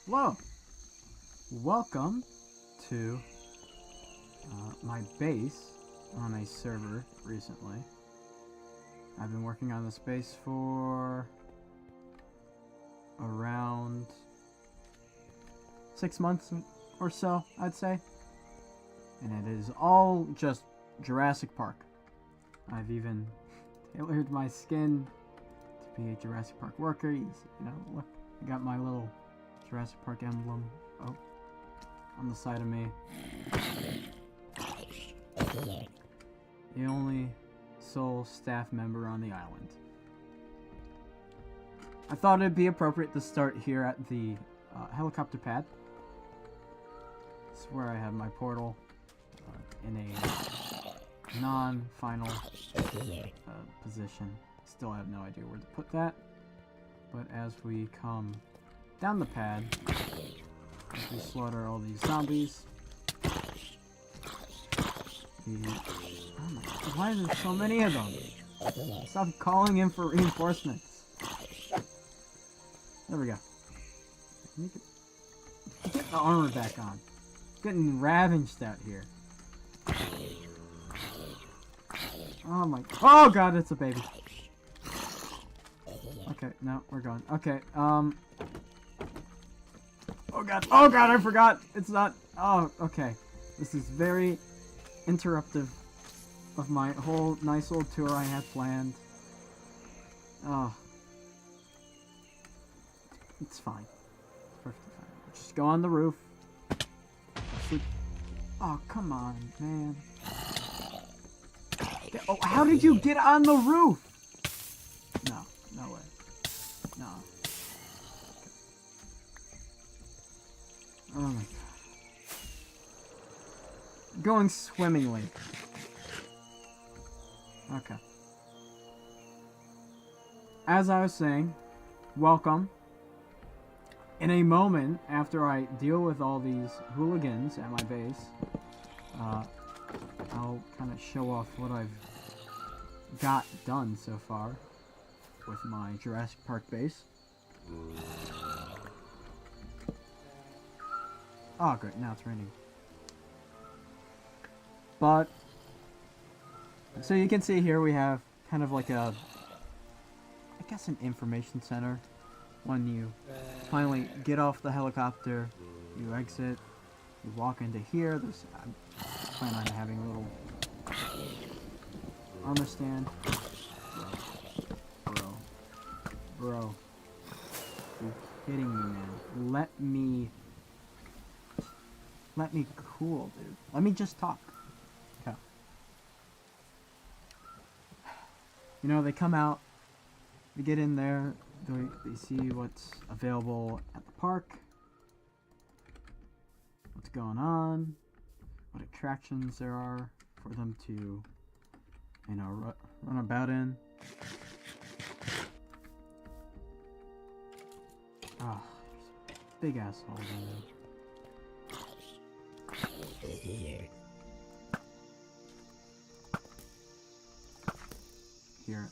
Hello! Welcome to my base on a server recently. I've been working on this base for around 6 months or so, I'd say. And it is all just Jurassic Park. I've even tailored my skin to be a Jurassic Park worker. You know, look, I got my little Jurassic Park emblem on the side of me. The only sole staff member on the island. I thought it'd be appropriate to start here at the helicopter pad. This is where I have my portal in a non-final position. Still have no idea where to put that. But as we come down the pad, as we slaughter all these zombies, oh my God, why are there so many of them? Stop calling in for reinforcements. There we go. Get the armor back on. It's getting ravaged out here. Oh my. Oh God, it's a baby. Okay, no, we're going. Okay, Oh God, I forgot. It's not. Oh, okay. This is very interruptive of my whole nice little tour I had planned. Oh. It's fine. It's perfectly fine. Just go on the roof. Sleep. Oh, come on, man. Oh, how did you get on the roof? No, no way. No. Okay. Oh my God. Going swimmingly. Okay. As I was saying, welcome. In a moment, after I deal with all these hooligans at my base, I'll kind of show off what I've got done so far with my Jurassic Park base. Oh, good. Now it's raining. But, so you can see here we have kind of like a, I guess an information center. When you finally get off the helicopter, you exit, you walk into here. I plan on having a little armor stand. Bro. You're kidding me, man. Let me cool, dude. Let me just talk. Okay. You know, they come out, they get in there, they see what's available at the park, what's going on, what attractions there are for them to, you know, run about in. Oh, big asshole, man. Here. There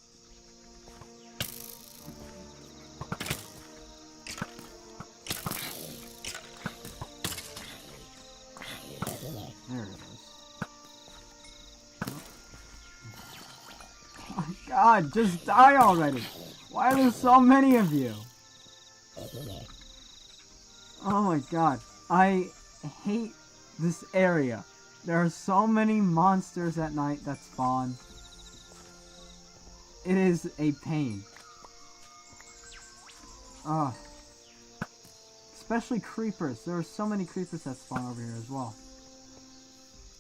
it is. Oh my God, just die already! Why are there so many of you? Oh my God, I hate this area. There are so many monsters at night that spawn. It is a pain. Ugh. Especially creepers. There are so many creepers that spawn over here as well.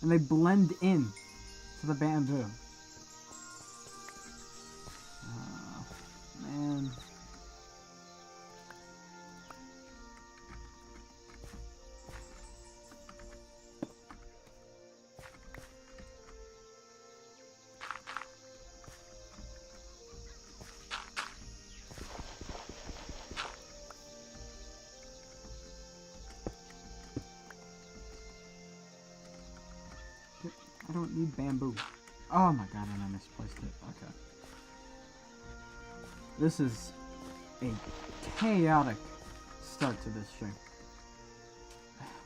And they blend in to the bamboo. Man. I don't need bamboo. Oh my God, and I misplaced it. Okay. This is a chaotic start to this stream.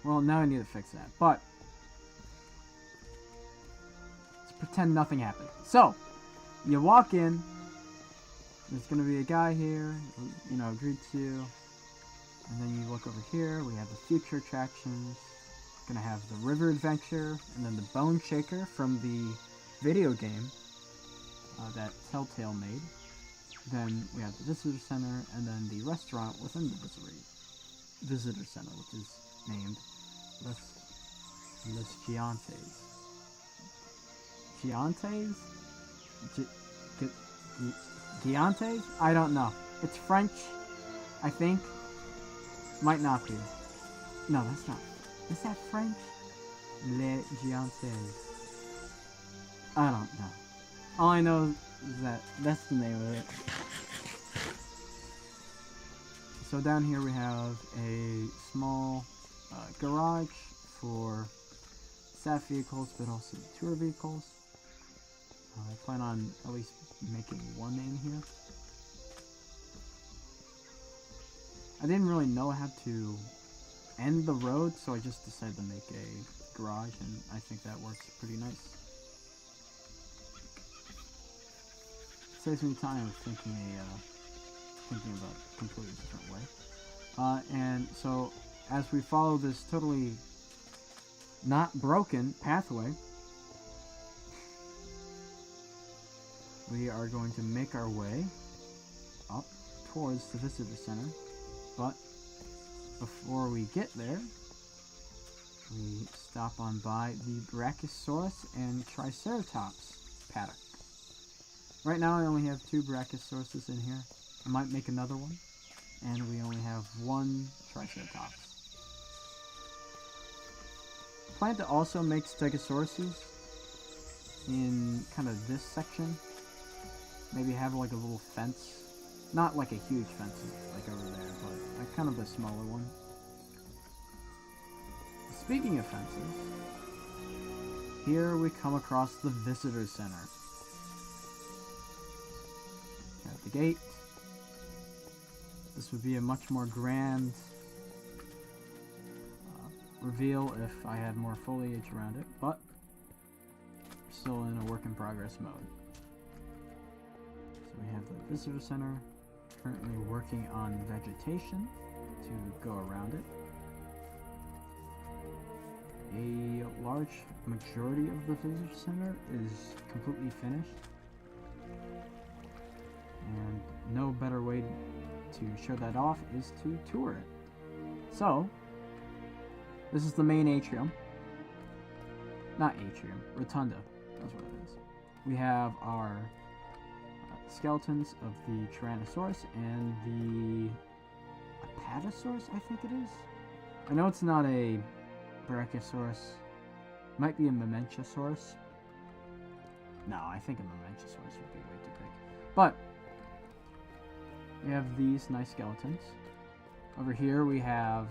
Well, now I need to fix that. But let's pretend nothing happened. So, you walk in. There's going to be a guy here, you know, greets you. And then you look over here. We have the future attractions. Going to have the river adventure. And then the bone shaker from the video game that Telltale made. Then we have the visitor center. And then the restaurant within the visitor center, which is named Les Giantes. Giantes? Giantes? I don't know. It's French, I think. Might not be. No, that's not. Is that French? Les Giantes. I don't know. All I know is that that's the name of it. So down here we have a small garage for staff vehicles, but also tour vehicles. I plan on at least making one in here. I didn't really know how to end the road, so I just decided to make a garage, and I think that works pretty nice. Saves me time thinking about a completely different way. And so, as we follow this totally not broken pathway, we are going to make our way up towards the visitor center. But before we get there, we stop on by the Brachiosaurus and Triceratops paddock. Right now I only have 2 Brachiosauruses in here. I might make another one. And we only have 1 Triceratops. I plan to also make Stegosauruses in kind of this section. Maybe have like a little fence. Not like a huge fence like over there, but like kind of a smaller one. Speaking of fences, here we come across the visitor center. At the gate. This would be a much more grand reveal if I had more foliage around it, but still in a work in progress mode. So we have the visitor center, currently working on vegetation to go around it. A large majority of the visitor center is completely finished, and no better way to show that off is to tour it. So, this is the main atrium. Not atrium, rotunda. That's what it is. We have our skeletons of the Tyrannosaurus and the Apatosaurus, I think it is. I know it's not a Brachiosaurus. Might be a Mamenchosaurus. No, I think a Mamenchosaurus would be way too big. But we have these nice skeletons. Over here we have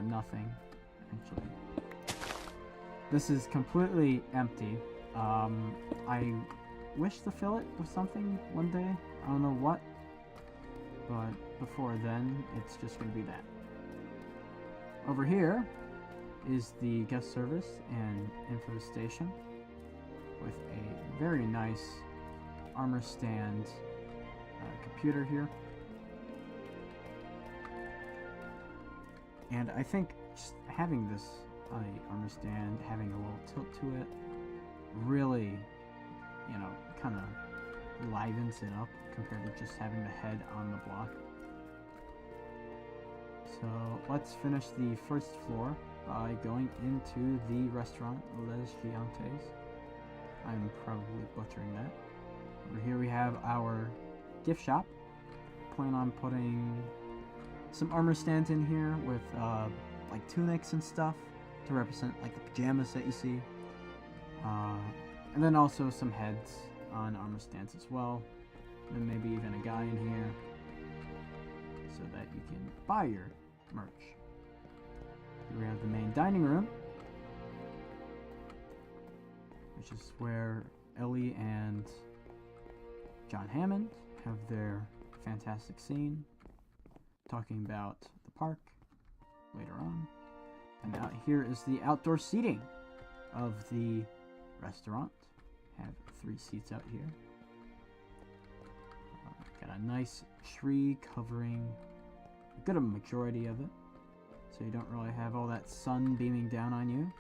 nothing, actually. This is completely empty. I wish to fill it with something one day. I don't know what. But before then, it's just going to be that. Over here is the guest service and info station with a very nice armor stand computer here. And I think just having this on the armor stand, having a little tilt to it, really, you know, kind of livens it up compared to just having the head on the block. So let's finish the first floor by going into the restaurant, Les Giantes. I'm probably butchering that. Over here we have our gift shop. Plan on putting some armor stands in here with like tunics and stuff to represent like the pajamas that you see. And then also some heads on armor stands as well. And maybe even a guy in here so that you can buy your merch. Here we have the main dining room, which is where Ellie and John Hammond have their fantastic scene talking about the park later on. And out here is the outdoor seating of the restaurant. Have 3 seats out here. Got a nice tree covering a good majority of it, so you don't really have all that sun beaming down on you.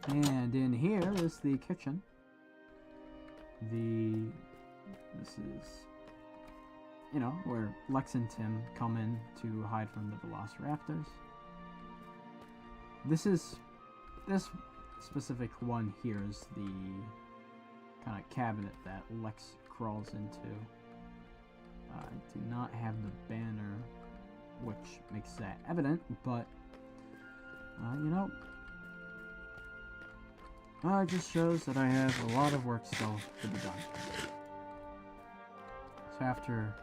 And in here is the kitchen. This is, you know, where Lex and Tim come in to hide from the Velociraptors. This specific one here is the kind of cabinet that Lex crawls into. I do not have the banner, which makes that evident, but you know, it just shows that I have a lot of work still to be done. So after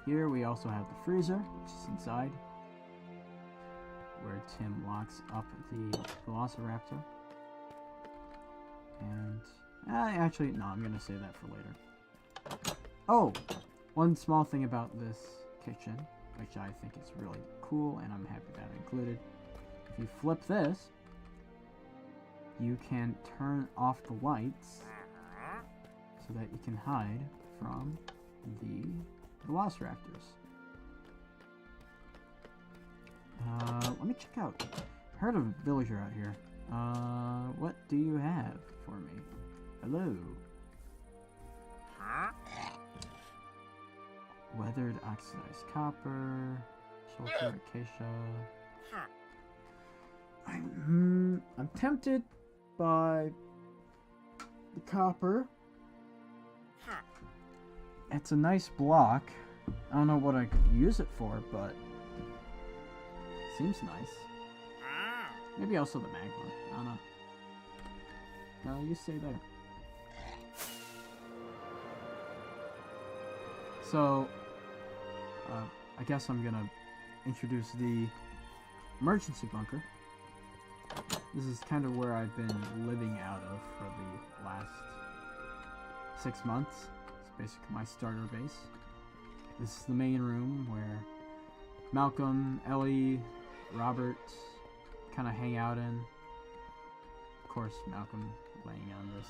here, we also have the freezer, which is inside, where Tim locks up the Velociraptor. And actually, no, I'm gonna save that for later. Oh, one small thing about this kitchen, which I think is really cool, and I'm happy to have included. If you flip this, you can turn off the lights so that you can hide from the Velociraptors. Let me check out. I heard a villager out here. What do you have for me? Hello. Weathered oxidized copper, sulfur acacia. I'm tempted by the copper. It's a nice block. I don't know what I could use it for, but it seems nice. Maybe also the magma. I don't know. No, you stay there. So, I guess I'm gonna introduce the emergency bunker. This is kind of where I've been living out of for the last 6 months. It's basically my starter base. This is the main room where Malcolm, Ellie, Robert kind of hang out in. Of course, Malcolm laying on this,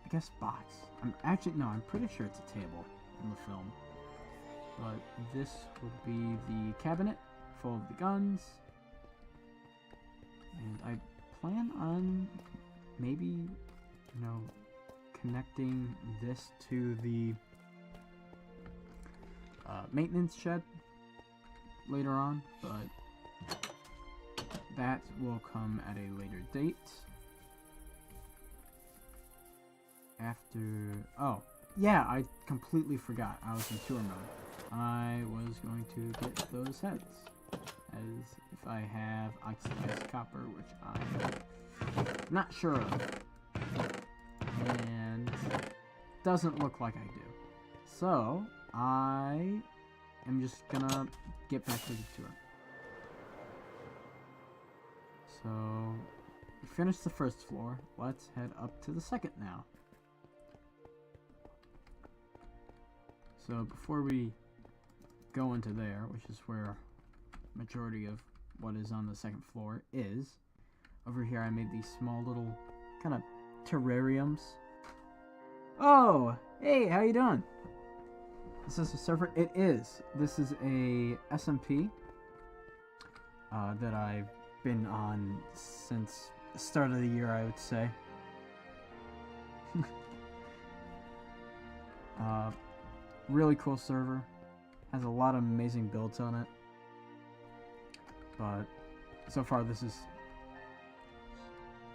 I guess, box. I'm pretty sure it's a table in the film. But this would be the cabinet full of the guns. And I plan on maybe, you know, connecting this to the maintenance shed later on, but that will come at a later date. After... oh, yeah, I completely forgot. I was in tour mode. I was going to get those heads, as if I have oxidized copper, which I'm not sure of. And doesn't look like I do. So, I am just gonna get back to the tour. So, we finished the first floor. Let's head up to the second now. So before we go into there, which is where majority of what is on the second floor is, over here I made these small little kind of terrariums. Oh, hey, how you doing? Is this a server? It is. This is a SMP that I've been on since the start of the year, I would say. Really cool server. Has a lot of amazing builds on it. But so far this is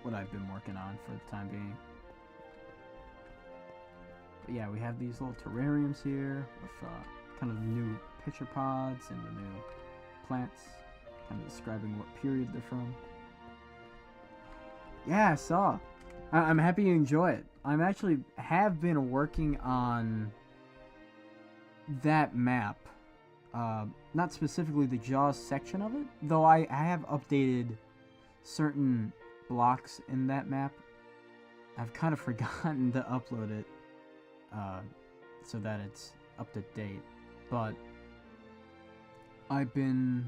what I've been working on for the time being. But yeah, we have these little terrariums here with kind of new pitcher pods and the new plants, kind of describing what period they're from. Yeah, I saw. I'm happy you enjoy it. I'm actually have been working on that map, not specifically the Jaws section of it, though I have updated certain blocks in that map. I've kind of forgotten to upload it so that it's up to date, but I've been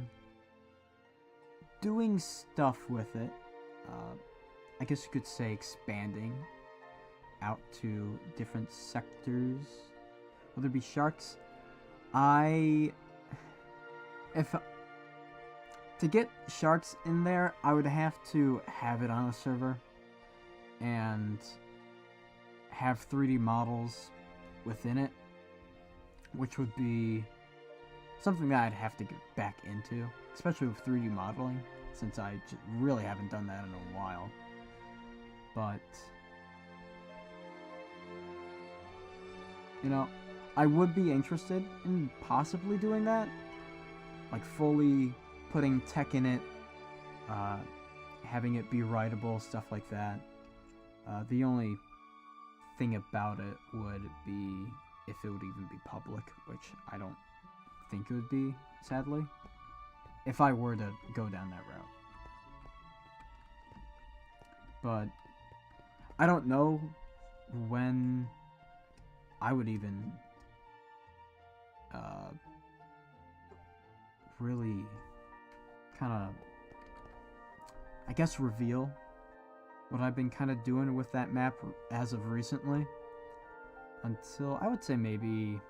doing stuff with it. I guess you could say expanding out to different sectors. Will there be sharks? If to get sharks in there, I would have to have it on a server and have 3D models within it, which would be something that I'd have to get back into, especially with 3D modeling, since I really haven't done that in a while. But, you know, I would be interested in possibly doing that, like fully putting tech in it, having it be writable, stuff like that. The only thing about it would be if it would even be public, which I don't think it would be, sadly, if I were to go down that route. But I don't know when I would even really kind of, I guess, reveal what I've been kind of doing with that map as of recently, until I would say maybe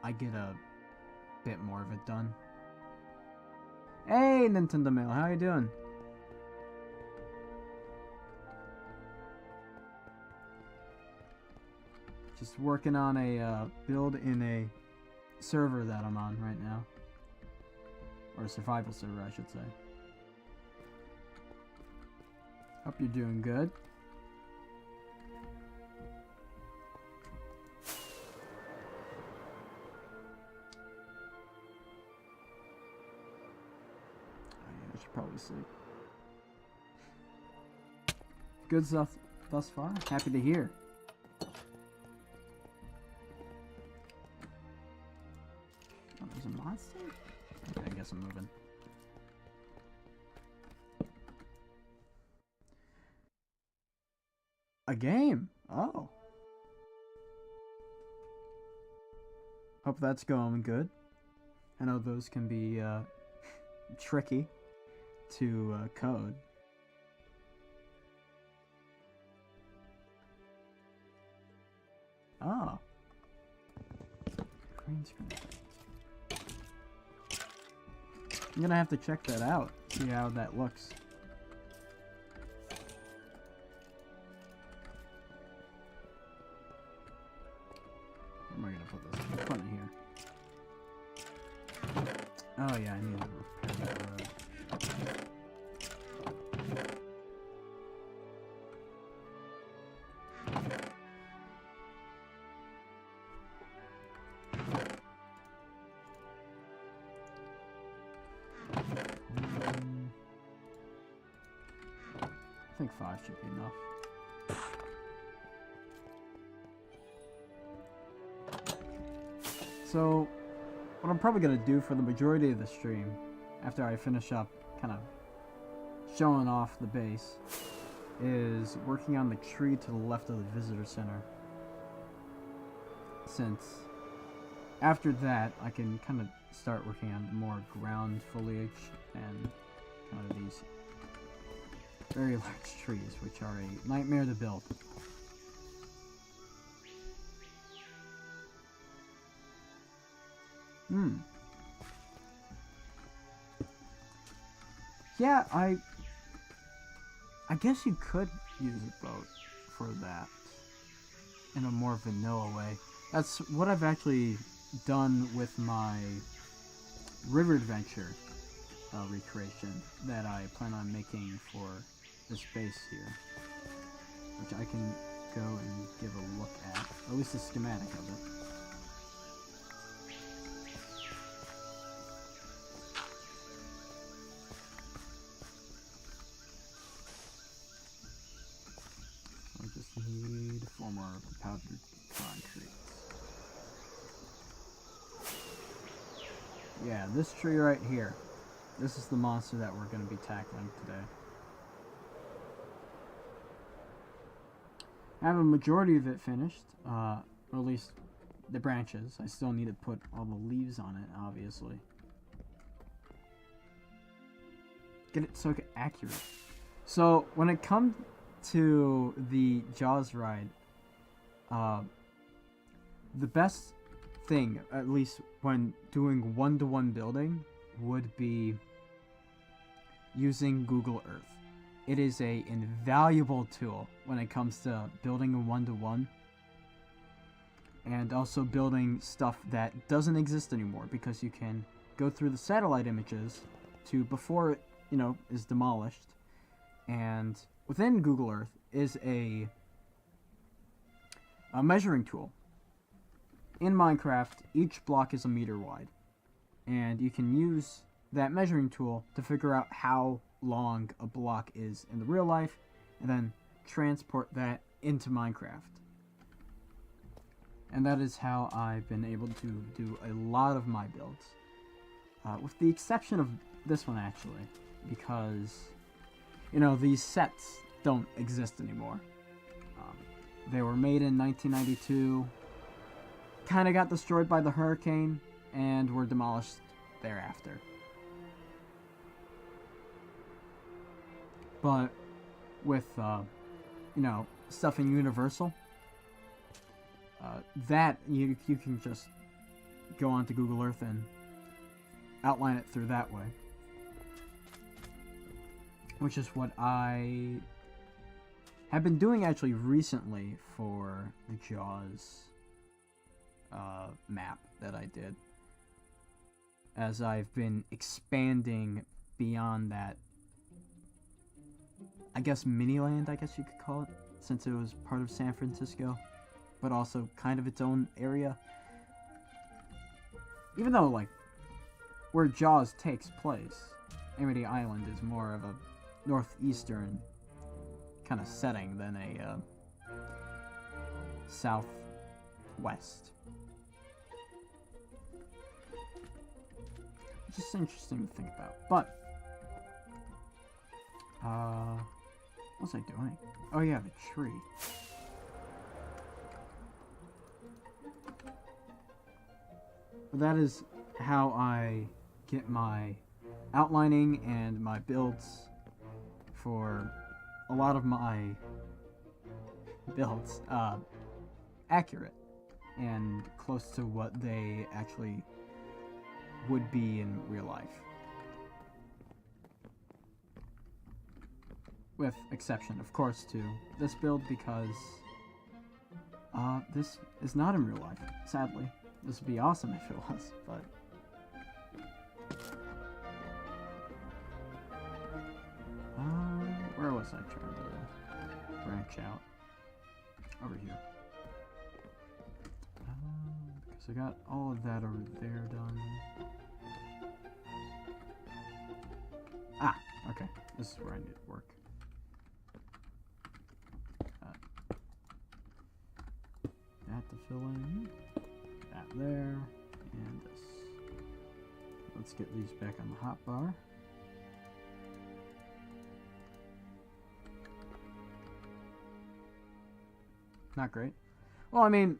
I get a bit more of it done. Hey, Nintendo Mail, how you doing? Just working on a build in a server that I'm on right now. Or a survival server, I should say. Hope you're doing good. Oh yeah, I should probably sleep. Good stuff thus far. Happy to hear. Oh, there's a monster? Okay, I guess I'm moving. A game? Oh. Hope that's going good. I know those can be tricky to code. Oh. Green screen. I'm gonna have to check that out, see how that looks. Where am I gonna put this? In front of here. Oh yeah, I need to repair that road. I think 5 should be enough. So, what I'm probably going to do for the majority of the stream, after I finish up kind of showing off the base, is working on the tree to the left of the visitor center. Since after that, I can kind of start working on more ground foliage and kind of these very large trees, which are a nightmare to build. Yeah, I guess you could use a boat for that in a more vanilla way. That's what I've actually done with my river adventure recreation that I plan on making for this base here, which I can go and give a look at least a schematic of it. I just need 4 more powdered concrete. Yeah, this tree right here. This is the monster that we're going to be tackling today. I have a majority of it finished, or at least the branches. I still need to put all the leaves on it, obviously. Get it so accurate. So when it comes to the Jaws ride, the best thing, at least when doing one-to-one building, would be using Google Earth. It is a invaluable tool when it comes to building a one-to-one, and also building stuff that doesn't exist anymore, because you can go through the satellite images to before it, is demolished, and within Google Earth is a measuring tool. In Minecraft, each block is a meter wide, and you can use that measuring tool to figure out how long a block is in the real life, and then transport that into Minecraft. And that is how I've been able to do a lot of my builds, with the exception of this one, actually, because these sets don't exist anymore. They were made in 1992, kind of got destroyed by the hurricane, and were demolished thereafter. But with stuff in Universal, that you can just go onto Google Earth and outline it through that way, which is what I have been doing actually recently for the Jaws map that I did, as I've been expanding beyond that, I guess, mini-land, I guess you could call it, since it was part of San Francisco, but also kind of its own area. Even though, like, where Jaws takes place, Amity Island is more of a northeastern kind of setting than a southwest. It's just interesting to think about. But what was I doing? Oh yeah, the tree. But that is how I get my outlining and my builds for a lot of my builds accurate and close to what they actually would be in real life. With exception, of course, to this build, because this is not in real life, sadly. This would be awesome if it was, but where was I trying to branch out? Over here. Because I got all of that over there done. Ah, okay. This is where I need to work. That to fill in. That there. And this. Let's get these back on the hotbar. Not great. Well, I mean,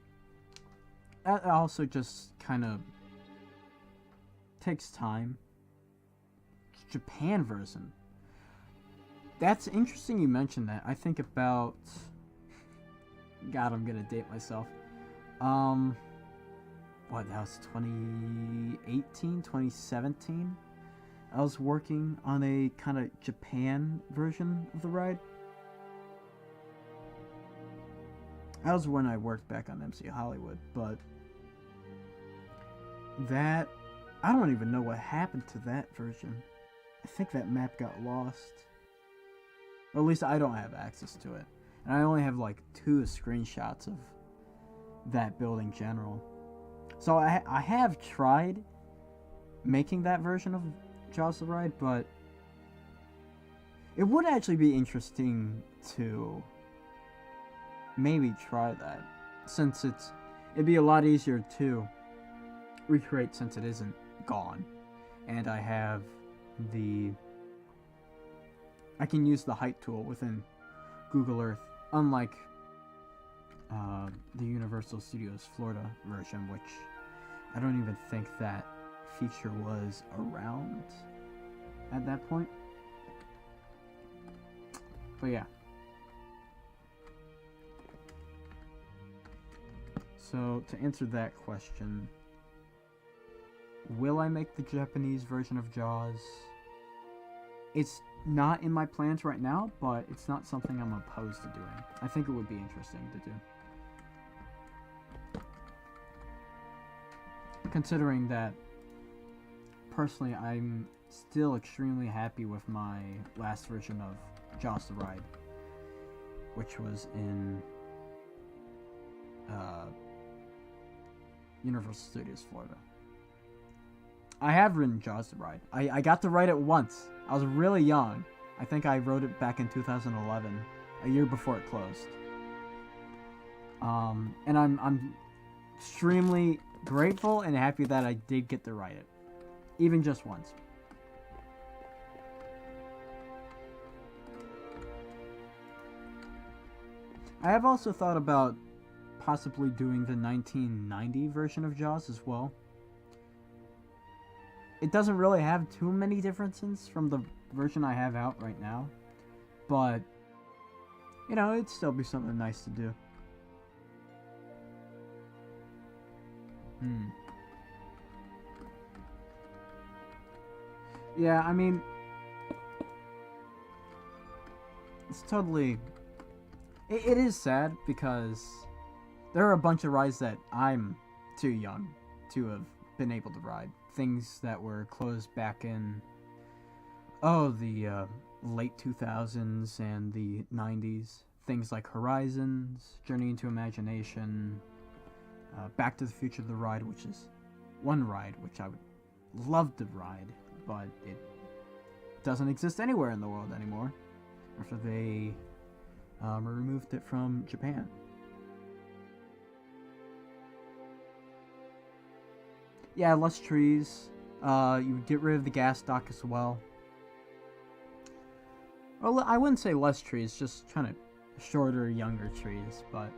that also just kind of takes time. Japan version. That's interesting you mentioned that. I think about... God, I'm gonna date myself. What, that was 2018, 2017? I was working on a kind of Japan version of the ride. That was when I worked back on MC Hollywood, but that, I don't even know what happened to that version. I think that map got lost. Or at least I don't have access to it. And I only have like 2 screenshots of that build in general. So I have tried making that version of Jaws the Ride, but it would actually be interesting to maybe try that, since it'd be a lot easier to recreate since it isn't gone, and I can use the height tool within Google Earth, unlike the Universal Studios Florida version, which I don't even think that feature was around at that point. But yeah. So, to answer that question, will I make the Japanese version of Jaws? It's not in my plans right now, but it's not something I'm opposed to doing. I think it would be interesting to do. Considering that, personally, I'm still extremely happy with my last version of Jaws the Ride, which was in Universal Studios Florida. I have ridden Jaws the Ride. I got to ride it once. I was really young. I think I rode it back in 2011, a year before it closed. And I'm extremely grateful and happy that I did get to ride it, even just once. I have also thought about possibly doing the 1990 version of Jaws as well. It doesn't really have too many differences from the version I have out right now, but, you know, it'd still be something nice to do. Yeah, I mean, it's totally... It is sad because there are a bunch of rides that I'm too young to have been able to ride. Things that were closed back in, the late 2000s and the 90s. Things like Horizons, Journey into Imagination, Back to the Future the ride, which is one ride which I would love to ride, but it doesn't exist anywhere in the world anymore after they removed it from Japan. Yeah, less trees. You get rid of the gas dock as well. Well, I wouldn't say less trees, just kind of shorter, younger trees, but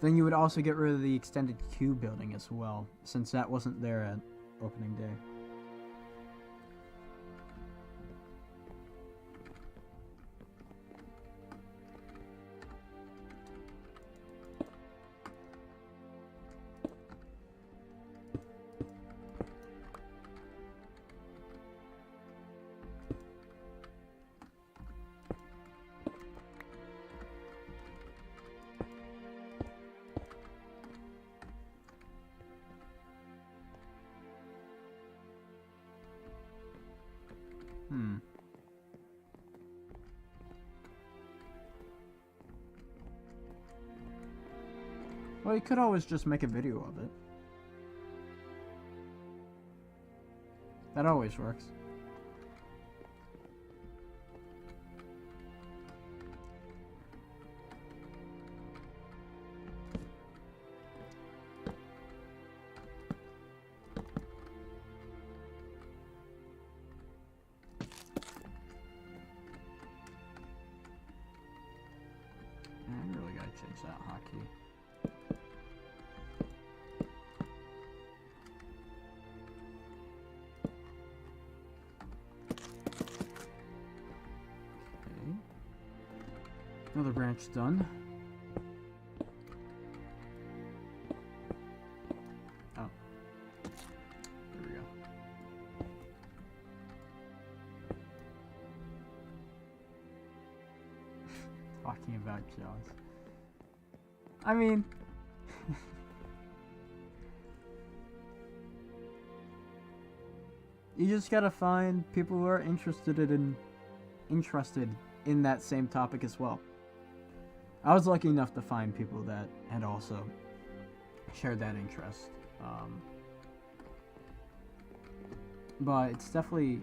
then you would also get rid of the extended queue building as well, since that wasn't there at opening day. Well, you could always just make a video of it. That always works. I really gotta change that hotkey. Another branch done. Oh. There we go. Talking about Jaws. I mean... you just gotta find people who are interested in that same topic as well. I was lucky enough to find people that had also shared that interest. But it's definitely...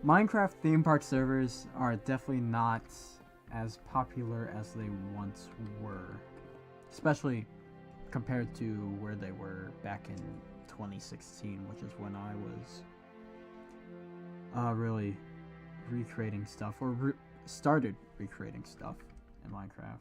Minecraft theme park servers are definitely not as popular as they once were. Especially compared to where they were back in 2016, which is when I was really recreating stuff, or started recreating stuff in Minecraft.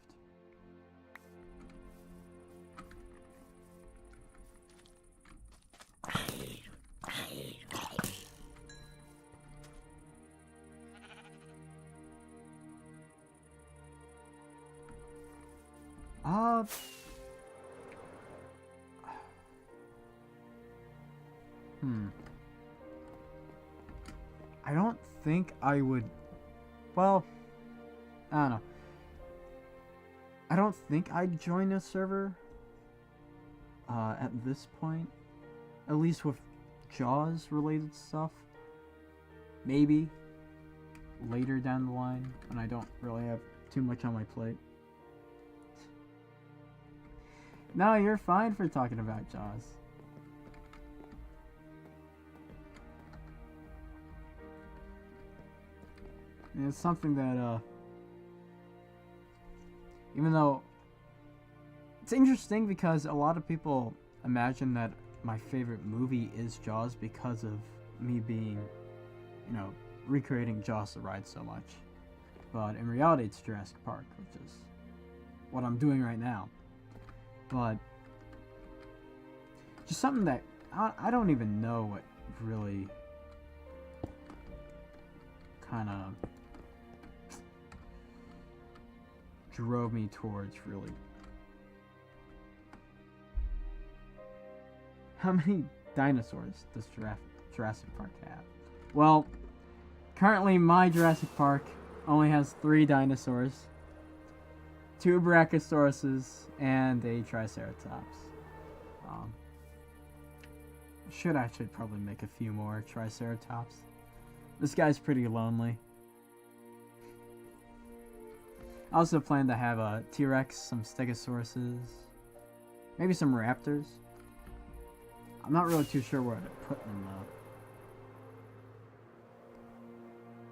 Uh, I don't think I would. Well, I don't know. I don't think I'd join a server at this point. At least with Jaws related stuff. Maybe later down the line when I don't really have too much on my plate. No, you're fine for talking about Jaws. And it's something that, even though it's interesting because a lot of people imagine that my favorite movie is Jaws because of me being, you know, recreating Jaws the ride so much. But in reality, it's Jurassic Park, which is what I'm doing right now. But just something that I don't even know what really kind of drove me towards really. How many dinosaurs does Jurassic Park have? Well, currently my Jurassic Park only has 3 dinosaurs, 2 Brachiosauruses, and a Triceratops. Should actually probably make a few more Triceratops. This guy's pretty lonely. I also plan to have a T-Rex, some Stegosauruses, maybe some Raptors. I'm not really too sure where to put them though.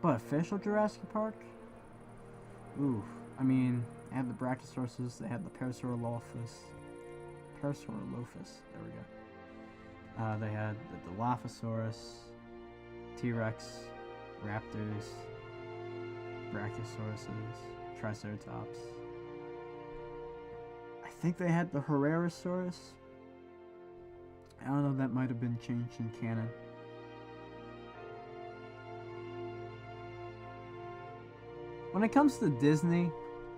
But official Jurassic Park? Ooh, I mean, they had the Brachiosauruses, they had the Parasaurolophus. There we go. They had the Dilophosaurus, T-Rex, Raptors, Brachiosauruses, Triceratops. I think they had the Herrerasaurus. I don't know, that might have been changed in canon. When it comes to Disney,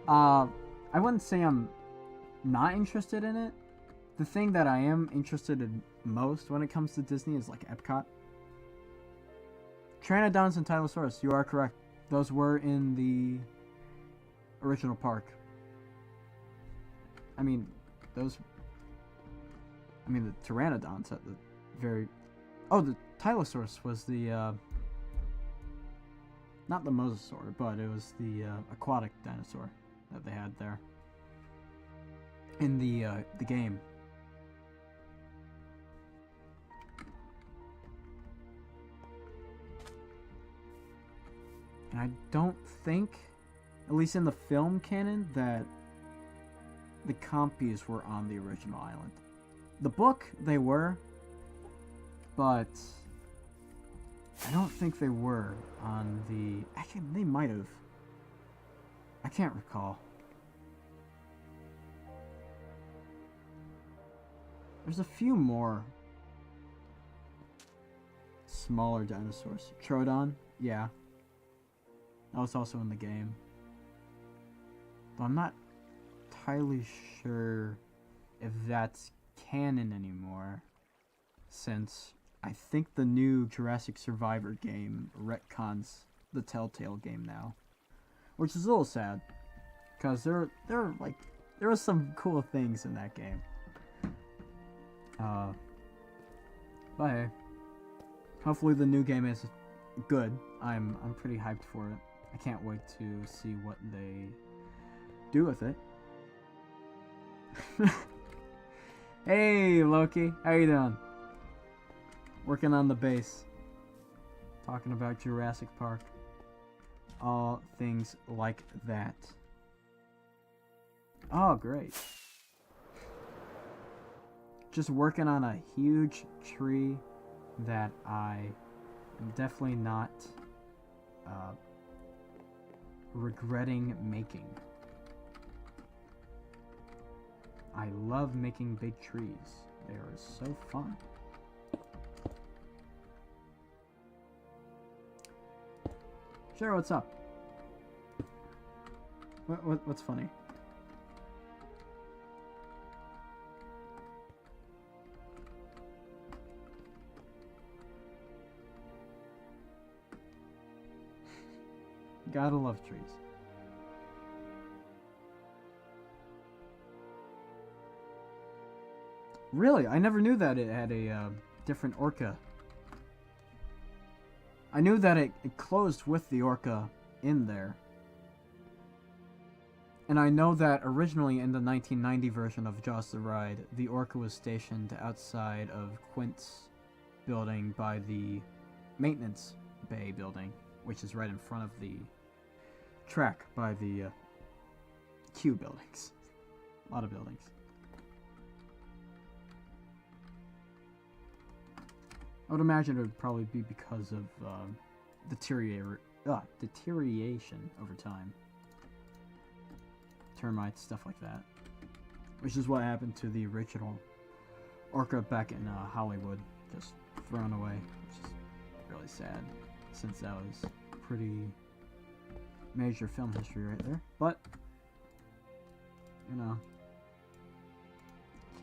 I wouldn't say I'm not interested in it. The thing that I am interested in most when it comes to Disney is like Epcot. Pteranodons and Tylosaurus, you are correct. Those were in the original park. I mean, the Pteranodons at the very... Oh, the Tylosaurus was the, not the mosasaur, but it was the aquatic dinosaur that they had there in the game. And I don't think, at least in the film canon, that the Compies were on the original island. The book, they were, but I don't think they were on the... Actually, they might have. I can't recall. There's a few more smaller dinosaurs. Troodon, yeah. That was also in the game. But I'm not entirely sure if that's canon anymore, since I think the new Jurassic Survivor game retcons the Telltale game now, which is a little sad, because there were some cool things in that game. But hey, hopefully the new game is good. I'm pretty hyped for it. I can't wait to see what they do with it. Hey Loki, how you doing? Working on the base. Talking about Jurassic Park. All things like that. Oh, great. Just working on a huge tree that I am definitely not regretting making. I love making big trees. They are so fun. Sure, what's up? What's funny? Gotta love trees. Really? I never knew that it had a different orca. I knew that it closed with the orca in there. And I know that originally in the 1990 version of Jaws the Ride, the orca was stationed outside of Quint's building by the maintenance bay building, which is right in front of the track by the Q buildings. A lot of buildings. I would imagine it would probably be because of deterioration over time. Termites, stuff like that. Which is what happened to the original orca back in Hollywood. Just thrown away. Which is really sad, since that was pretty major film history right there. But, you know,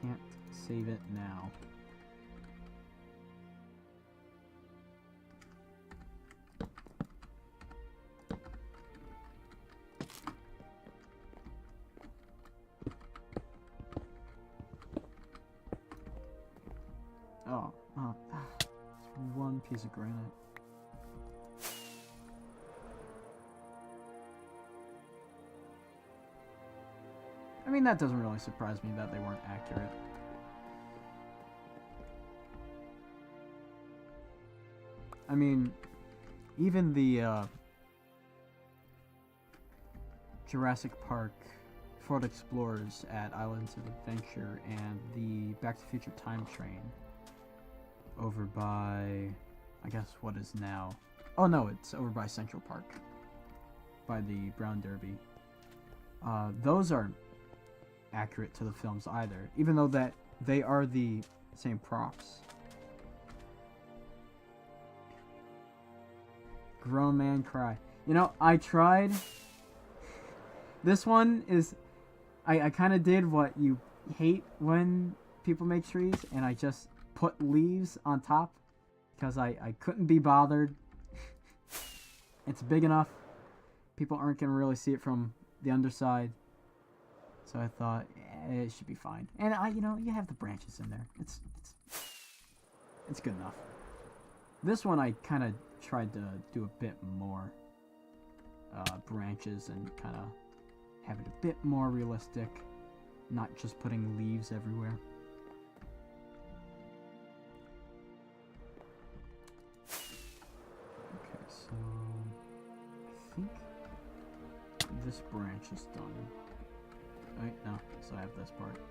can't save it now. It's one piece of granite. I mean, that doesn't really surprise me that they weren't accurate. I mean, even the Jurassic Park Ford Explorers at Islands of Adventure and the Back to the Future Time Train over by, I guess, what is now... Oh no, it's over by Central Park. By the Brown Derby. Those aren't accurate to the films either, even though that they are the same props. Grown man cry. You know, I tried. This one is... I kind of did what you hate when people make trees, and I just put leaves on top because I couldn't be bothered. It's big enough. People aren't going to really see it from the underside. So I thought, it should be fine. And you know, you have the branches in there. It's good enough. This one I kind of tried to do a bit more branches and kind of have it a bit more realistic, not just putting leaves everywhere. Okay, so I think this branch is done. Right? No, so I have this part.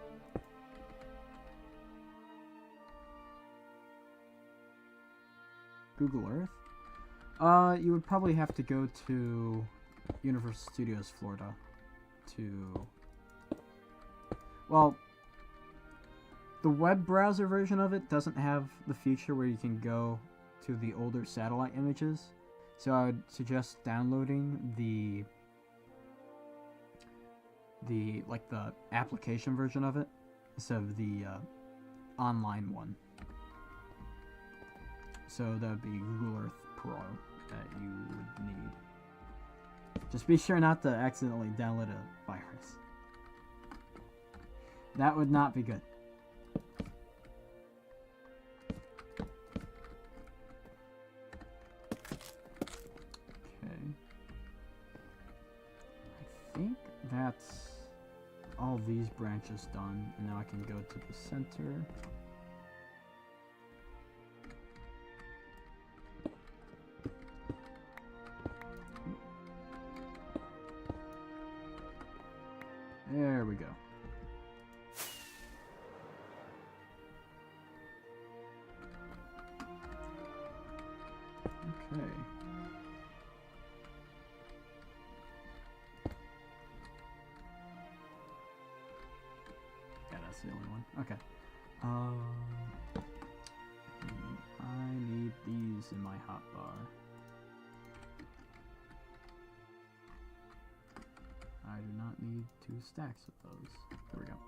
Google Earth? You would probably have to go to Universal Studios Florida to... Well, the web browser version of it doesn't have the feature where you can go to the older satellite images. So I would suggest downloading the application version of it instead of the online one. So that would be Google Earth Pro that you would need. Just be sure not to accidentally download a virus. That would not be good. Okay. I think that's all these branches done, and now I can go to the center. There we go. Okay. Yeah, that's the only one. Okay. I need these in my hotbar. I do not need 2 stacks of those. There we go.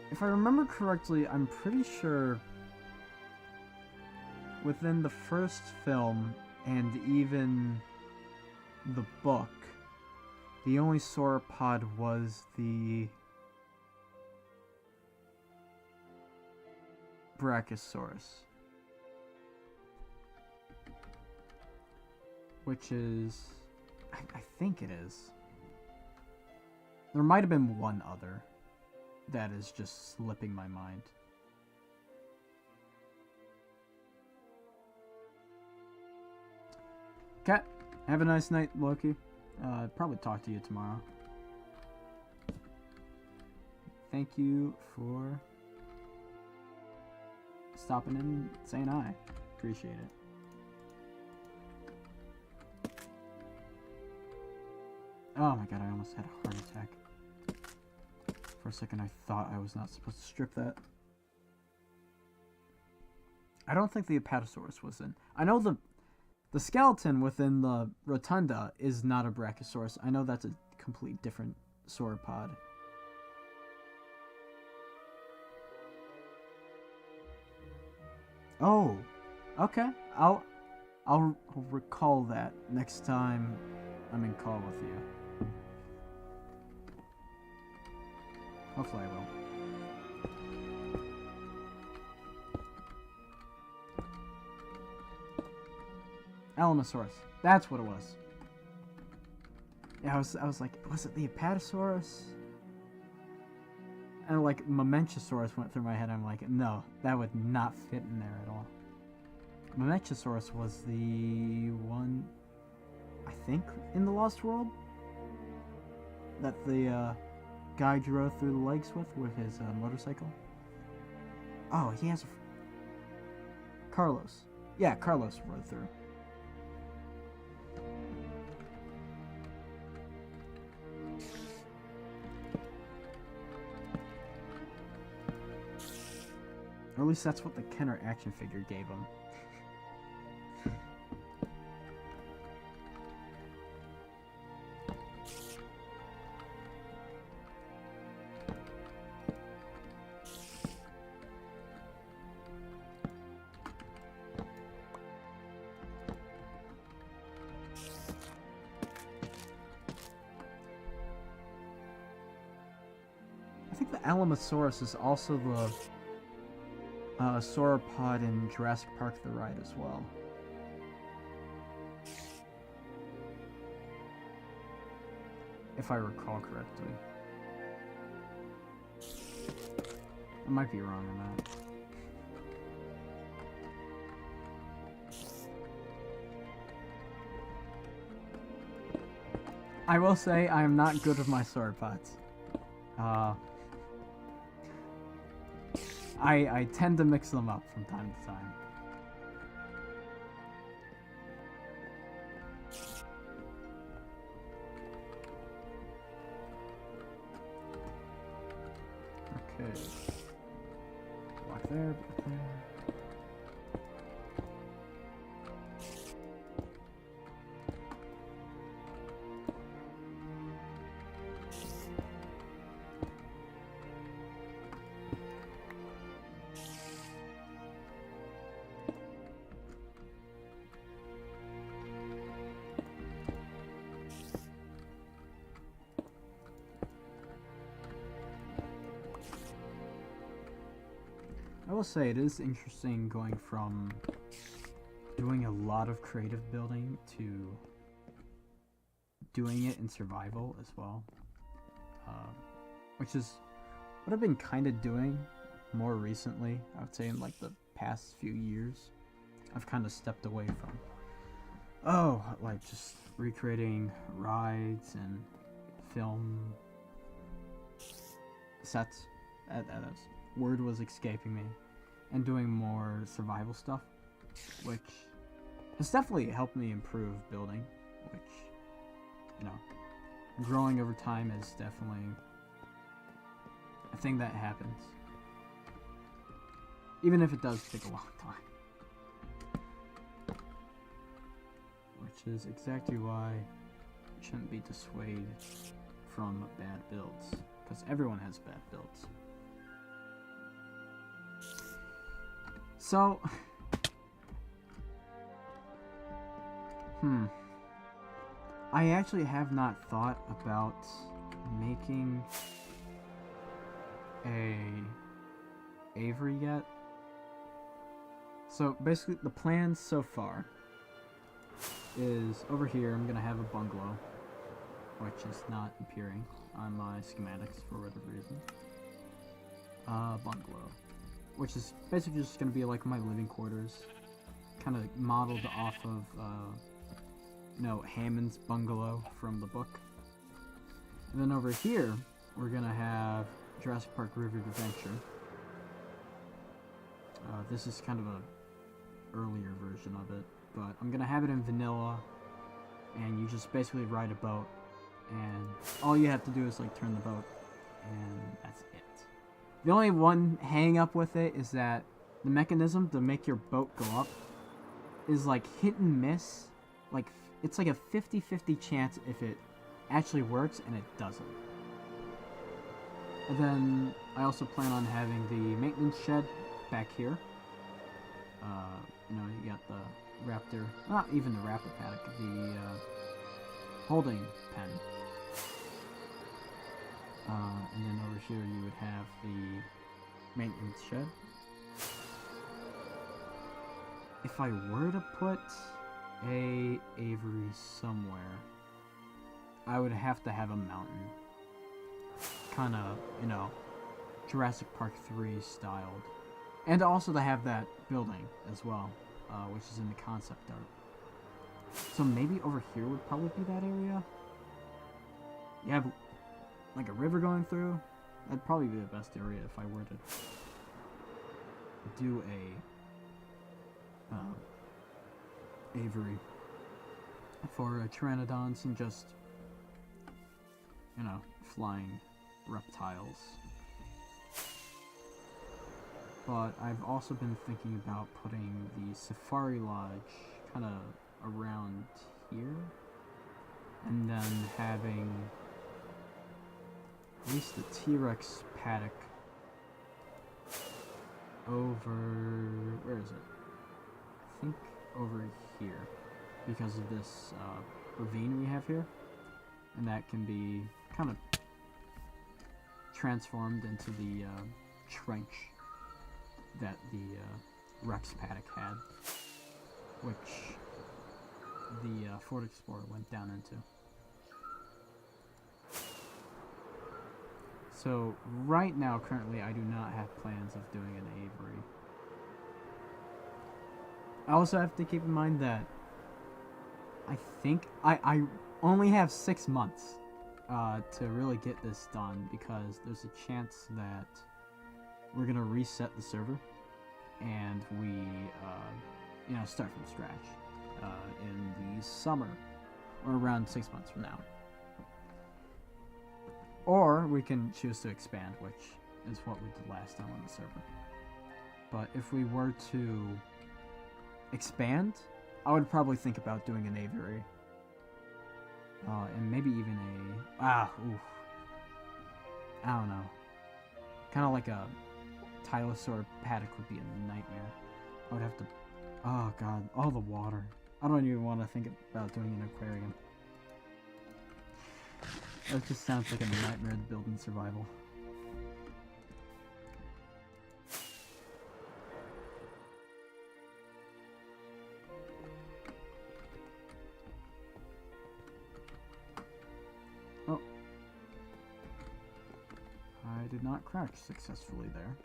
If I remember correctly, I'm pretty sure within the first film and even the book, the only sauropod was the Brachiosaurus, which is, I think it is. There might have been one other that is just slipping my mind. Okay, have a nice night, Loki. Probably talk to you tomorrow. Thank you for stopping in and saying hi. Appreciate it. Oh my god, I almost had a heart attack. For a second I thought I was not supposed to strip that. I don't think the Apatosaurus was in. I know the skeleton within the rotunda is not a Brachiosaurus. I know that's a complete different sauropod. Oh, okay. I'll recall that next time I'm in call with you. Hopefully I will. Alamosaurus. That's what it was. Yeah, I was like, was it the Apatosaurus? And like Mamenchosaurus went through my head. I'm like, no, that would not fit in there at all. Mamenchosaurus was the one, I think, in the Lost World that the guy drove through the lakes with his motorcycle. Oh, he has a... Carlos. Yeah, Carlos rode through. Or at least that's what the Kenner action figure gave him. I think the Alamosaurus is also the sauropod in Jurassic Park the ride as well. If I recall correctly. I might be wrong on that. I will say I am not good with my sauropods. I tend to mix them up from time to time. Okay. Block there, block there. I will say it is interesting going from doing a lot of creative building to doing it in survival as well, which is what I've been kind of doing more recently. I would say in like the past few years, I've kind of stepped away from like just recreating rides and film sets. That word was escaping me, and doing more survival stuff, which has definitely helped me improve building, which, you know, growing over time is definitely a thing that happens, even if it does take a long time, which is exactly why you shouldn't be dissuaded from bad builds, because everyone has bad builds. So, I actually have not thought about making a aviary yet. So basically the plan so far is over here I'm gonna have a bungalow, which is not appearing on my schematics for whatever reason. Bungalow, which is basically just gonna be like my living quarters, kind of modeled off of Hammond's bungalow from the book. And then over here we're gonna have Jurassic Park River Adventure. This is kind of a earlier version of it, but I'm gonna have it in vanilla, and you just basically ride a boat, and all you have to do is like turn the boat, and that's it. The only one hang up with it is that the mechanism to make your boat go up is like hit and miss. Like it's like a 50-50 chance if it actually works, and it doesn't. And then I also plan on having the maintenance shed back here. You got the raptor, not even the raptor paddock, the holding pen. And then over here you would have the maintenance shed. If I were to put a aviary somewhere, I would have to have a mountain. Kind of, Jurassic Park 3 styled. And also to have that building as well, which is in the concept art. So maybe over here would probably be that area. You have like a river going through. That'd probably be the best area if I were to do a aviary for pteranodons and just, flying reptiles. But I've also been thinking about putting the safari lodge kind of around here, and then having at least the T-Rex paddock over, where is it? I think over here, because of this ravine we have here, and that can be kind of transformed into the trench that the Rex paddock had, which the Ford Explorer went down into. So right now, currently, I do not have plans of doing an aviary. I also have to keep in mind that I think I only have 6 months to really get this done, because there's a chance that we're gonna reset the server and we start from scratch in the summer, or around 6 months from now. Or we can choose to expand, which is what we did last time on the server. But if we were to expand, I would probably think about doing an aviary. And maybe even I don't know. Kind of like a Tylosaur paddock would be a nightmare. I would have to, oh god, all the water. I don't even want to think about doing an aquarium. That just sounds like a nightmare to build in survival. Oh. I did not crouch successfully there.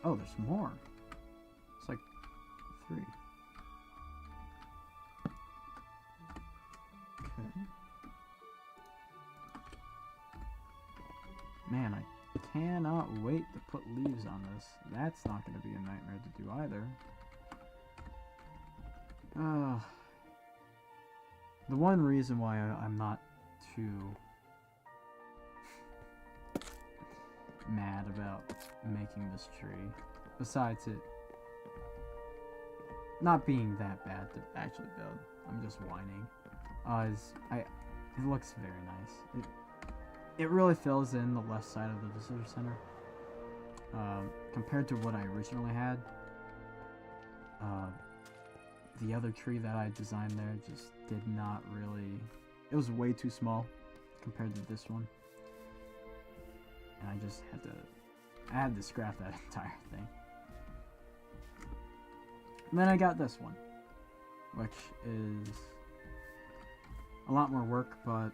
Oh, there's more. It's like 3. Okay. Man, I cannot wait to put leaves on this. That's not going to be a nightmare to do either. The one reason why I'm not too mad about making this tree, besides it not being that bad to actually build, I'm just whining, it looks very nice. It really fills in the left side of the visitor center. Compared to what I originally had, the other tree that I designed there just did not really... It was way too small compared to this one. And I just had to scrap that entire thing. And then I got this one, which is a lot more work, but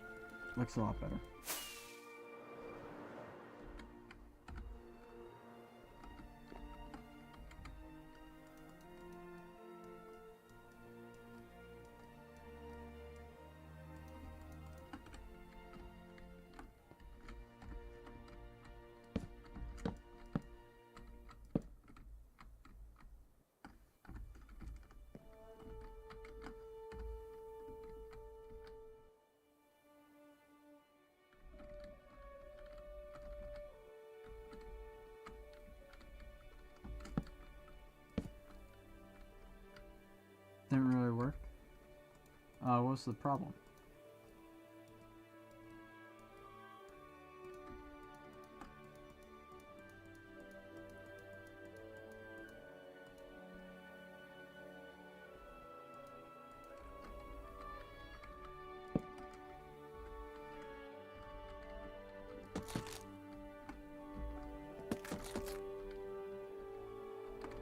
looks a lot better. Didn't really work. What's the problem?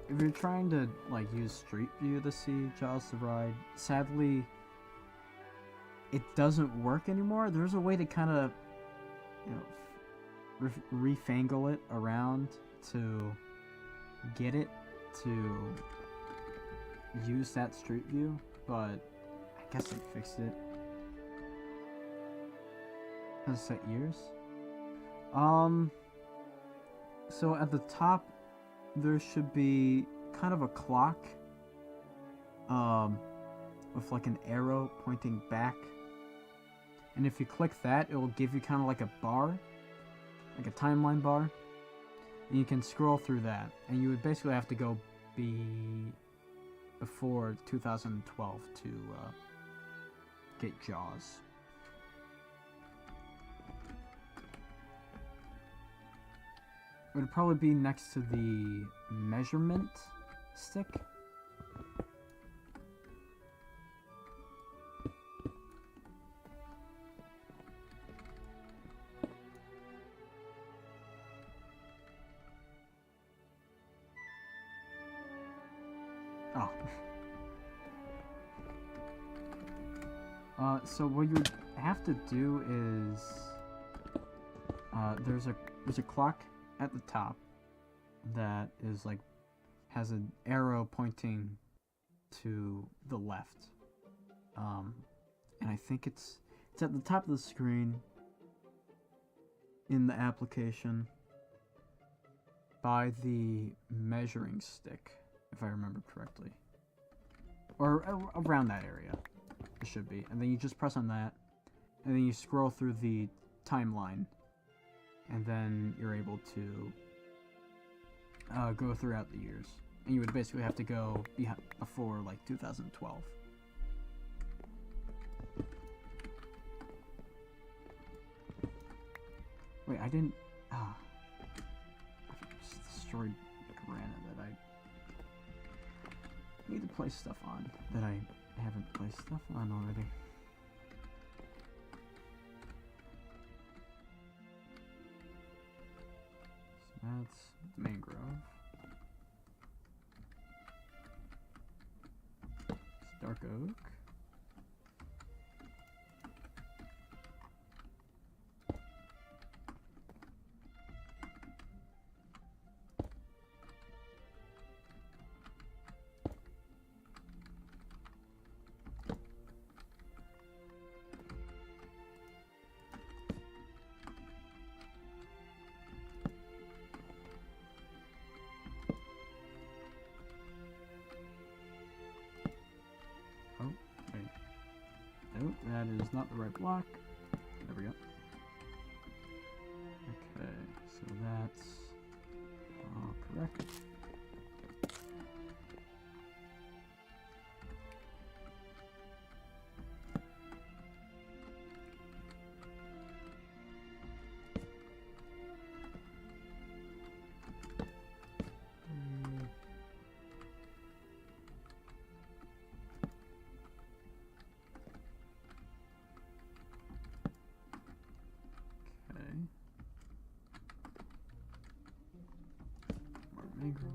If you're trying to like use Street View to see Jaws the Ride, sadly it doesn't work anymore. There's a way to kind of, you know, refangle it around to get it to use that Street View, but I guess they fixed it. Has it set years? So at the top there should be kind of a clock with like an arrow pointing back, and if you click that, it will give you kind of like a bar, like a timeline bar, and you can scroll through that, and you would basically have to go before 2012 to get Jaws. It would probably be next to the measurement stick. Oh. So what you would have to do is there's a clock at the top that is like has an arrow pointing to the left, and I think it's at the top of the screen in the application by the measuring stick, if I remember correctly, or around that area it should be, and then you just press on that, and then you scroll through the timeline, and then you're able to go throughout the years. And you would basically have to go before like 2012. Wait, I didn't... I just destroyed granite that I need to place stuff on that I haven't placed stuff on already. That's mangrove. It's dark oak. Nope, that is not the right block. There we go. Okay, so that's all correct. Mangrove.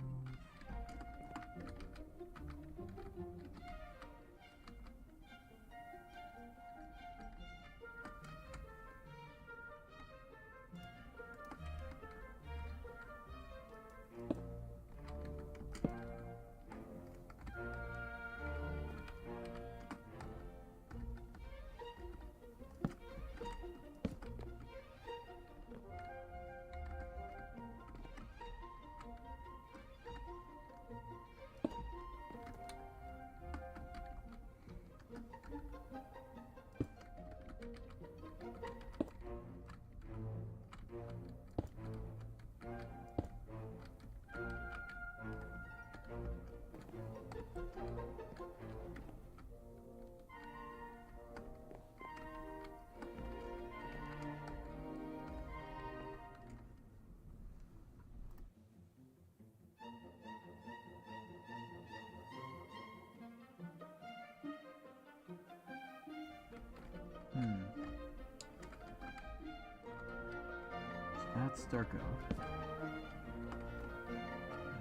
So that's Darko.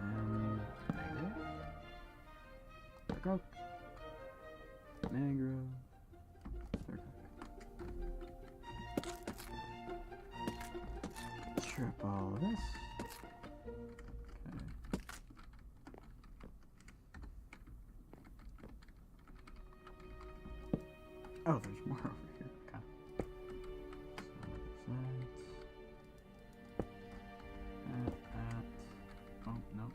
And Mangrove. Darko. Mangrove. Darko. Strip all of this. Oh, there's more over here. Okay. So that. Oh, no.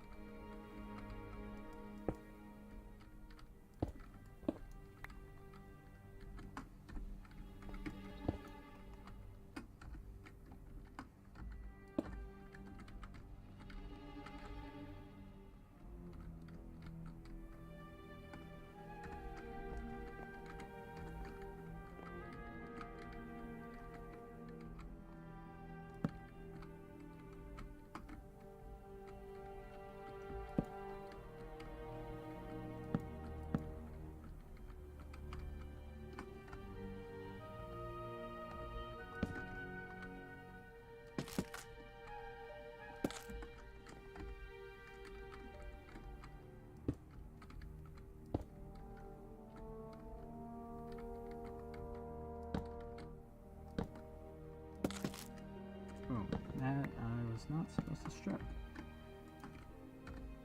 That I was not supposed to strip.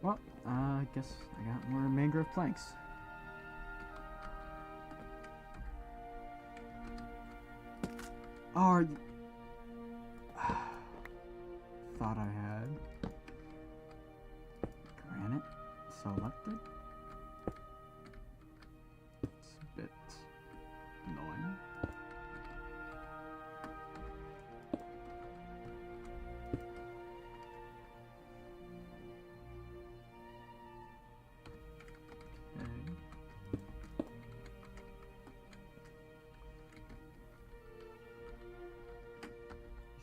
Well, I guess I got more mangrove planks. Oh, thought I had granite selected. It's a bit annoying.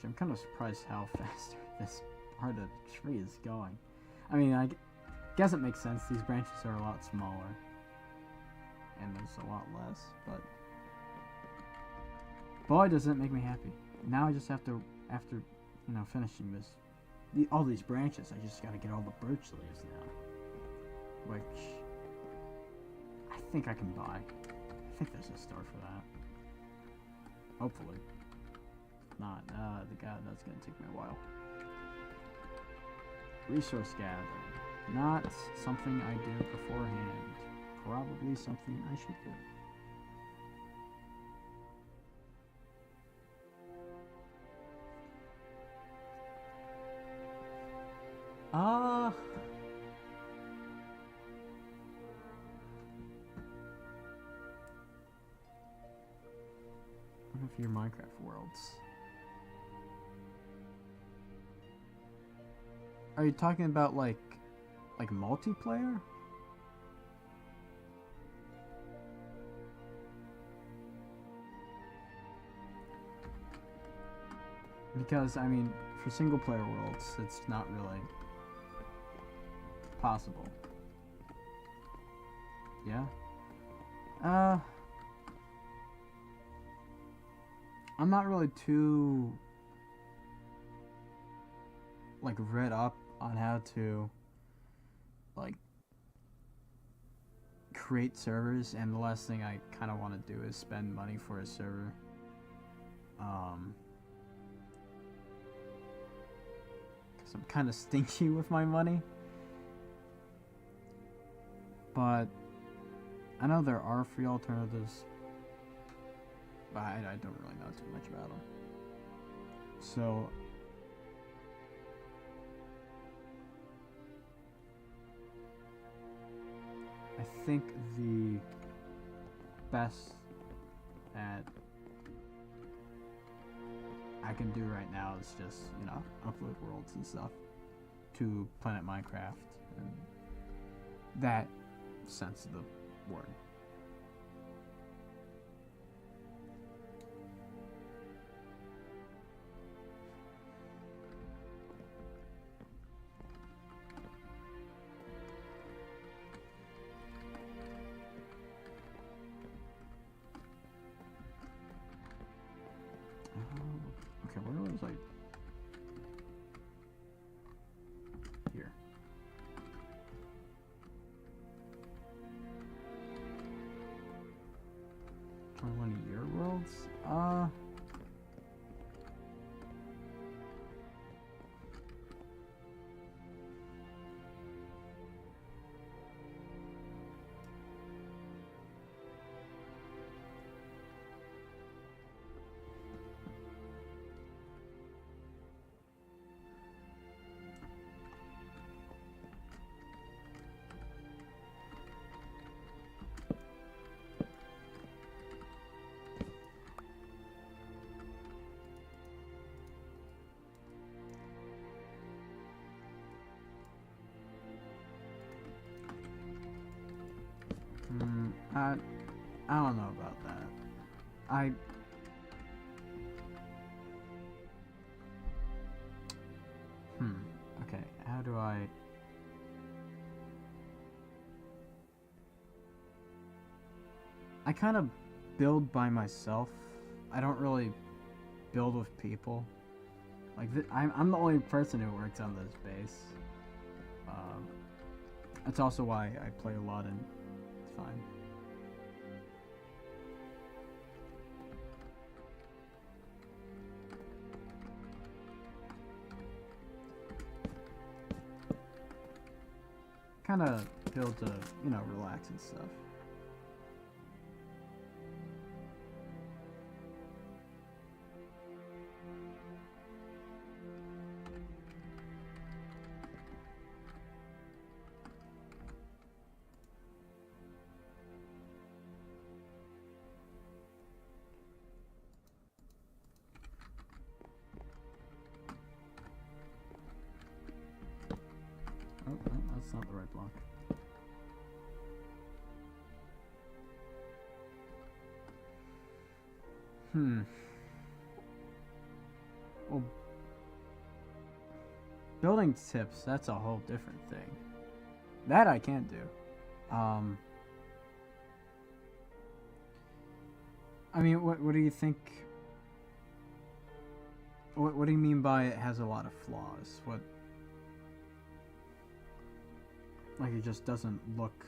I'm kind of surprised how fast this part of the tree is going. I mean, I guess it makes sense. These branches are a lot smaller. And there's a lot less, but... boy, does it make me happy. Now I just have to, after, you know, finishing this, all these branches, I just gotta get all the birch leaves now. Which... I think I can buy. I think there's a store for that. Hopefully. Not, that's gonna take me a while. Resource gathering. Not something I do beforehand. Probably something I should do. One of your Minecraft worlds. Are you talking about like multiplayer? Because I mean, for single player worlds, it's not really possible. Yeah. I'm not really too like read up on how to like create servers, and the last thing I kind of want to do is spend money for a server. Cause I'm kind of stingy with my money. But I know there are free alternatives, but I don't really know too much about them. So I think the best that I can do right now is just, you know, upload worlds and stuff to Planet Minecraft and that sense of the word. Okay, where was I? Here. One of your worlds? I don't know about that. Okay, how do I kind of build by myself. I don't really build with people. Like, I'm the only person who works on this base. That's also why I play a lot, and it's fine. Kind of build to, you know, relax and stuff. Oh, no, that's not the right block. Well, building tips, that's a whole different thing. That I can do. I mean, what do you think? What do you mean by it has a lot of flaws? What? Like, it just doesn't look...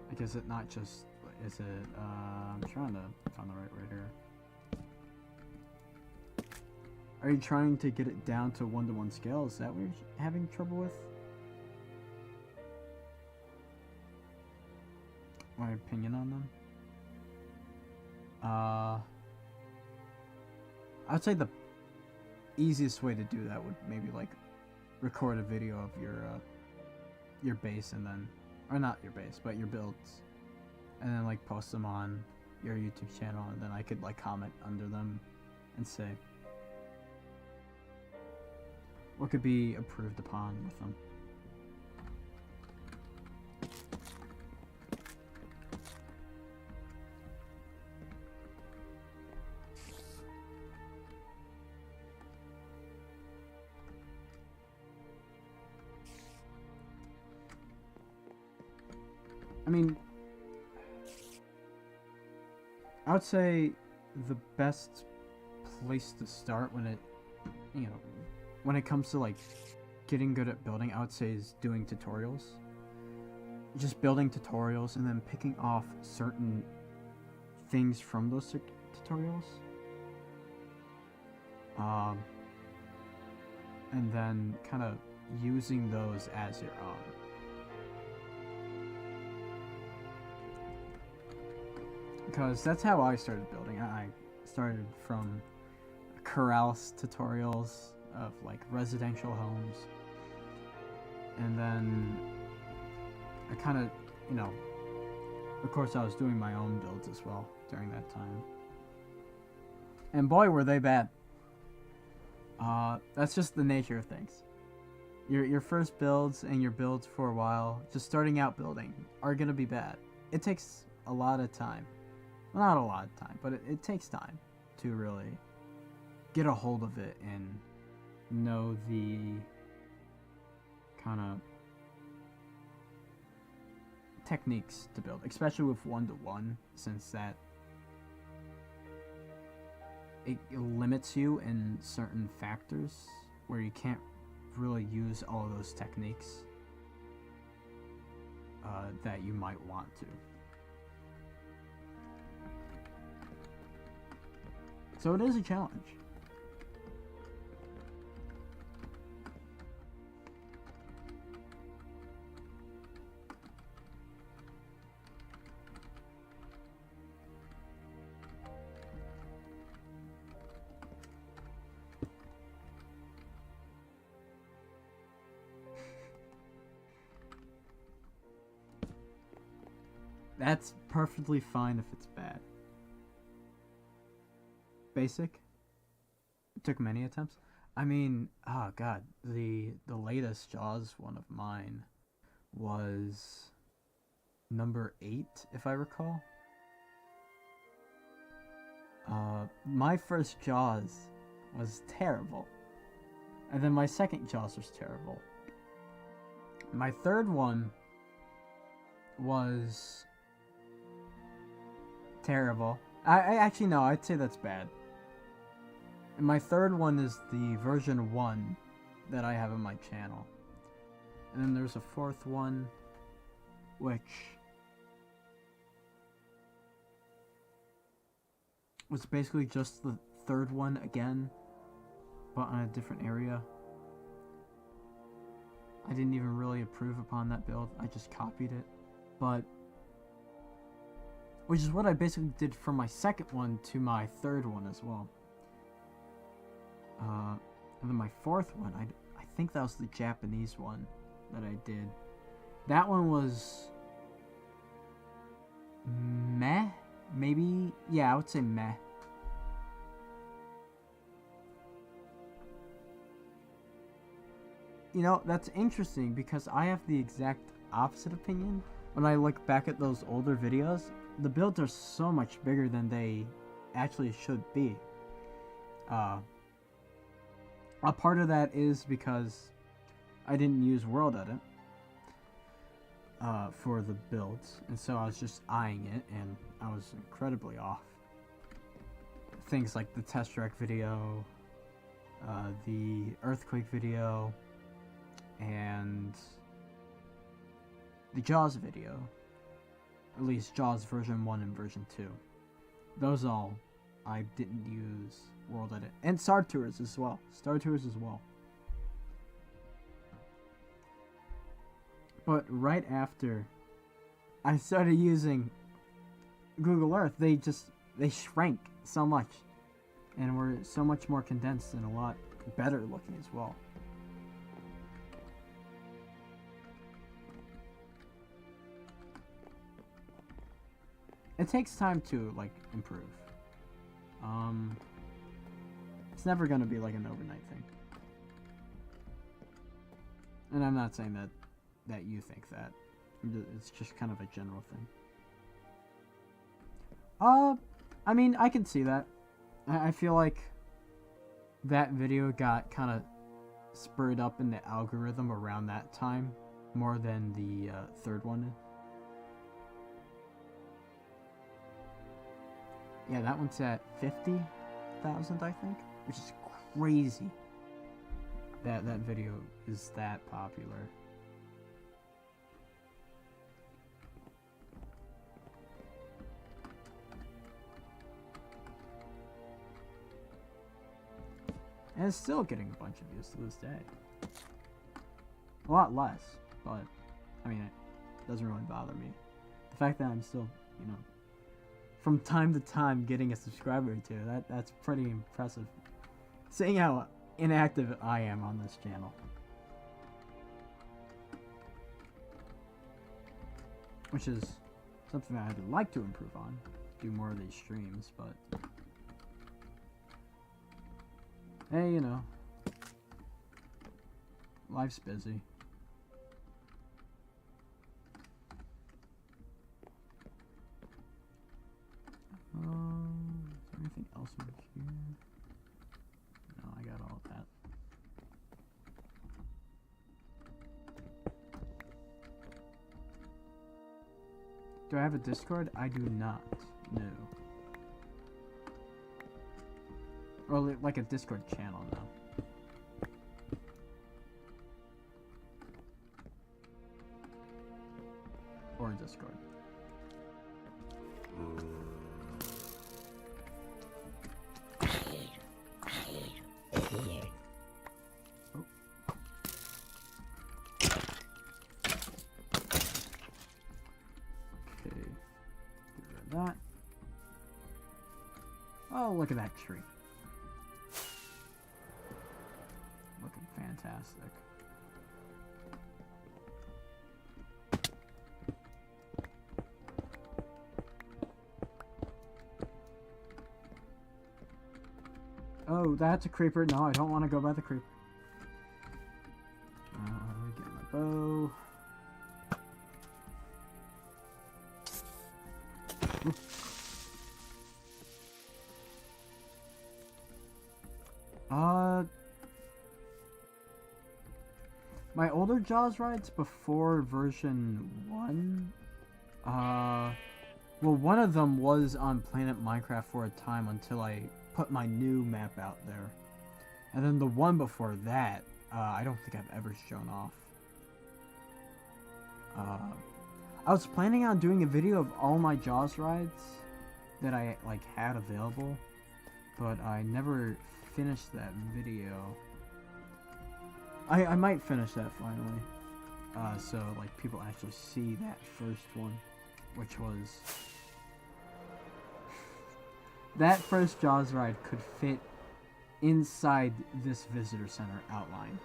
Like, is it not just... Is it... I'm trying to find the right word here. Are you trying to get it down to 1-to-1 scale? Is that what you're having trouble with? My opinion on them? I'd say the easiest way to do that would maybe like record a video of your base, and then, or not your base, but your builds, and then like post them on your YouTube channel, and then I could like comment under them and say what could be improved upon with them. I mean, I would say the best place to start when it comes to like getting good at building, I would say is doing tutorials. Just building tutorials and then picking off certain things from those tutorials. And then kind of using those as your own. Because that's how I started building. I started from corrals tutorials of like residential homes, and then I kind of, of course I was doing my own builds as well during that time, and boy were they bad. That's just the nature of things. Your first builds and your builds for a while, just starting out building, are gonna be bad. It takes a lot of time. Well, not a lot of time, but it takes time to really get a hold of it and know the kind of techniques to build, especially with 1-to-1, since that it limits you in certain factors where you can't really use all of those techniques that you might want to. So it is a challenge. That's perfectly fine if it's bad. Basic. It took many attempts. I mean, oh god, the latest Jaws one of mine was number 8, if I recall. My first Jaws was terrible, and then my second Jaws was terrible. My third one was terrible. I actually, no, I'd say that's bad. And my third one is the version 1 that I have on my channel. And then there's a fourth one, which was basically just the third one again, but on a different area. I didn't even really approve upon that build, I just copied it. But which is what I basically did from my second one to my third one as well. And then my fourth one, I think that was the Japanese one that I did. That one was meh, maybe? Yeah, I would say meh. That's interesting because I have the exact opposite opinion. When I look back at those older videos, the builds are so much bigger than they actually should be. A part of that is because I didn't use World Edit for the builds, and so I was just eyeing it, and I was incredibly off. Things like the test track video, the earthquake video, and the Jaws video. At least Jaws version 1 and version 2. Those all I didn't use World Edit. And Star Tours as well. But right after I started using Google Earth, they shrank so much and were so much more condensed and a lot better looking as well. It takes time to, like, improve. It's never gonna be like an overnight thing. And I'm not saying that you think that. It's just kind of a general thing. I mean, I can see that. I feel like that video got kind of spurred up in the algorithm around that time more than the third one. Yeah, that one's at 50,000, I think, which is crazy that that video is that popular. And it's still getting a bunch of views to this day. A lot less, but, I mean, it doesn't really bother me. The fact that I'm still, you know, from time to time getting a subscriber or two, that's pretty impressive. Seeing how inactive I am on this channel. Which is something that I'd like to improve on. Do more of these streams, but... hey, you know, life's busy. Is there anything else over here? No, I got all of that. Do I have a Discord? I do not. No. Or like a Discord channel, no. Or a Discord. Oh. Okay. Get rid of that. Oh, look at that tree. Looking fantastic. Oh, that's a creeper. No, I don't want to go by the creeper. Get my bow. My older Jaws rides before version 1, well, one of them was on Planet Minecraft for a time until I put my new map out there. And then the one before that, I don't think I've ever shown off. I was planning on doing a video of all my Jaws rides that I, like, had available, but I never finished that video. I might finish that finally, so, like, people actually see that first one, which was... that first Jaws ride could fit inside this visitor center outline.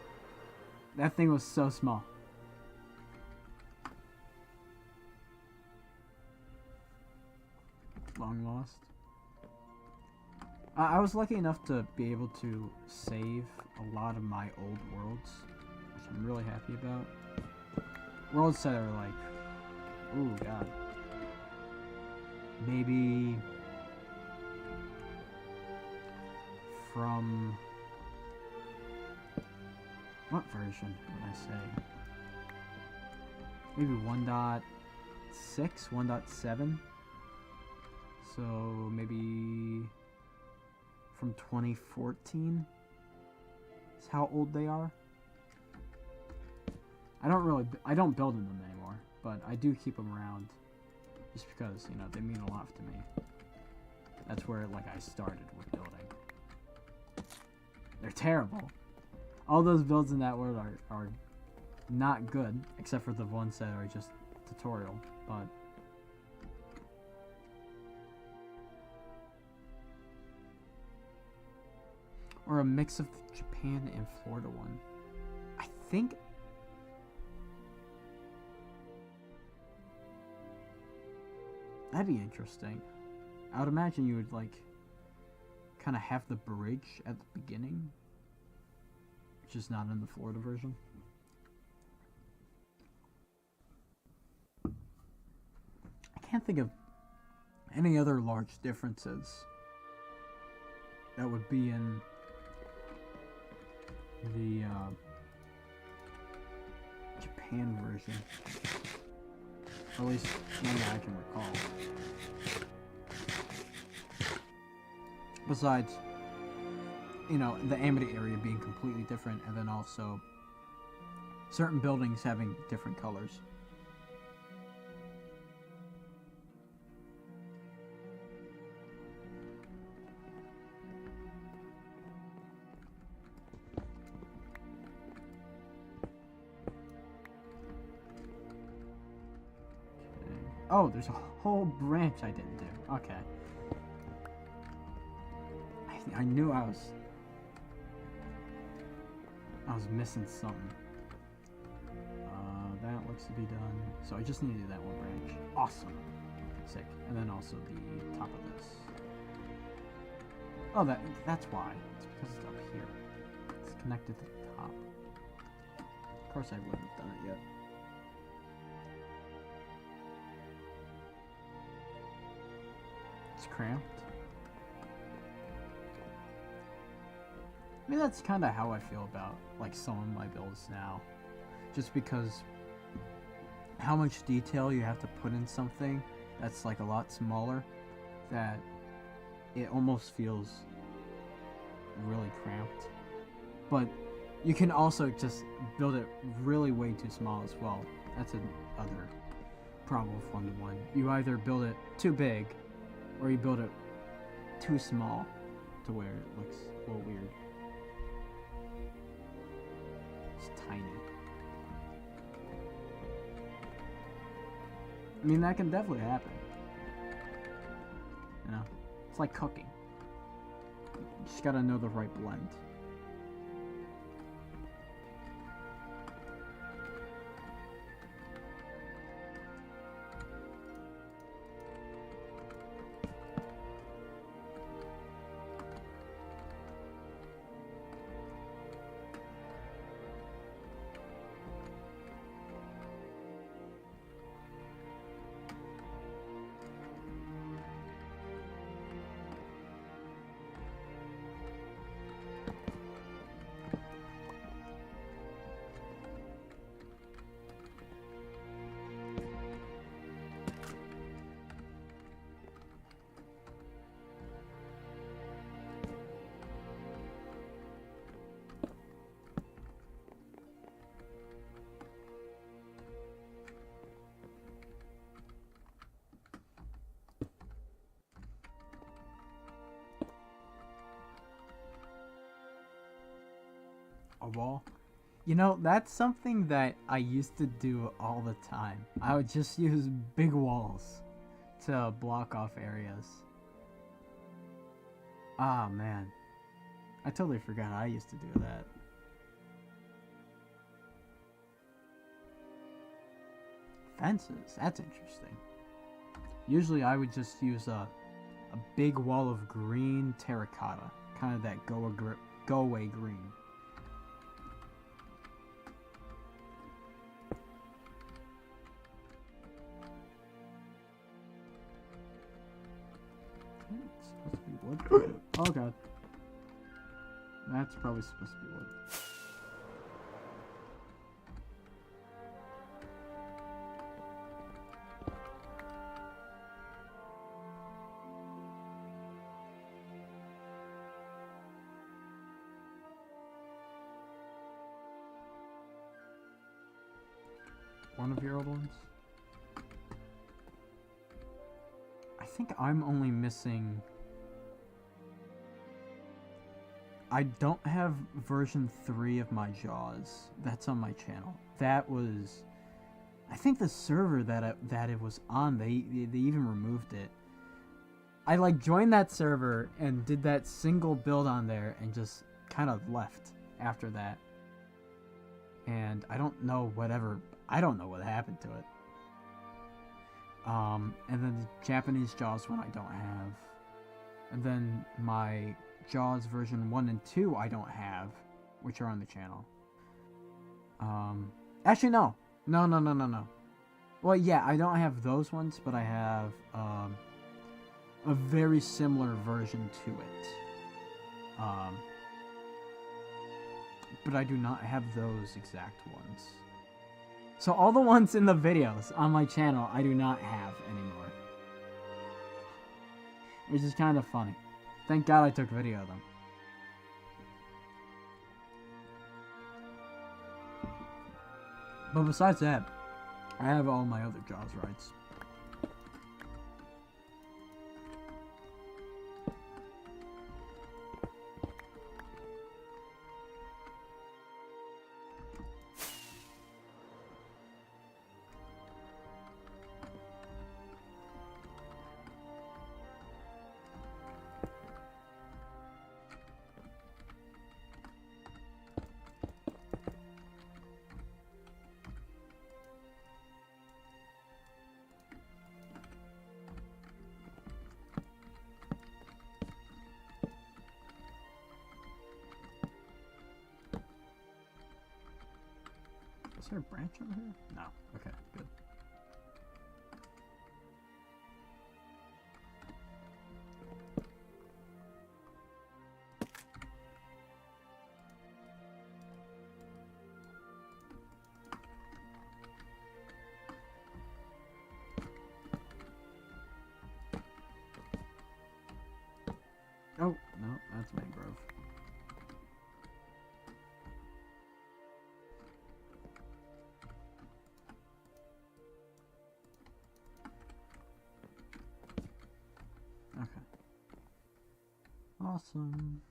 That thing was so small. Long lost. I was lucky enough to be able to save a lot of my old worlds, which I'm really happy about. Worlds that are like, ooh, God, maybe from, what version would I say? Maybe 1.6, 1.7. So maybe from 2014 is how old they are. I don't build in them anymore, but I do keep them around just because, you know, they mean a lot to me. That's where, like, I started with building. They're terrible. All those builds in that world are not good, except for the ones that are just tutorial, but or a mix of Japan Japan and Florida one. I think... That'd be interesting. I would imagine you would, like, kind of have the bridge at the beginning, which is not in the Florida version. I can't think of any other large differences that would be in the Japan version. Or at least none that I can recall. Besides, you know, the Amity area being completely different, and then also certain buildings having different colors. Oh, there's a whole branch I didn't do. Okay. I knew I was missing something. That looks to be done. So I just need to do that one branch. Awesome. Sick. And then also the top of this. Oh, that's why. It's because it's up here. It's connected to the top. Of course I wouldn't have done it yet. It's cramped. I mean, that's kind of how I feel about, like, some of my builds now. Just because how much detail you have to put in something that's, like, a lot smaller, that it almost feels really cramped. But you can also just build it really way too small as well. That's another problem with 1-to-1. You either build it too big, or you build it too small to where it looks a little weird. It's tiny. I mean, that can definitely happen. You know? It's like cooking. You just gotta know the right blend. A wall. You know, that's something that I used to do all the time. I would just use big walls to block off areas. Ah, man. I totally forgot I used to do that. Fences, that's interesting. Usually I would just use a big wall of green terracotta. Kind of that go away green. It's supposed to be wood. Oh god. That's probably supposed to be wood. One of your old ones? I think I'm only missing... I don't have version 3 of my Jaws. That's on my channel. That was... I think the server that it was on, they even removed it. I like joined that server and did that single build on there and just kind of left. after that. And I don't know what happened to it. And then the Japanese Jaws one I don't have. And then my Jaws version 1 and 2 I don't have, which are on the channel. Actually, no. No. Well, yeah, I don't have those ones, but I have a very similar version to it. But I do not have those exact ones. So all the ones in the videos on my channel, I do not have anymore. Which is kind of funny. Thank God I took video of them. But besides that, I have all my other Jaws rides. Is there a branch over here? No. Okay, good. Oh, no, that's mangrove. Okay. Awesome.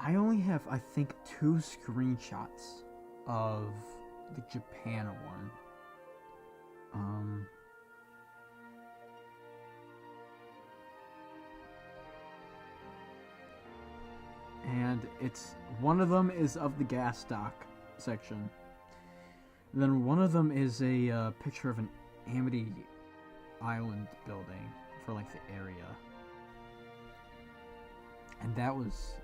I only have, I think, 2 screenshots of the Japan one. And it's, one of them is of the gas dock section. And then one of them is a picture of an Amity Island building for like the area. And that was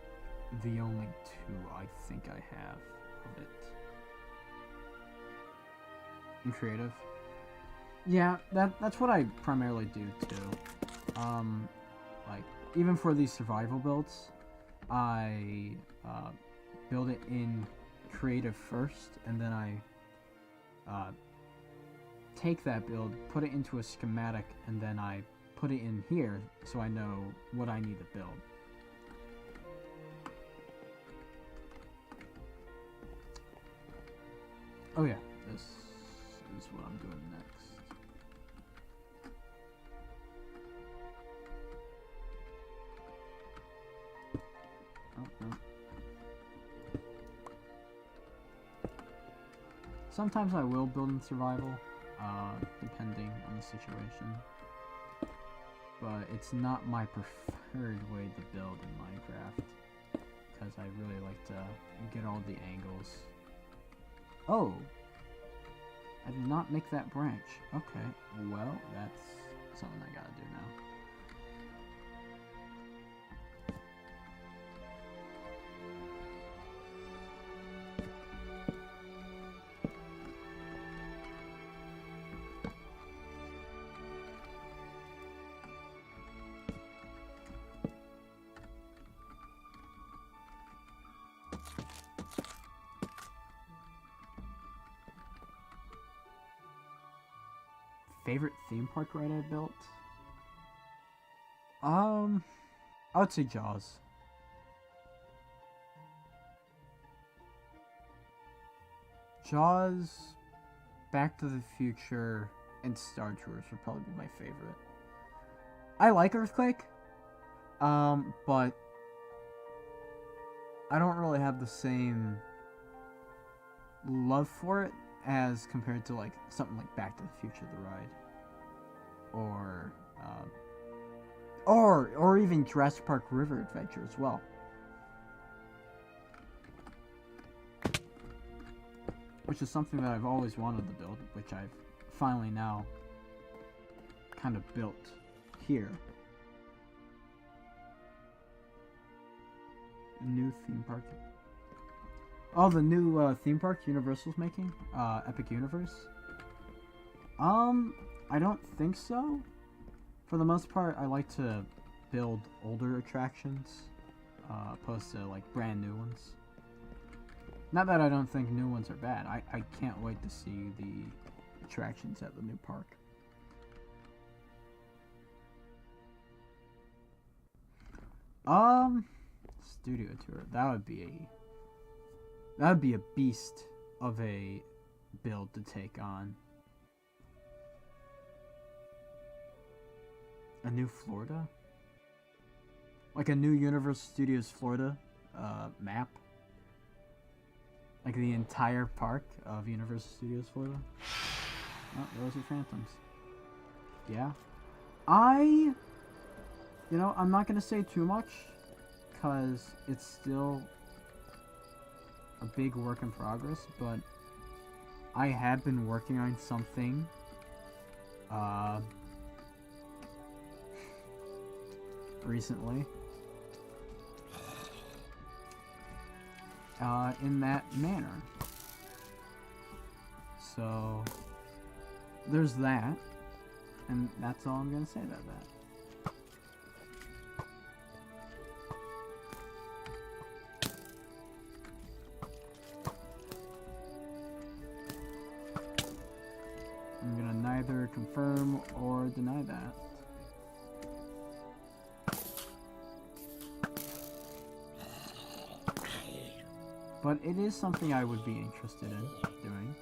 the only 2 I think I have of it. In creative. Yeah, that's what I primarily do too. Like, even for these survival builds, I build it in creative first, and then I take that build, put it into a schematic, and then I put it in here so I know what I need to build. Oh yeah, this is what I'm doing next. Oh, no. Sometimes I will build in survival, depending on the situation. But it's not my preferred way to build in Minecraft, because I really like to get all the angles. Oh! I did not make that branch. Okay, well, that's something I gotta do now. Favorite theme park ride I built? I would say Jaws. Jaws, Back to the Future, and Star Tours would probably be my favorite. I like Earthquake, but I don't really have the same love for it as compared to like something like Back to the Future the ride, or Or even Jurassic Park River Adventure as well. Which is something that I've always wanted to build, which I've finally now kind of built here. A new theme park. Oh, the new theme park Universal's making? Epic Universe? I don't think so. For the most part, I like to build older attractions, opposed to, like, brand new ones. Not that I don't think new ones are bad. I can't wait to see the attractions at the new park. Studio tour. That would be a beast of a build to take on. A new Florida? Like a new Universal Studios Florida map? Like the entire park of Universal Studios Florida? Oh, those are phantoms. Yeah. You know, I'm not going to say too much, because it's still a big work in progress, but I have been working on something, recently, in that manner. So, there's that, and that's all I'm going to say about that. I'm gonna neither confirm or deny that. But it is something I would be interested in doing.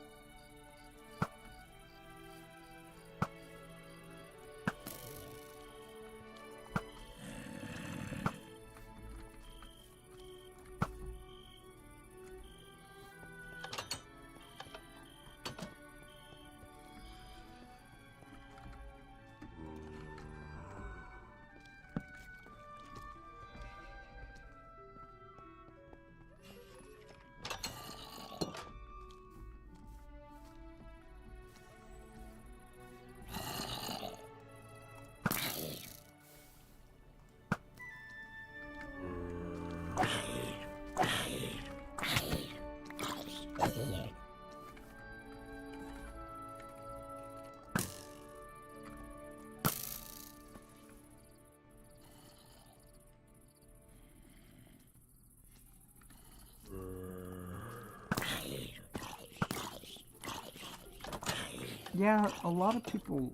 Yeah, a lot of people...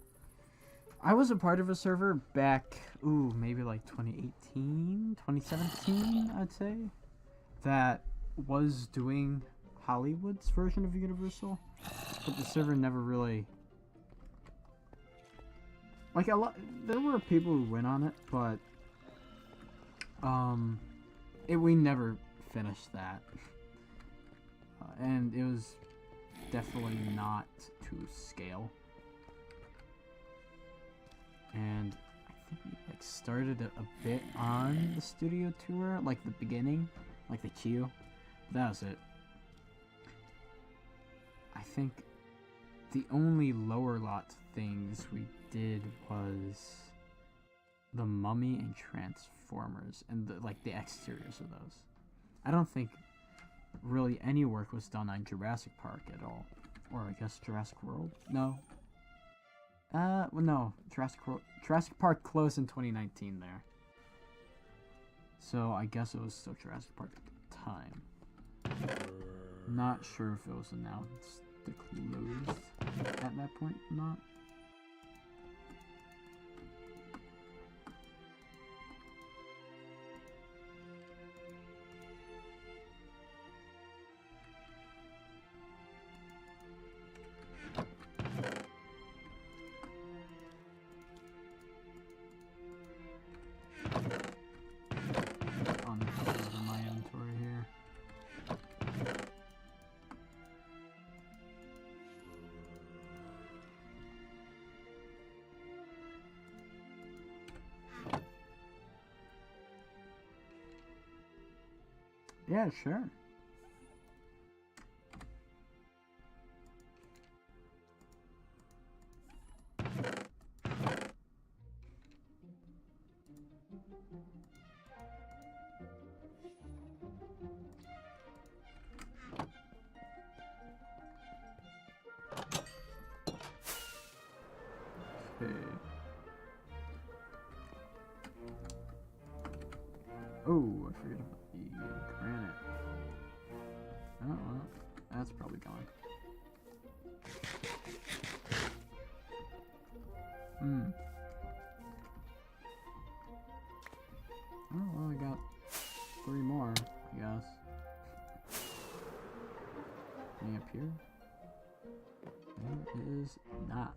I was a part of a server back, maybe like 2018, 2017, I'd say, that was doing Hollywood's version of Universal, but the server never really... Like, there were people who went on it, but, we never finished that. And it was definitely not to scale. And I think we like started a bit on the studio tour, like the beginning, like the queue. That was it. I think the only lower lot things we did was the Mummy and Transformers, and the exteriors of those. I don't think really any work was done on Jurassic Park at all. Or I guess Jurassic World? No. Well, no. Jurassic Park closed in 2019 there. So I guess it was still Jurassic Park at the time. Not sure if it was announced to close at that point or not. Yeah, sure. Okay. Oh, I forgot about the granite. Oh, well, that's probably gone. Hmm. Oh, well, I got 3 more, I guess. Any up here? There is not.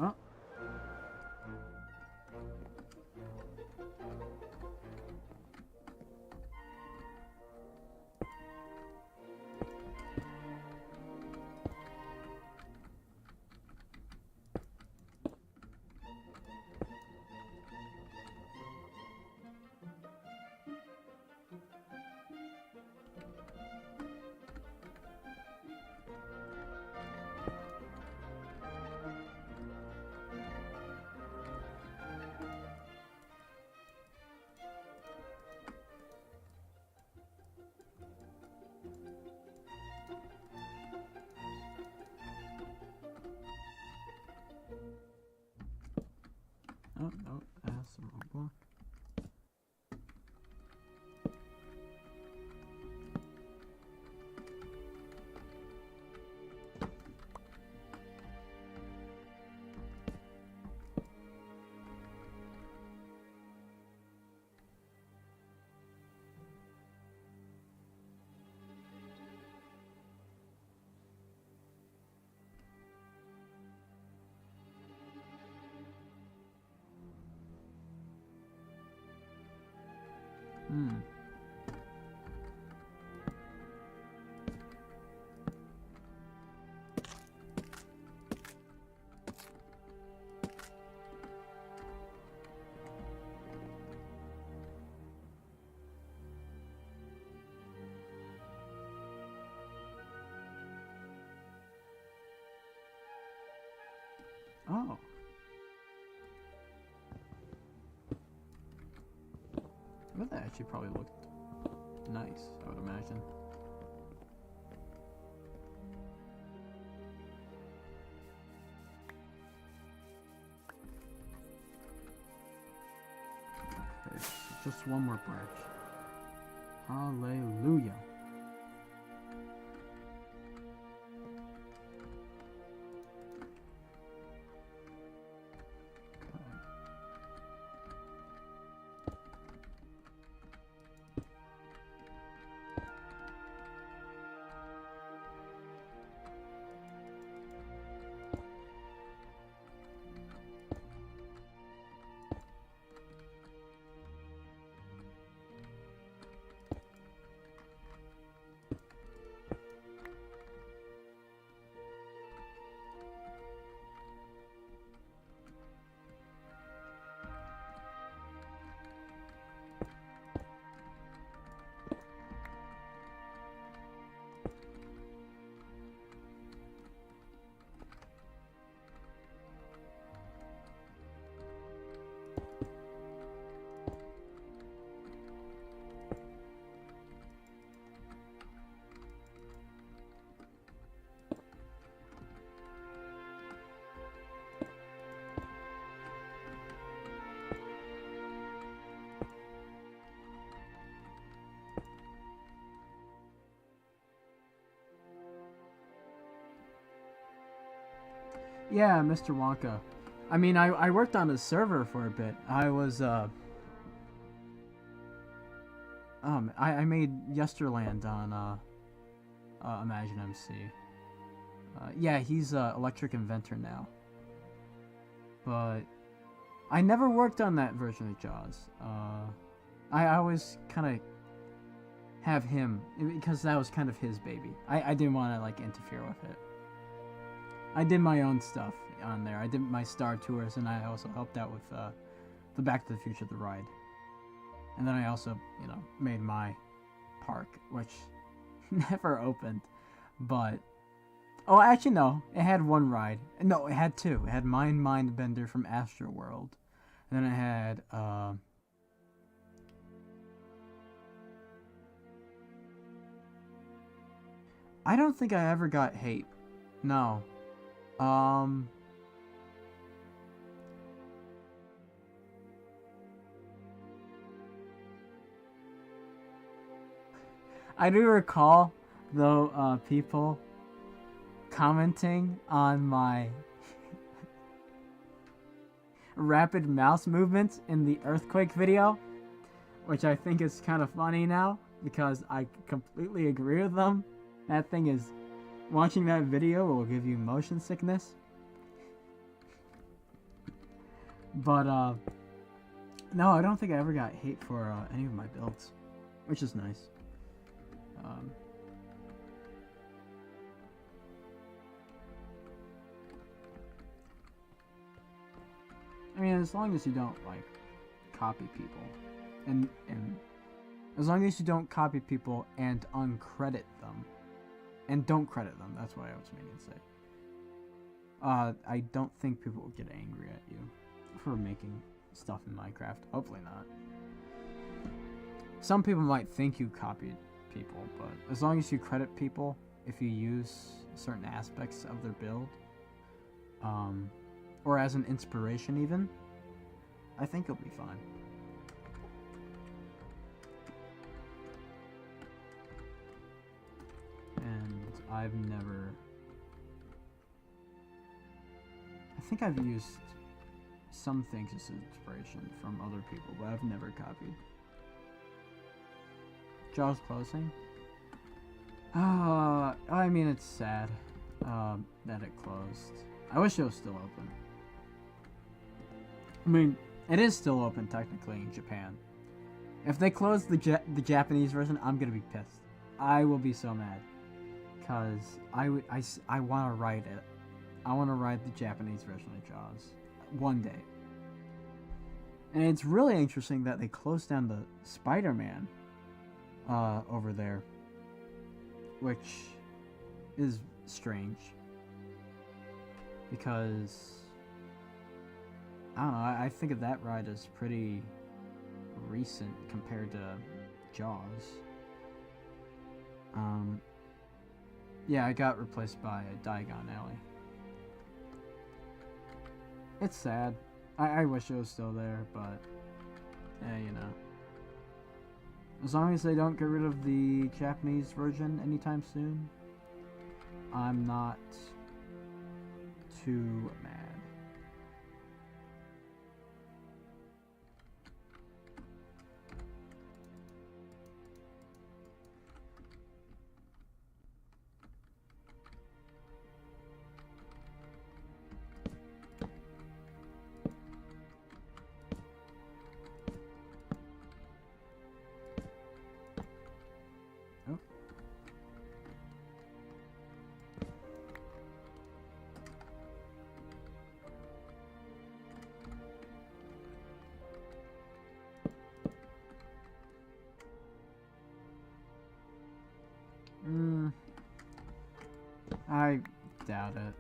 Oh. Oh, no, that's the wrong block. Hmm. Oh. Well, that actually probably looked nice, I would imagine. Okay, so just one more branch. Hallelujah. Yeah, Mr. Wonka. I mean, I worked on a server for a bit. I was, I made Yesterland on, Imagine MC. Yeah, he's Electric Inventor now. But I never worked on that version of Jaws. I always kind of have him, because that was kind of his baby. I didn't want to, like, interfere with it. I did my own stuff on there. I did my Star Tours, and I also helped out with the Back to the Future, the ride. And then I also, you know, made my park, which never opened. But, oh, actually, no. It had one ride. No, it had two. It had Mind Bender from Astroworld. And then it had, I don't think I ever got hate. No. I do recall, though, people commenting on my rapid mouse movements in the earthquake video, which I think is kind of funny now because I completely agree with them. That thing is, watching that video will give you motion sickness. But, no, I don't think I ever got hate for any of my builds, which is nice. I mean, as long as you don't, like, copy people, and as long as you don't copy people and uncredit them, and don't credit them, that's what I was meaning to say. I don't think people will get angry at you for making stuff in Minecraft. Hopefully not. Some people might think you copied people, but as long as you credit people, if you use certain aspects of their build, or as an inspiration even, I think you'll be fine. And I've never... I think I've used some things as inspiration from other people, but I've never copied. Jaws closing? I mean, it's sad that it closed. I wish it was still open. I mean, it is still open technically in Japan. If they close the Japanese version, I'm gonna be pissed. I will be so mad, cause I want to ride it. I want to ride the Japanese version of Jaws one day. And it's really interesting that they closed down the Spider-Man over there, which is strange because I don't know, I think of that ride as pretty recent compared to Jaws. Yeah, it got replaced by a Diagon Alley. It's sad. I wish it was still there, but yeah, you know. As long as they don't get rid of the Japanese version anytime soon, I'm not too mad. I doubt it.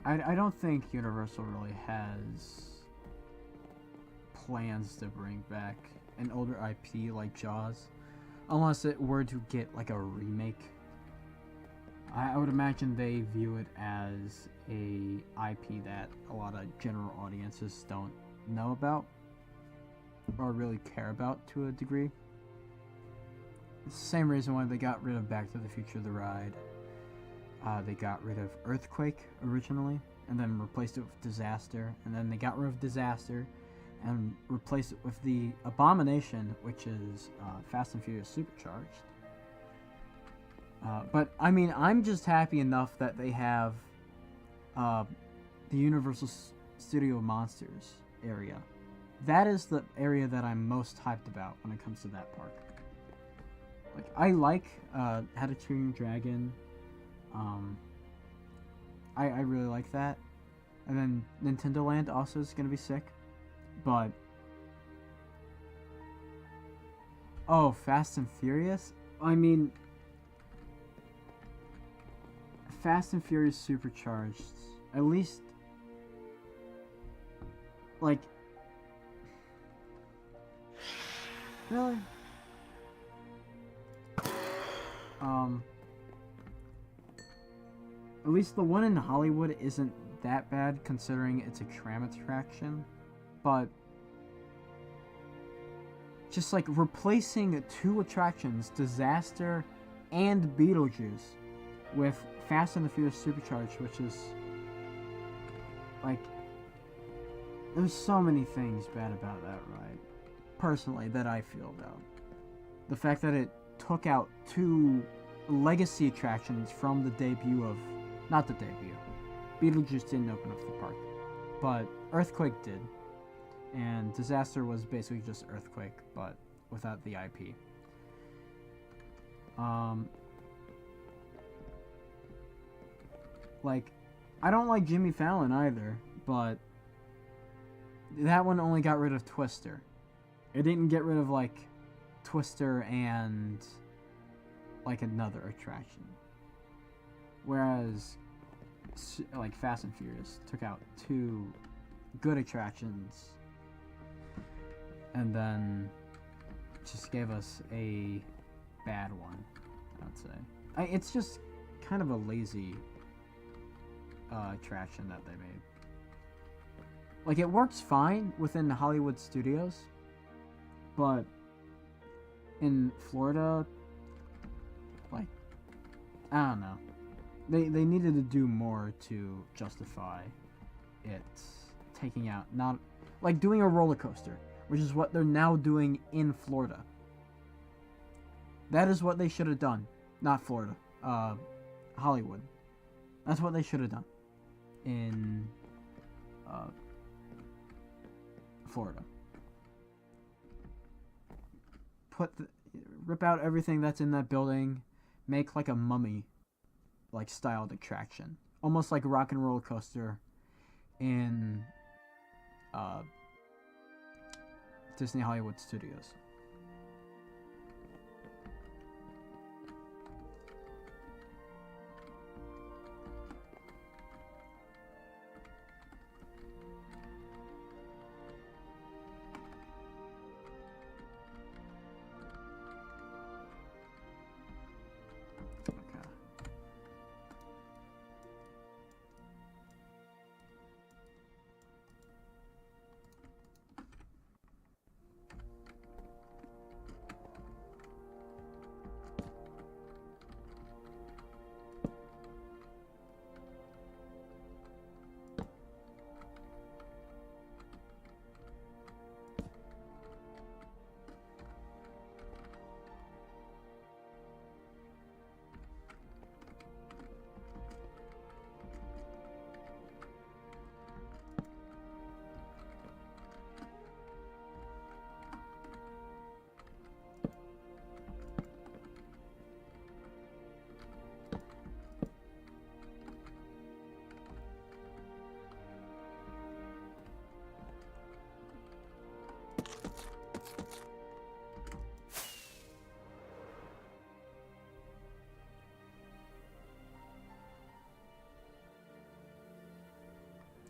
I don't think Universal really has plans to bring back an older IP like Jaws, unless it were to get like a remake. I would imagine they view it as a IP that a lot of general audiences don't know about or really care about to a degree. It's the same reason why they got rid of Back to the Future the ride. They got rid of Earthquake originally, and then replaced it with Disaster, and then they got rid of Disaster, and replaced it with the Abomination, which is Fast and Furious Supercharged. But, I mean, I'm just happy enough that they have the Universal Studio Monsters area. That is the area that I'm most hyped about when it comes to that park. Like, I like How to Train Your Dragon. I really like that. And then Nintendo Land also is going to be sick. But Oh, Fast and Furious? I mean, Fast and Furious Supercharged. At least, like, really? At least the one in Hollywood isn't that bad considering it's a tram attraction. But just like replacing two attractions, Disaster and Beetlejuice, with Fast and the Furious Supercharged, which is like, there's so many things bad about that ride, personally, that I feel about. The fact that it took out two legacy attractions from the debut of, not the debut, Beetlejuice didn't open up the park, but Earthquake did, and Disaster was basically just Earthquake, but without the IP. Like, I don't like Jimmy Fallon either, but that one only got rid of Twister. It didn't get rid of, like, Twister and, like, another attraction. Whereas, like, Fast and Furious took out two good attractions and then just gave us a bad one, I'd say. It's just kind of a lazy attraction that they made. Like, it works fine within Hollywood studios, but in Florida, like, I don't know. They needed to do more to justify it taking out, not like doing a roller coaster, which is what they're now doing in Florida. That is what they should have done. Not Florida. Hollywood. That's what they should have done in Florida. Rip out everything that's in that building, make like a mummy like styled attraction. Almost like a rock and roller coaster in Disney Hollywood Studios.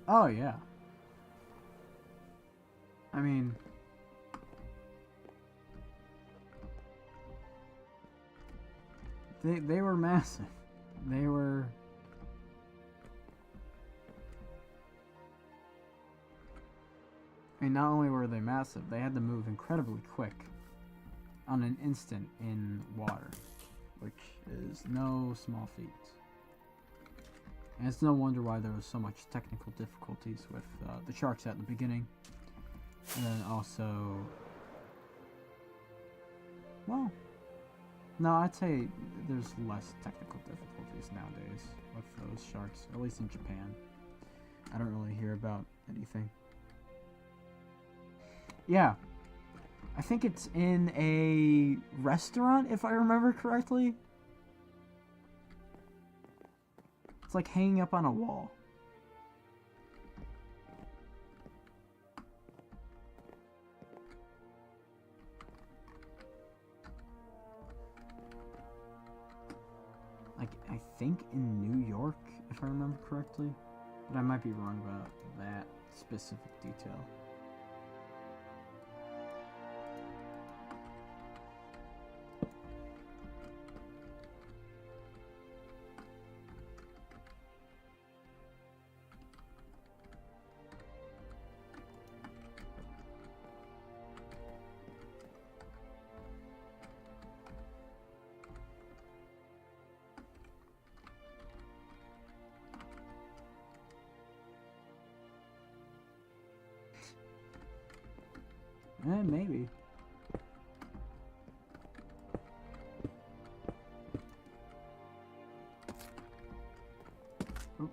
Oh, yeah. I mean, they were massive. They were... I mean, not only were they massive, they had to move incredibly quick on an instant in water, which is no small feat. And it's no wonder why there was so much technical difficulties with the sharks at the beginning. And then also... Well, no, I'd say there's less technical difficulties nowadays with those sharks, at least in Japan. I don't really hear about anything. Yeah. I think it's in a restaurant, if I remember correctly. It's like hanging up on a wall. like, I think in New York, if I remember correctly. But I might be wrong about that specific detail. Maybe. Oh.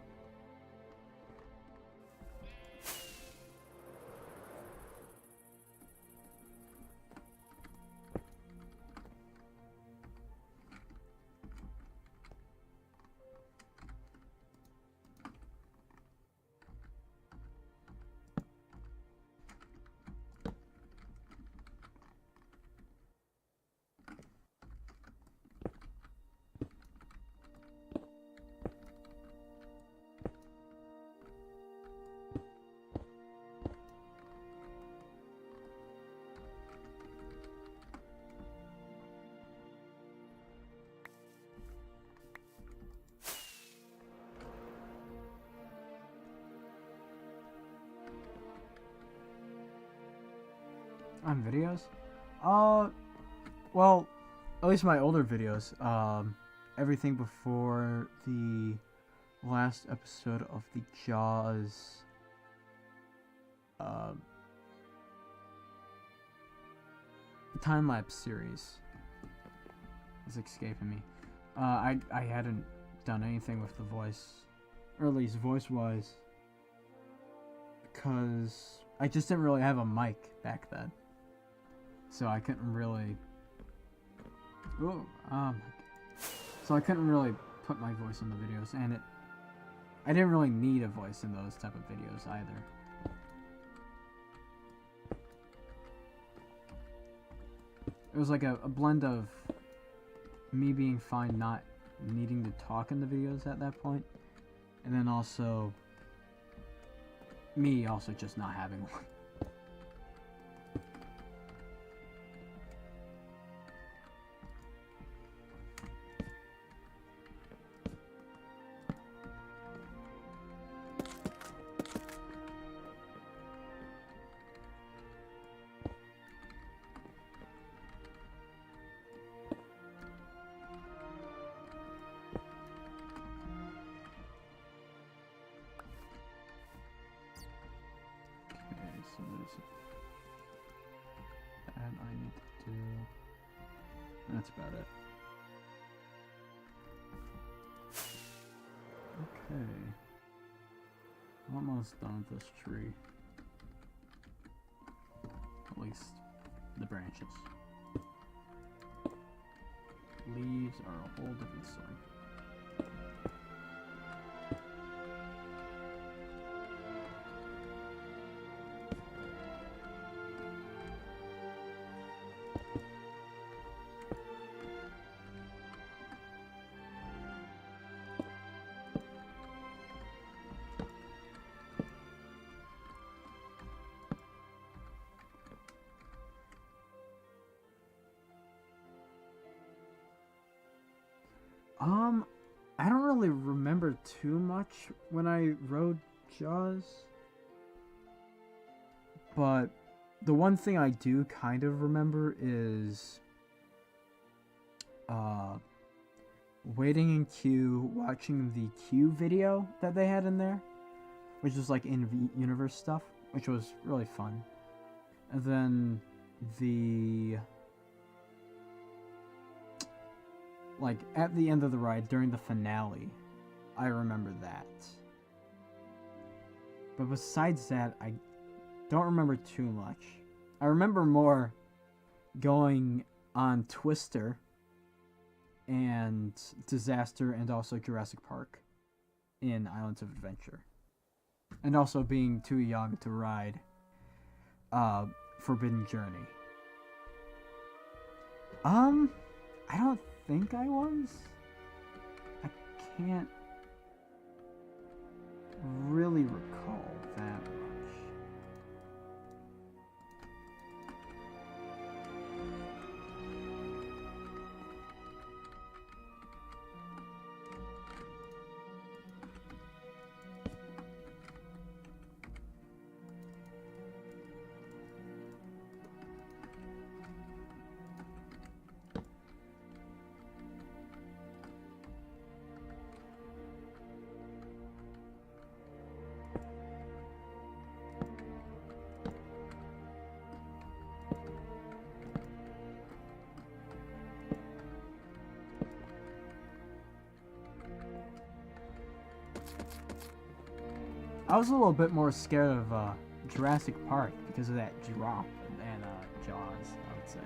On videos? Well, at least my older videos. Everything before the last episode of the Jaws time-lapse series is escaping me. I hadn't done anything with the voice, or at least voice-wise, because I just didn't really have a mic back then. So I couldn't really... So I couldn't really put my voice in the videos, and I didn't really need a voice in those type of videos either. It was like a blend of me being fine not needing to talk in the videos at that point, and then also me also just not having one. So there's that I need to do. That's about it. Okay. I'm almost done with this tree. At least the branches. Leaves are a whole different story. I don't really remember too much when I rode Jaws, but the one thing I do kind of remember is waiting in queue, watching the queue video that they had in there, which was like in-universe stuff, which was really fun. And then like, at the end of the ride, during the finale, I remember that. But besides that, I don't remember too much. I remember more going on Twister and Disaster and also Jurassic Park in Islands of Adventure. And also being too young to ride Forbidden Journey. I don't think I was. can't really recall that much. I was a little bit more scared of Jurassic Park because of that drop and Jaws, I would say.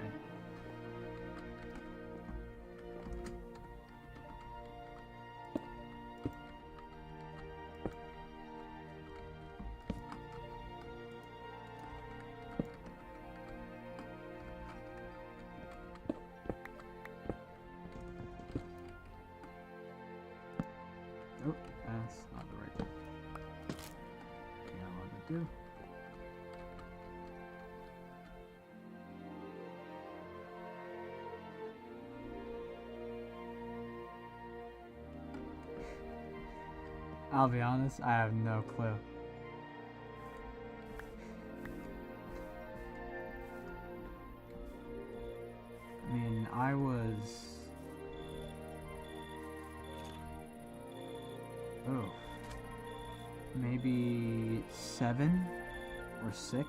Oh, that's not the right one. Do. I'll be honest, I have no clue. I mean, I was... Oh. Maybe 7 or 6.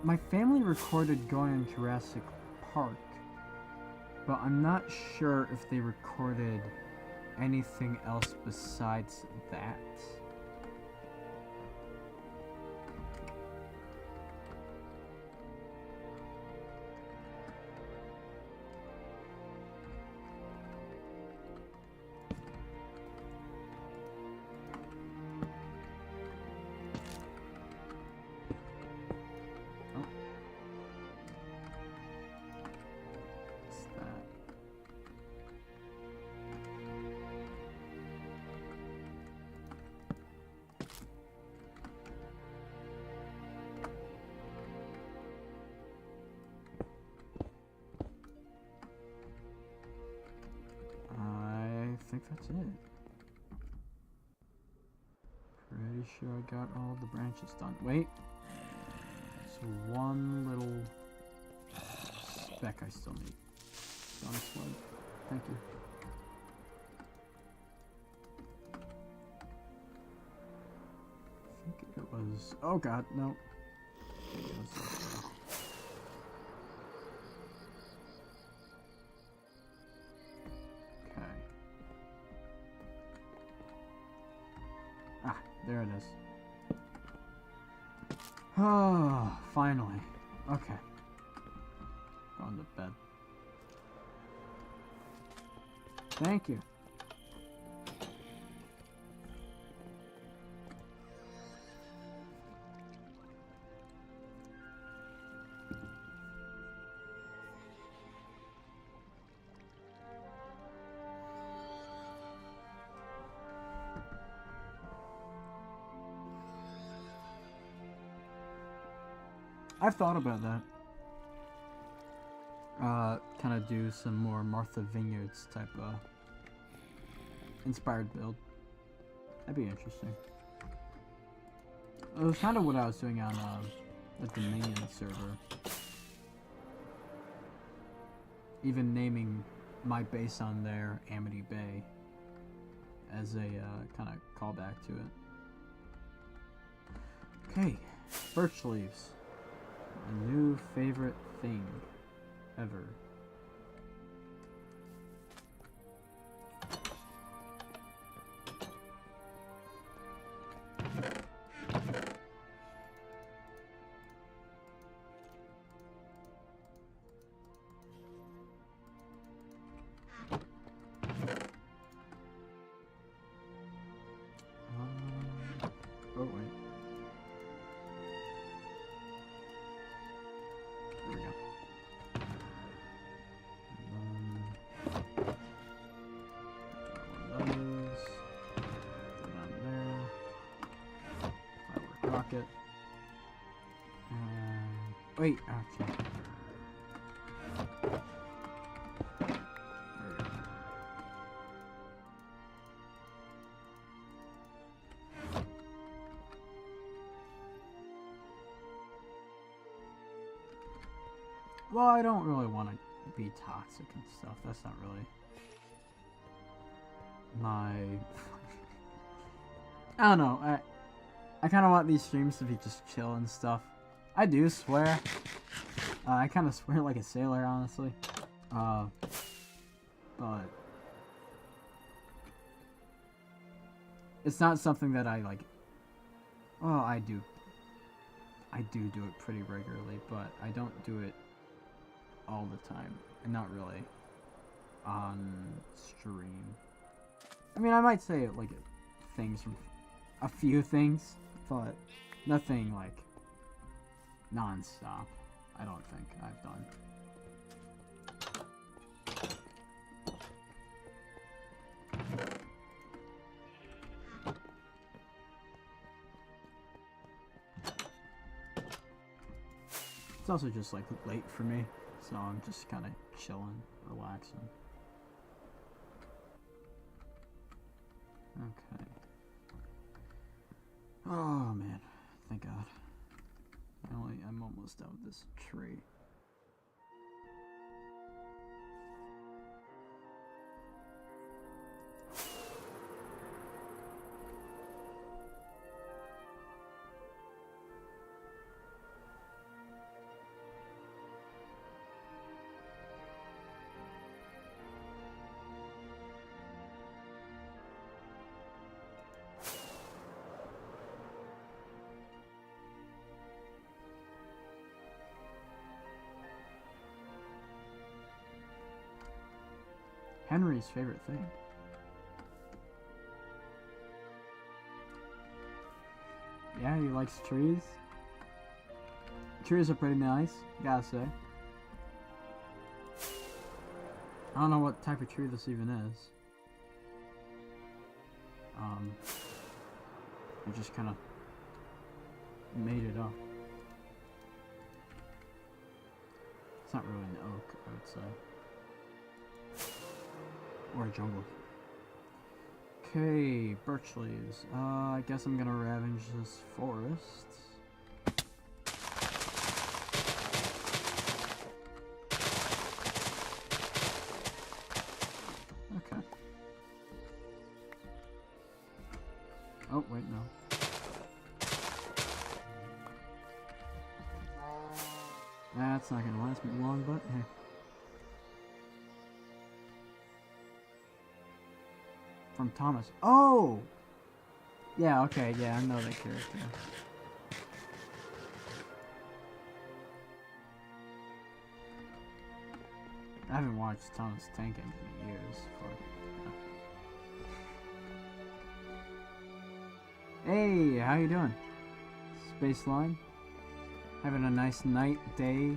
My family recorded going to Jurassic Park, but I'm not sure if they recorded anything else besides that. I think that's it. Pretty sure I got all the branches done. Wait. There's one little speck I still need. On a slug. Thank you. I think it was... Oh god, no. It was there it is. Oh, finally. Okay. Going to bed. Thank you. I've thought about that. Kind of do some more Martha Vineyards type inspired build. That'd be interesting. It was kind of what I was doing on the Dominion server. Even naming my base on there Amity Bay as a kind of callback to it. Okay, birch leaves. A new favorite thing ever. Oh wait. There we go. Wait, okay. Well, I don't really want to be toxic and stuff. That's not really my... I don't know. I kind of want these streams to be just chill and stuff. I do swear. I kind of swear like a sailor, honestly. But it's not something that I like. Well, I do it pretty regularly, but I don't do it all the time, and not really on stream. I mean, I might say like things from a few things, but nothing like non-stop. I don't think I've done. It's also just like late for me, so I'm just kind of chilling, relaxing. Okay. Oh man, thank God. I'm almost done with this tree. Henry's favorite thing. Yeah, he likes trees. Trees are pretty nice, gotta say. I don't know what type of tree this even is. I just kind of made it up. It's not really an oak, I would say. Or a jungle. Okay, birch leaves. I guess I'm gonna ravage this forest. Okay. Oh, wait, no. That's not gonna last me long, but hey. From Thomas. Oh! Yeah, okay, yeah, I know that character. I haven't watched Thomas Tank Engine in years. Hey, how you doing? Space Line? Having a nice night, day,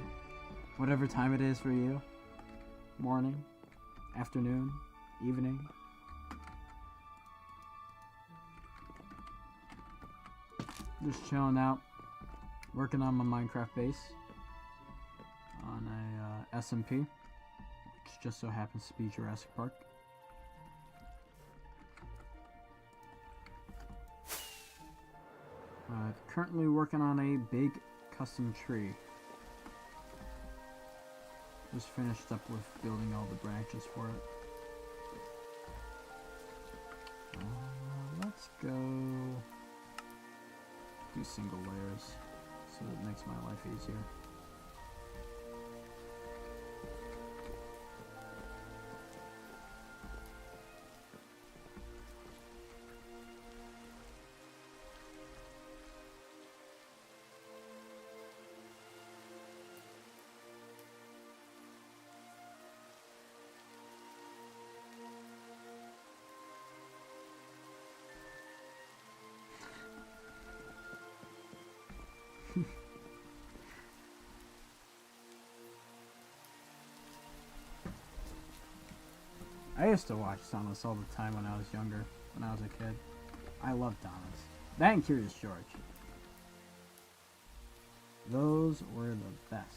whatever time it is for you. Morning, afternoon, evening. Just chilling out, working on my Minecraft base on a SMP, which just so happens to be Jurassic Park. Currently working on a big custom tree. Just finished up with building all the branches for it. Let's go do single layers so that makes my life easier. I used to watch Thomas all the time when I was younger, when I was a kid. I loved Thomas. That and Curious George. Those were the best.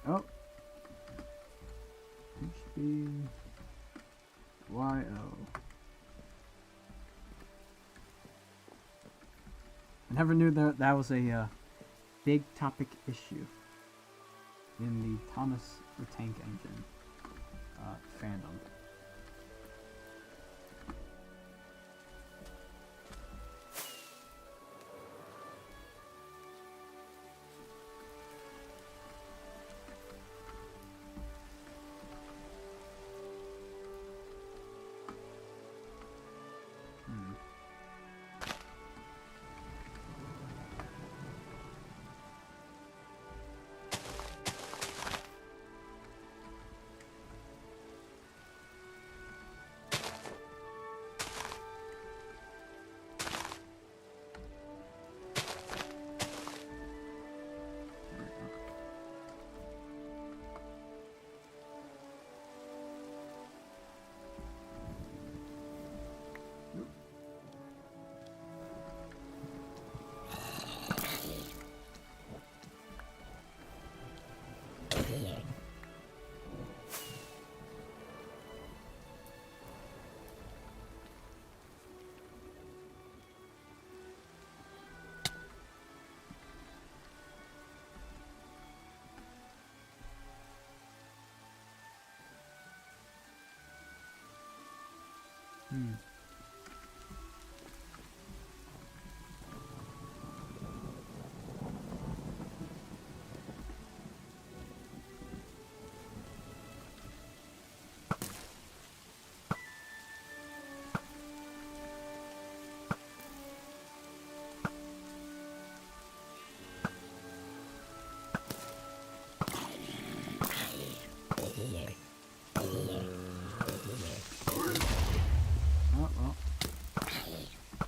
Oh. HBYO. I never knew that was a big topic issue in the Thomas the Tank Engine fandom.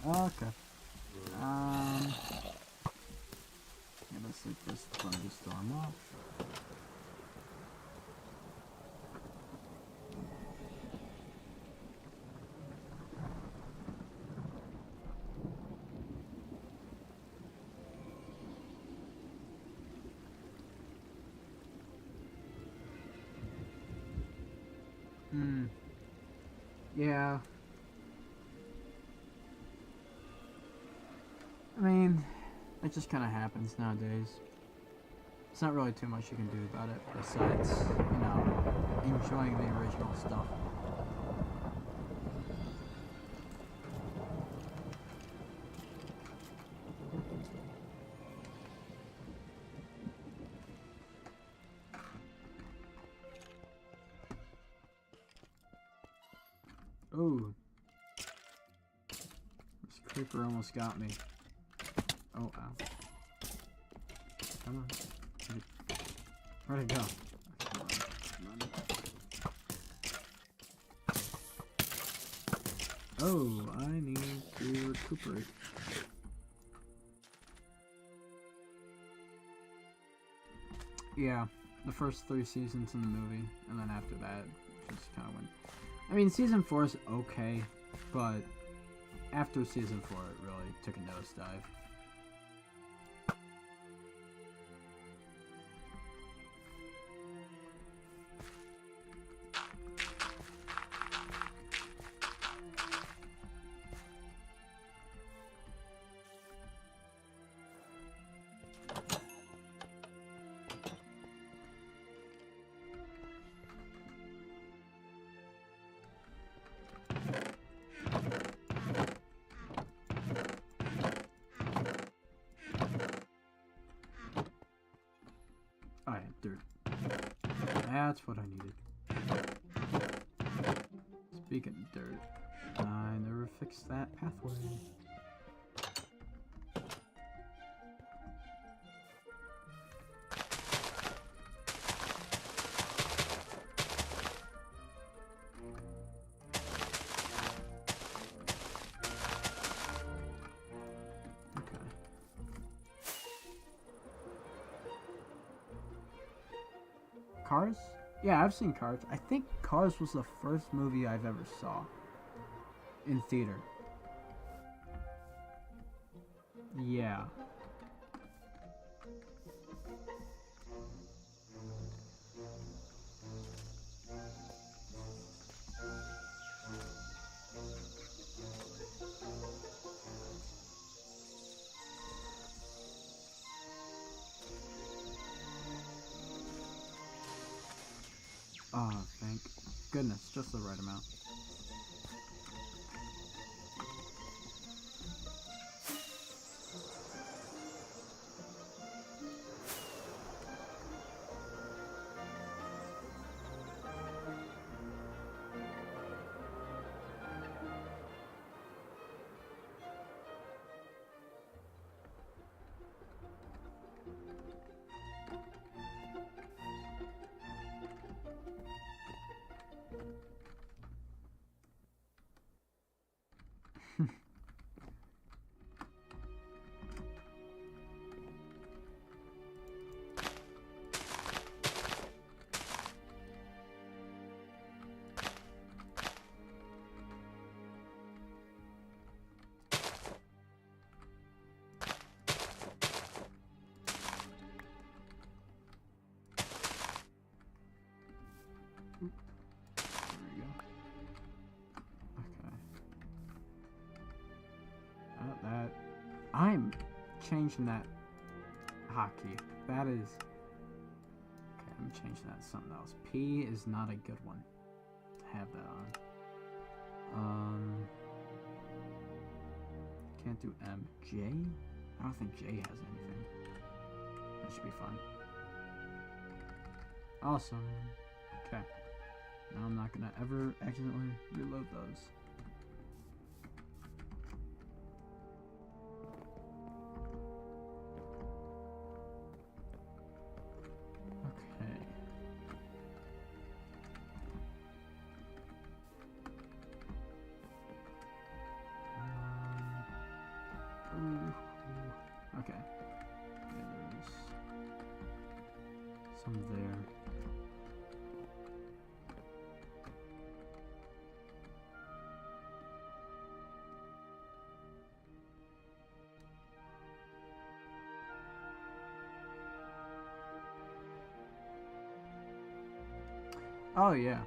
Okay. Let's take this thunderstorm off. Yeah. I mean, it just kind of happens nowadays. It's not really too much you can do about it besides, enjoying the original stuff. Ooh. This creeper almost got me. Oh, ow. Come on. Where'd it go? Oh, I need to recuperate. Yeah, the first 3 seasons in the movie, and then after that, just kind of went. I mean, season 4 is okay, but after season 4, it really took a nosedive. Dirt. That's what I needed. Speaking of dirt, I never fixed that pathway. Cars? Yeah, I've seen Cars. I think Cars was the first movie I've ever saw in theater. Yeah. Oh, thank goodness, just the right amount. That I'm changing that hotkey. That is okay. I'm changing that to something else. P is not a good one to have that on. Can't do M. J? I don't think J has anything. That should be fun. Awesome. Okay. Now I'm not gonna ever accidentally reload those. Okay. Yeah, there's some there. Oh yeah.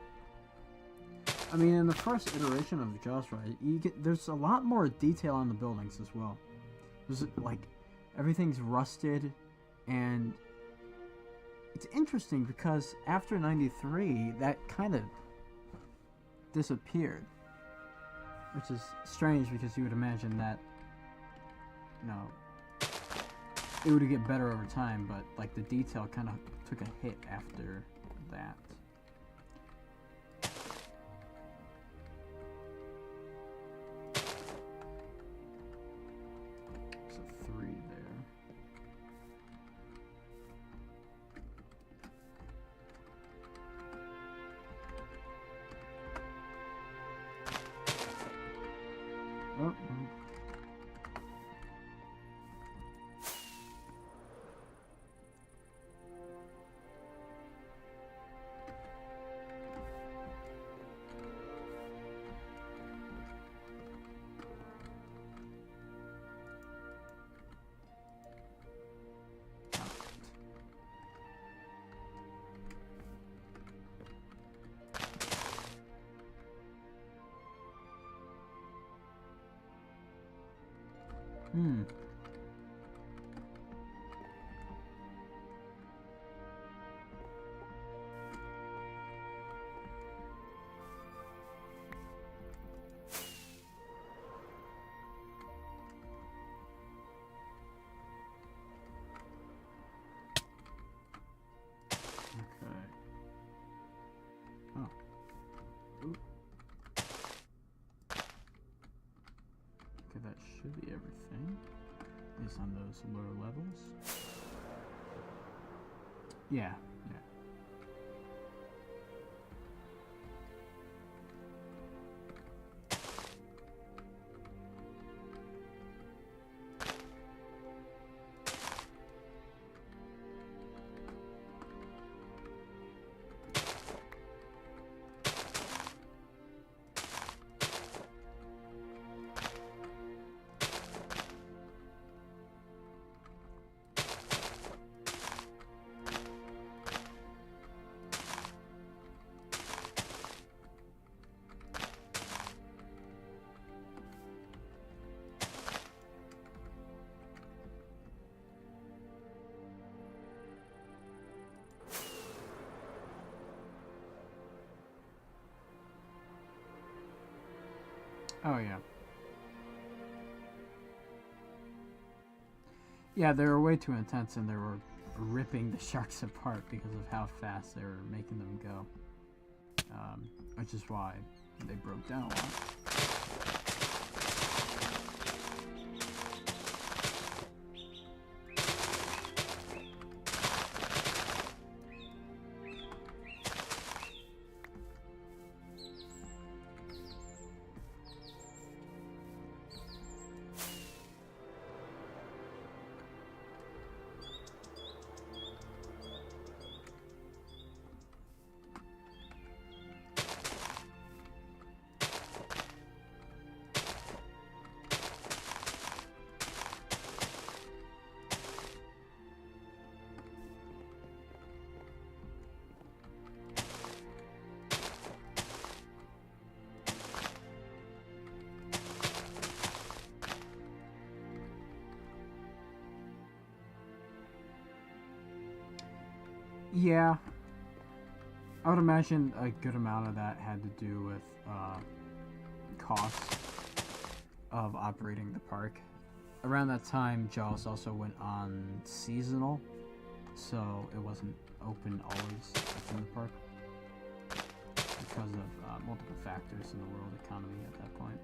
I mean, in the first iteration of the Jaws ride, there's a lot more detail on the buildings as well. There's like everything's rusted, and it's interesting because after '93, that kind of disappeared, which is strange because you would imagine that, you know, it would get better over time, but like the detail kind of took a hit after that. Oh. Hmm. Okay. Oh. Ooh. Okay, that should be everything. At least on those lower levels. Yeah, yeah. Oh, yeah. Yeah, they were way too intense, and they were ripping the sharks apart because of how fast they were making them go. Which is why they broke down a lot. Yeah, I would imagine a good amount of that had to do with cost of operating the park. Around that time, Jaws also went on seasonal, so it wasn't open always within the park because of multiple factors in the world economy at that point.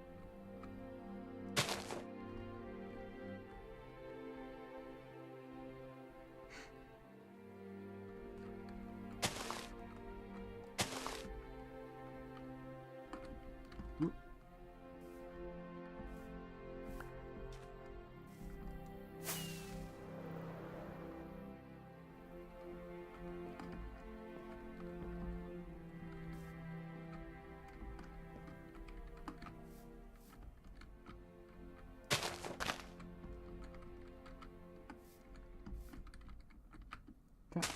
Okay.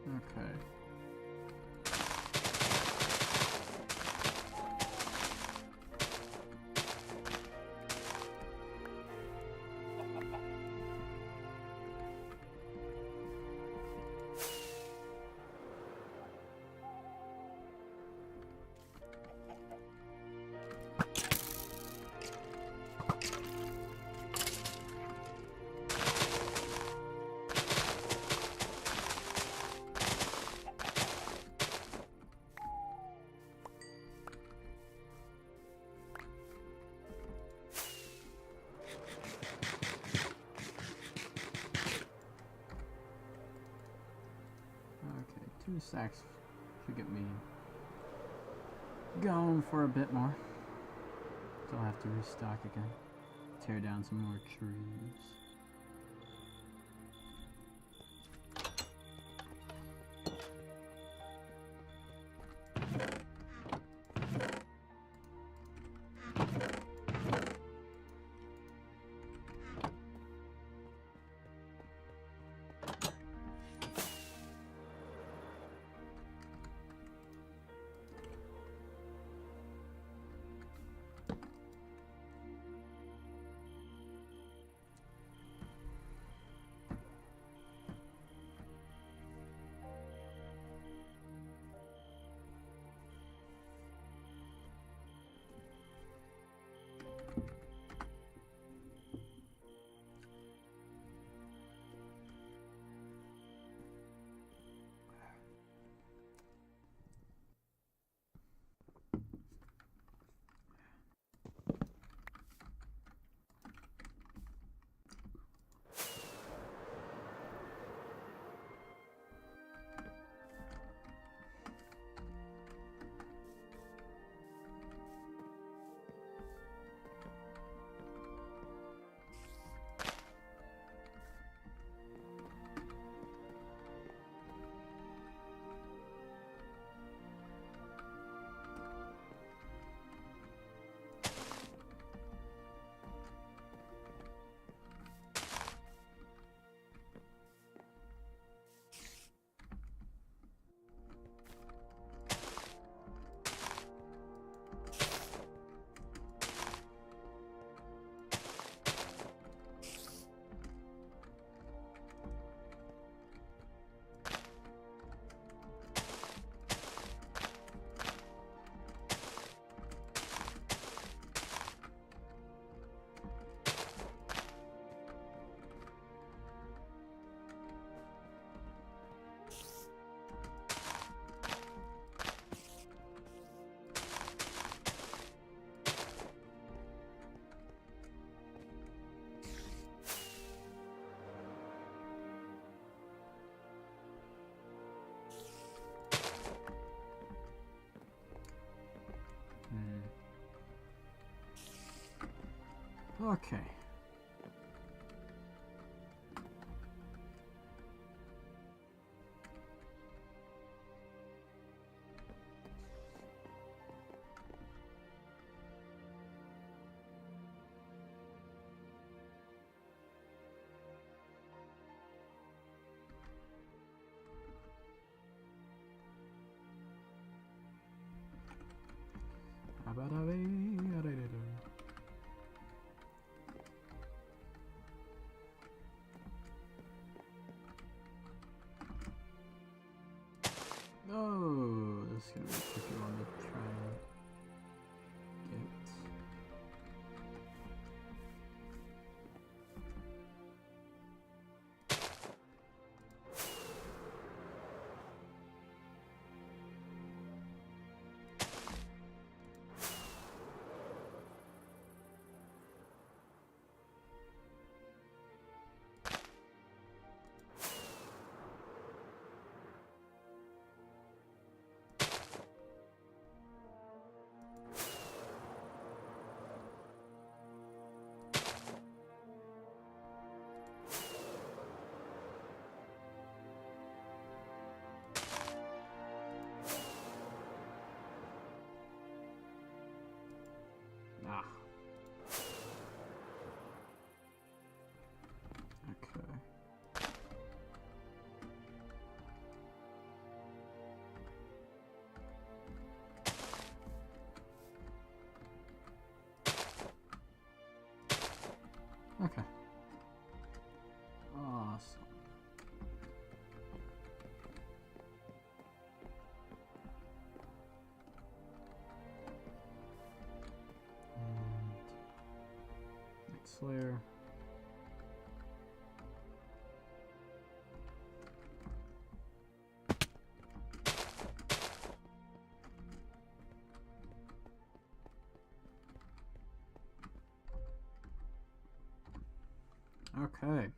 Okay. 2 stacks should get me going for a bit more. So I'll have to restock again. Tear down some more trees. Okay. Oh, this is gonna be a tricky one to try and get. Ah. Okay. Okay. Awesome. Next layer. Okay.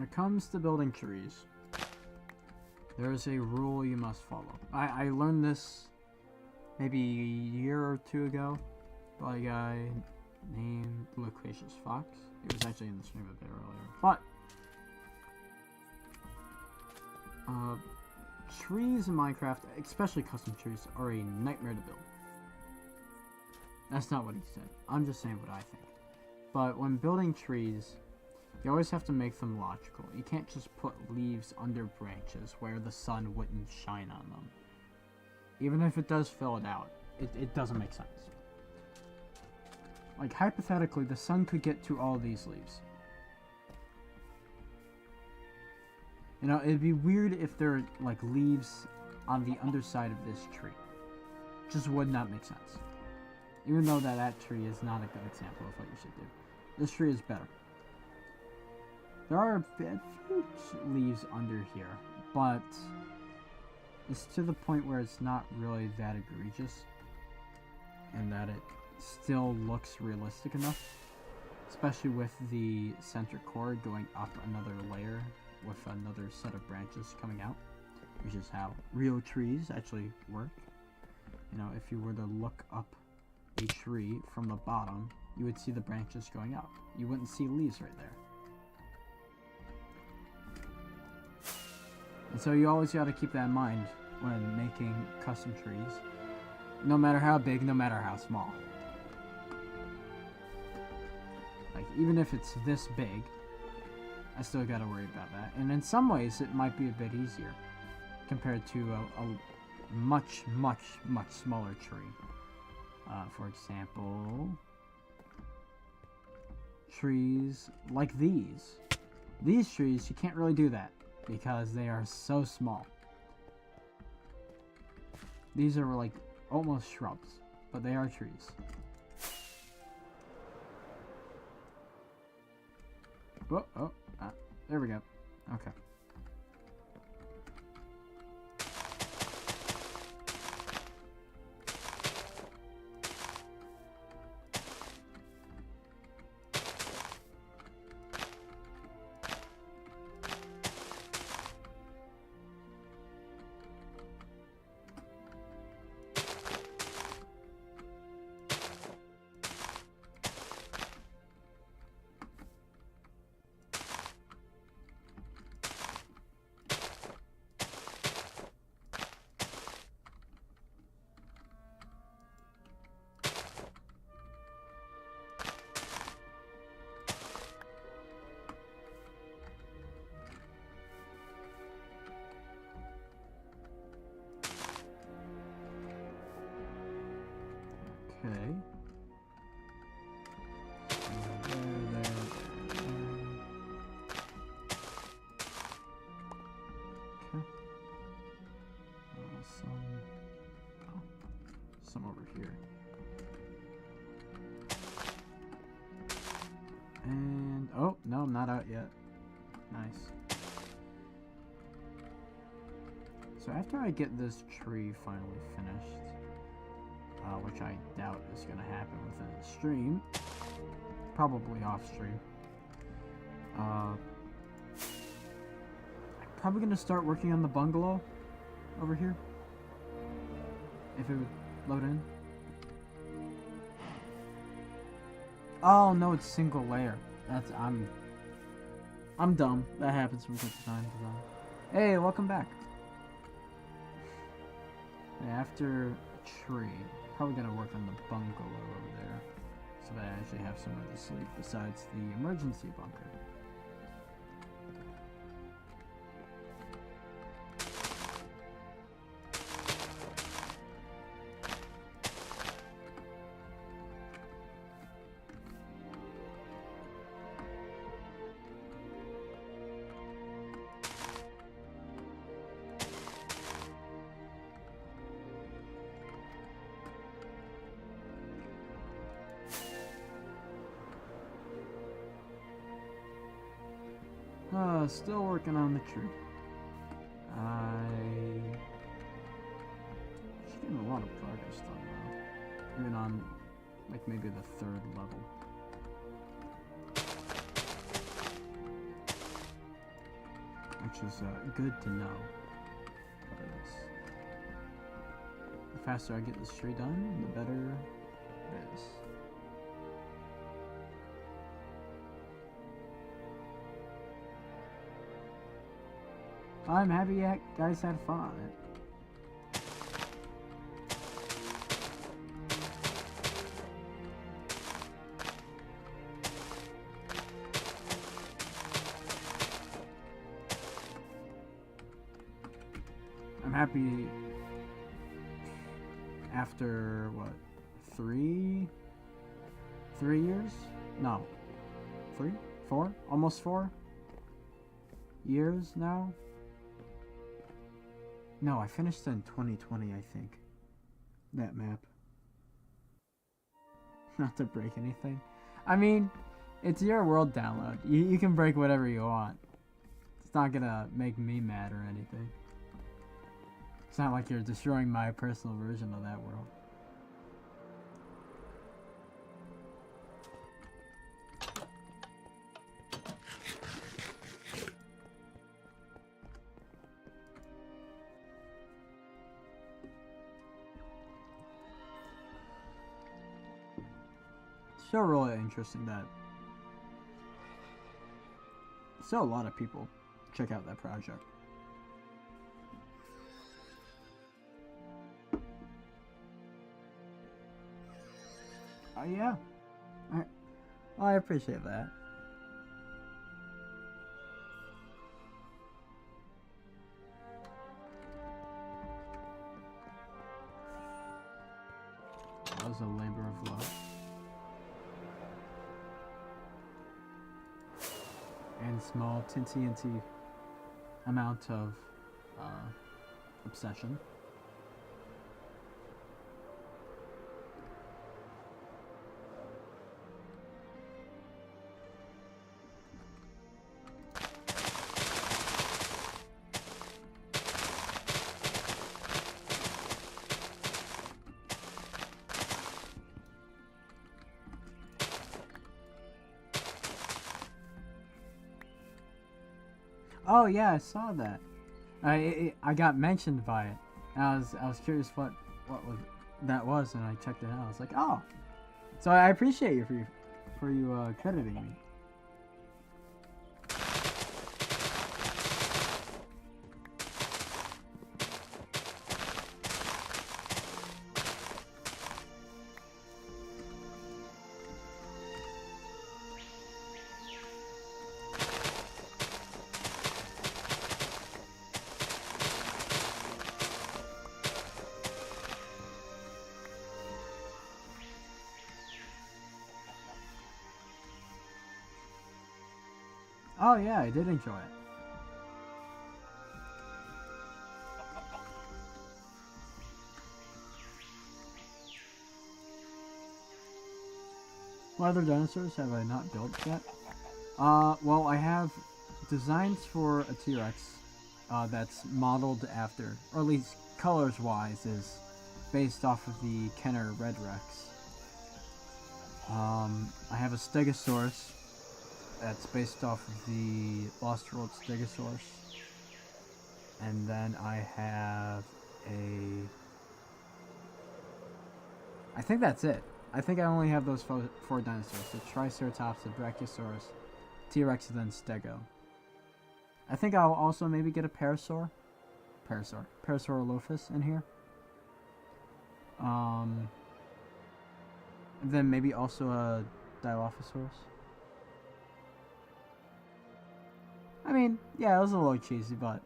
when it comes to building trees, there is a rule you must follow. I learned this maybe a year or two ago by a guy named Loquacious Fox. It was actually in the stream a bit earlier. But trees in Minecraft, especially custom trees, are a nightmare to build. That's not what he said. I'm just saying what I think. But when building trees, you always have to make them logical. You can't just put leaves under branches where the sun wouldn't shine on them. Even if it does fill it out, it doesn't make sense. Like, hypothetically, the sun could get to all these leaves. You know, it'd be weird if there are, like, leaves on the underside of this tree. Just would not make sense. Even though that tree is not a good example of what you should do. This tree is better. There are a few leaves under here, but it's to the point where it's not really that egregious. And that it still looks realistic enough. Especially with the center core going up another layer with another set of branches coming out. Which is how real trees actually work. You know, if you were to look up a tree from the bottom, you would see the branches going up. You wouldn't see leaves right there. And so you always got to keep that in mind when making custom trees. No matter how big, no matter how small. Like, even if it's this big, I still got to worry about that. And in some ways, it might be a bit easier compared to a much, much, much smaller tree. For example, trees like these. These trees, you can't really do that because they are so small. These are like almost shrubs, but they are trees. There we go. Okay. Okay. Some over here. And, oh, no, I'm not out yet. Nice. So after I get this tree finally finished, which I doubt is going to happen within the stream, probably off stream, I'm probably going to start working on the bungalow over here, if it would load in. Oh no, it's single layer. That's I'm dumb. That happens from time to time. Hey, welcome back. After a tree, probably gonna work on the bungalow over there, so that I actually have somewhere to sleep besides the emergency bunker. Still working on the tree. I should get a lot of progress done now. Even on, like, maybe the 3rd level. which is good to know. 'Cause the faster I get this tree done, the better it is. I'm happy you guys had fun on it. I'm happy after what, 3 years? No, 3, 4, almost 4 years now. No, I finished in 2020, I think. That map. Not to break anything. I mean, it's your world download. You can break whatever you want. It's not gonna make me mad or anything. It's not like you're destroying my personal version of that world. Still really interesting that still a lot of people check out that project. Oh yeah, I appreciate that. That was a labor of love. And small tinty amount of obsession. Oh yeah, I saw that. I got mentioned by it. And I was curious what that was, and I checked it out. I was like, oh, so I appreciate you for you crediting me. Oh yeah, I did enjoy it. What other dinosaurs have I not built yet? Well, I have designs for a T-Rex that's modeled after, or at least colors-wise, is based off of the Kenner Red Rex. I have a Stegosaurus that's based off of the Lost World Stegosaurus. And then I have I think that's it. I think I only have those 4 dinosaurs. The Triceratops, the Brachiosaurus, T-Rex, and then Stego. I think I'll also maybe get a Parasaurolophus in here. And then maybe also a Dilophosaurus. I mean, yeah, it was a little cheesy, but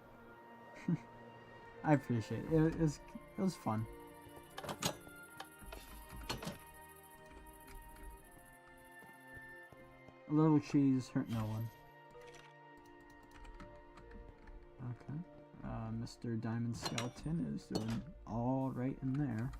I appreciate it. It was fun. A little cheese hurt no one. Okay. Mr. Diamond Skeleton is doing all right in there.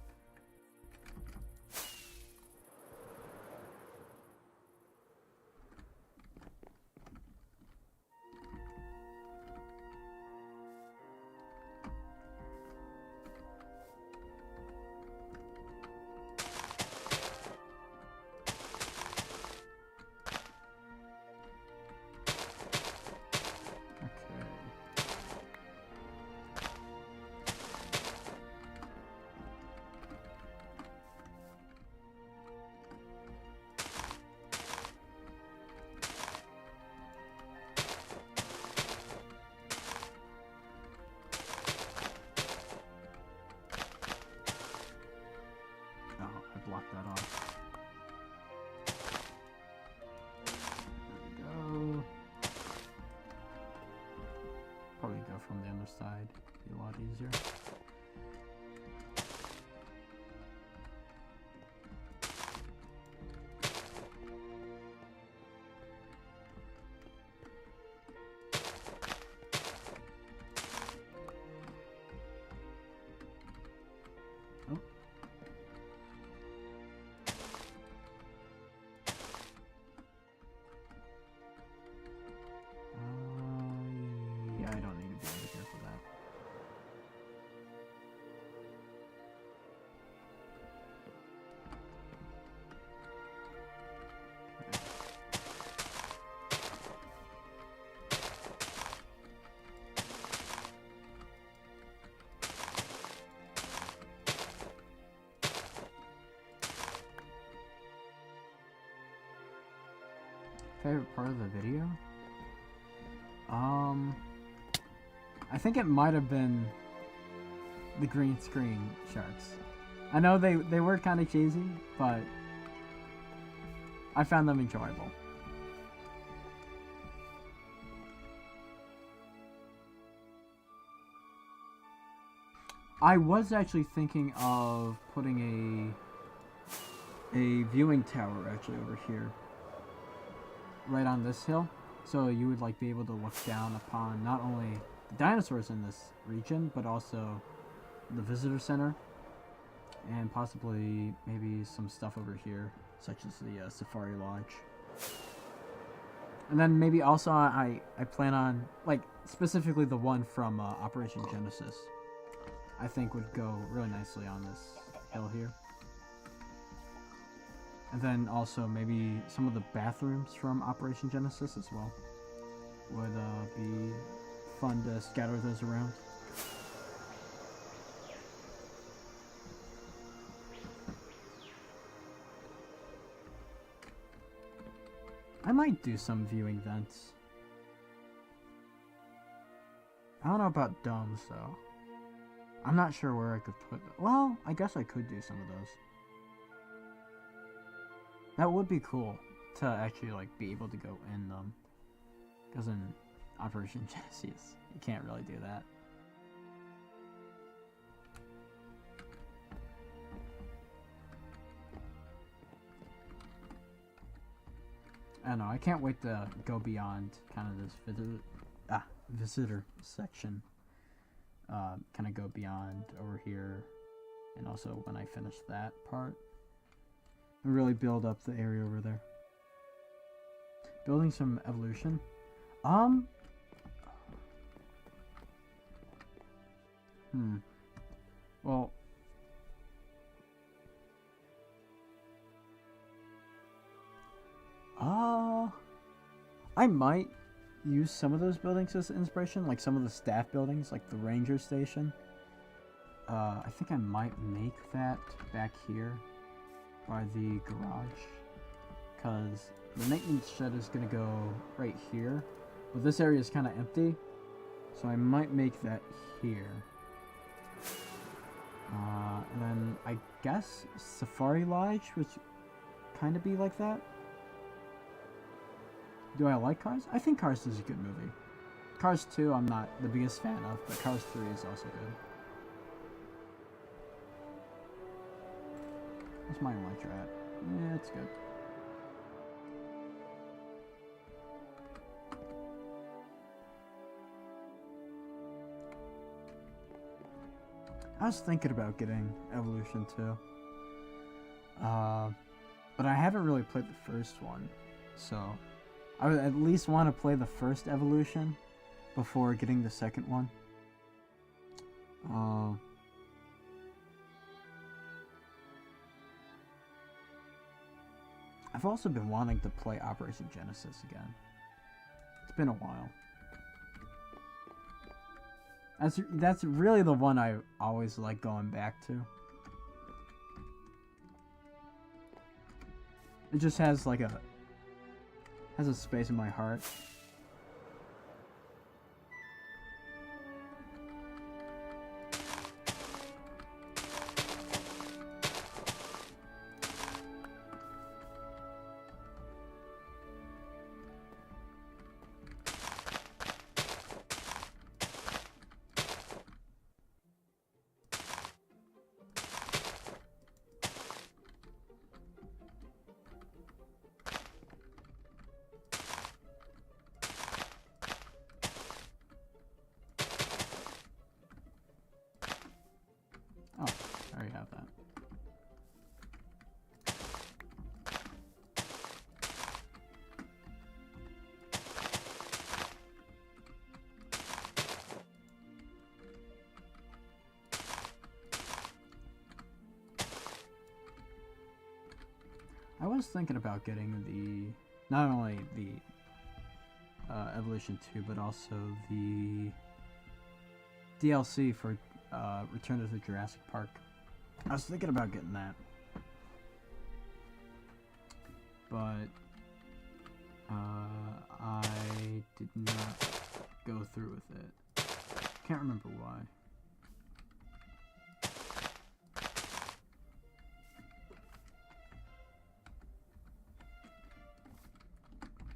other side. Be a lot easier. Oh. Yeah, I don't need to be over here for that. Favorite part of the video? I think it might have been the green screen sharks. I know they were kind of cheesy, but I found them enjoyable. I was actually thinking of putting a viewing tower actually over here, right on this hill, so you would like be able to look down upon not only the dinosaurs in this region, but also the visitor center, and possibly maybe some stuff over here, such as the Safari Lodge. And then maybe also I plan on, like, specifically the one from Operation Genesis, I think would go really nicely on this hill here. And then also maybe some of the bathrooms from Operation Genesis as well would be fun to scatter those around. I might do some viewing vents. I don't know about domes though. I'm not sure where I could put them. Well, I guess I could do some of those. That would be cool to actually like be able to go in them. Because in Operation Genesis, you can't really do that. I don't know, I can't wait to go beyond kind of this visitor section. Kind of go beyond over here, and also when I finish that part, and really build up the area over there. Building some evolution. Well, I might use some of those buildings as inspiration, like some of the staff buildings, like the ranger station. I think I might make that back here by the garage, because the maintenance shed is going to go right here, but this area is kind of empty, so I might make that here. And then I guess Safari Lodge, which kind of be like that. Do I like Cars? I think Cars is a good movie. Cars 2 I'm not the biggest fan of, but Cars 3 is also good. What's my Electra at? Yeah, it's good. I was thinking about getting Evolution 2. But I haven't really played the first one, so I would at least want to play the first Evolution before getting the second one. I've also been wanting to play Operation Genesis again. It's been a while. That's really the one I always like going back to. It just has like has a space in my heart. was thinking about getting not only the Evolution 2, but also the DLC for Return to the Jurassic Park. I was thinking about getting that, but I did not go through with it. Can't remember why.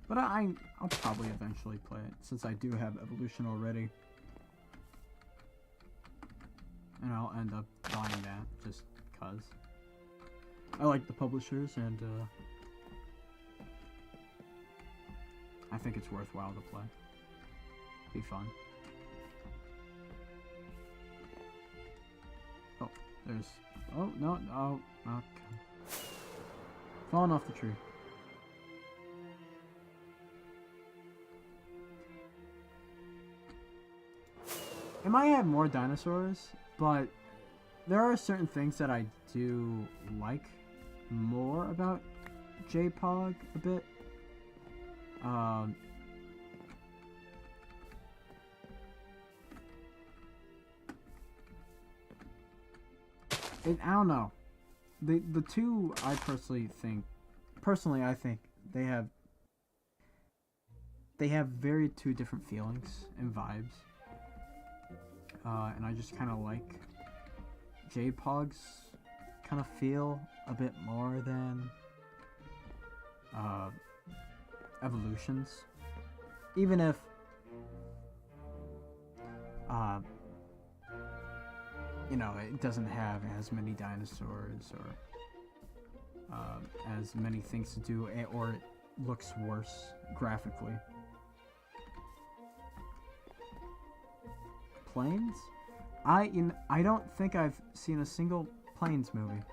But I'll probably eventually play it, since I do have Evolution already. And I'll end up buying that, just cause. I like the publishers, and I think it's worthwhile to play. Be fun. Oh, there's... Oh, no, oh, okay. Falling off the tree. It might have more dinosaurs, but there are certain things that I do like more about J-Pog a bit. I don't know. The two I personally think they have very two different feelings and vibes. And I just kind of like J-Pog's kind of feel a bit more than Evolution's. Even if you know, it doesn't have as many dinosaurs or as many things to do, or it looks worse graphically. Planes? I don't think I've seen a single Planes movie.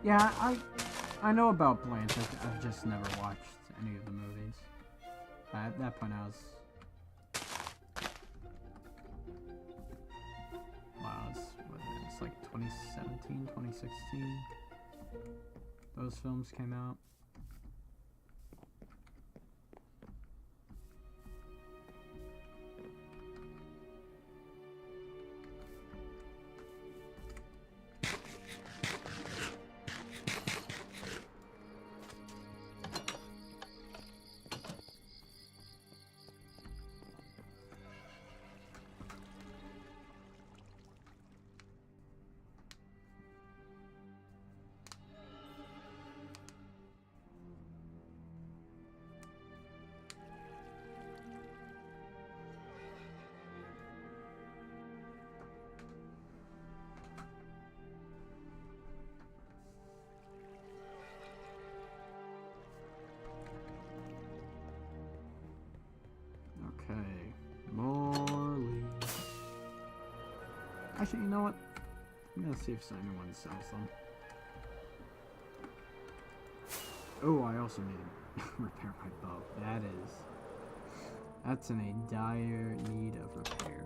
Yeah, I know about Planes. I've just never watched any of the movies. At that point, I was... Wow, it's like 2017, 2016. Those films came out. Okay, more leaves. Actually, you know what? I'm gonna see if anyone sells them. Oh, I also need to repair my bow. That's in a dire need of repair.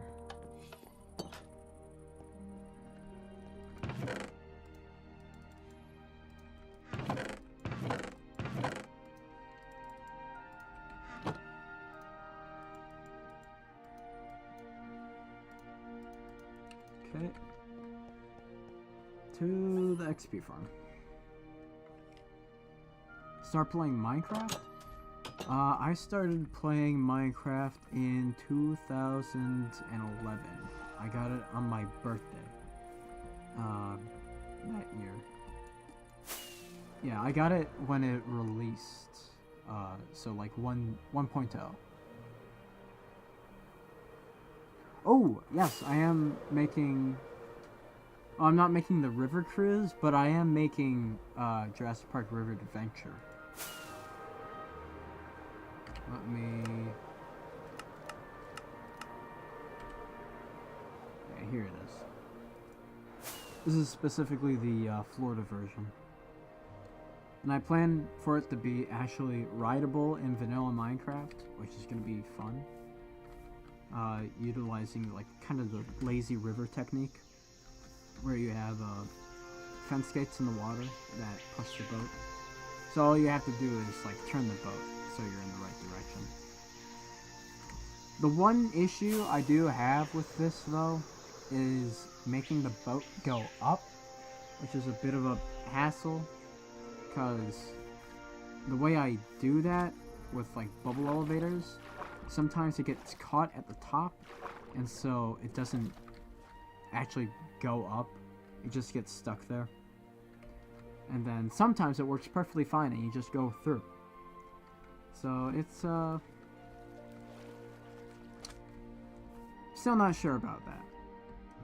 Okay. To the XP farm. Start playing Minecraft? I started playing Minecraft in 2011. I got it on my birthday. That year. Yeah, I got it when it released. So like 1.0. Oh, yes, I am making... Oh, I'm not making the river cruise, but I am making Jurassic Park River Adventure. Let me... Okay, here it is. This is specifically the Florida version. And I plan for it to be actually rideable in vanilla Minecraft, which is going to be fun. Utilizing like kind of the lazy river technique, where you have fence gates in the water that push the boat. So all you have to do is like turn the boat so you're in the right direction. The one issue I do have with this though is making the boat go up, which is a bit of a hassle, because the way I do that with like bubble elevators, sometimes it gets caught at the top, and so it doesn't actually go up, it just gets stuck there. And then sometimes it works perfectly fine and you just go through. So it's still not sure about that,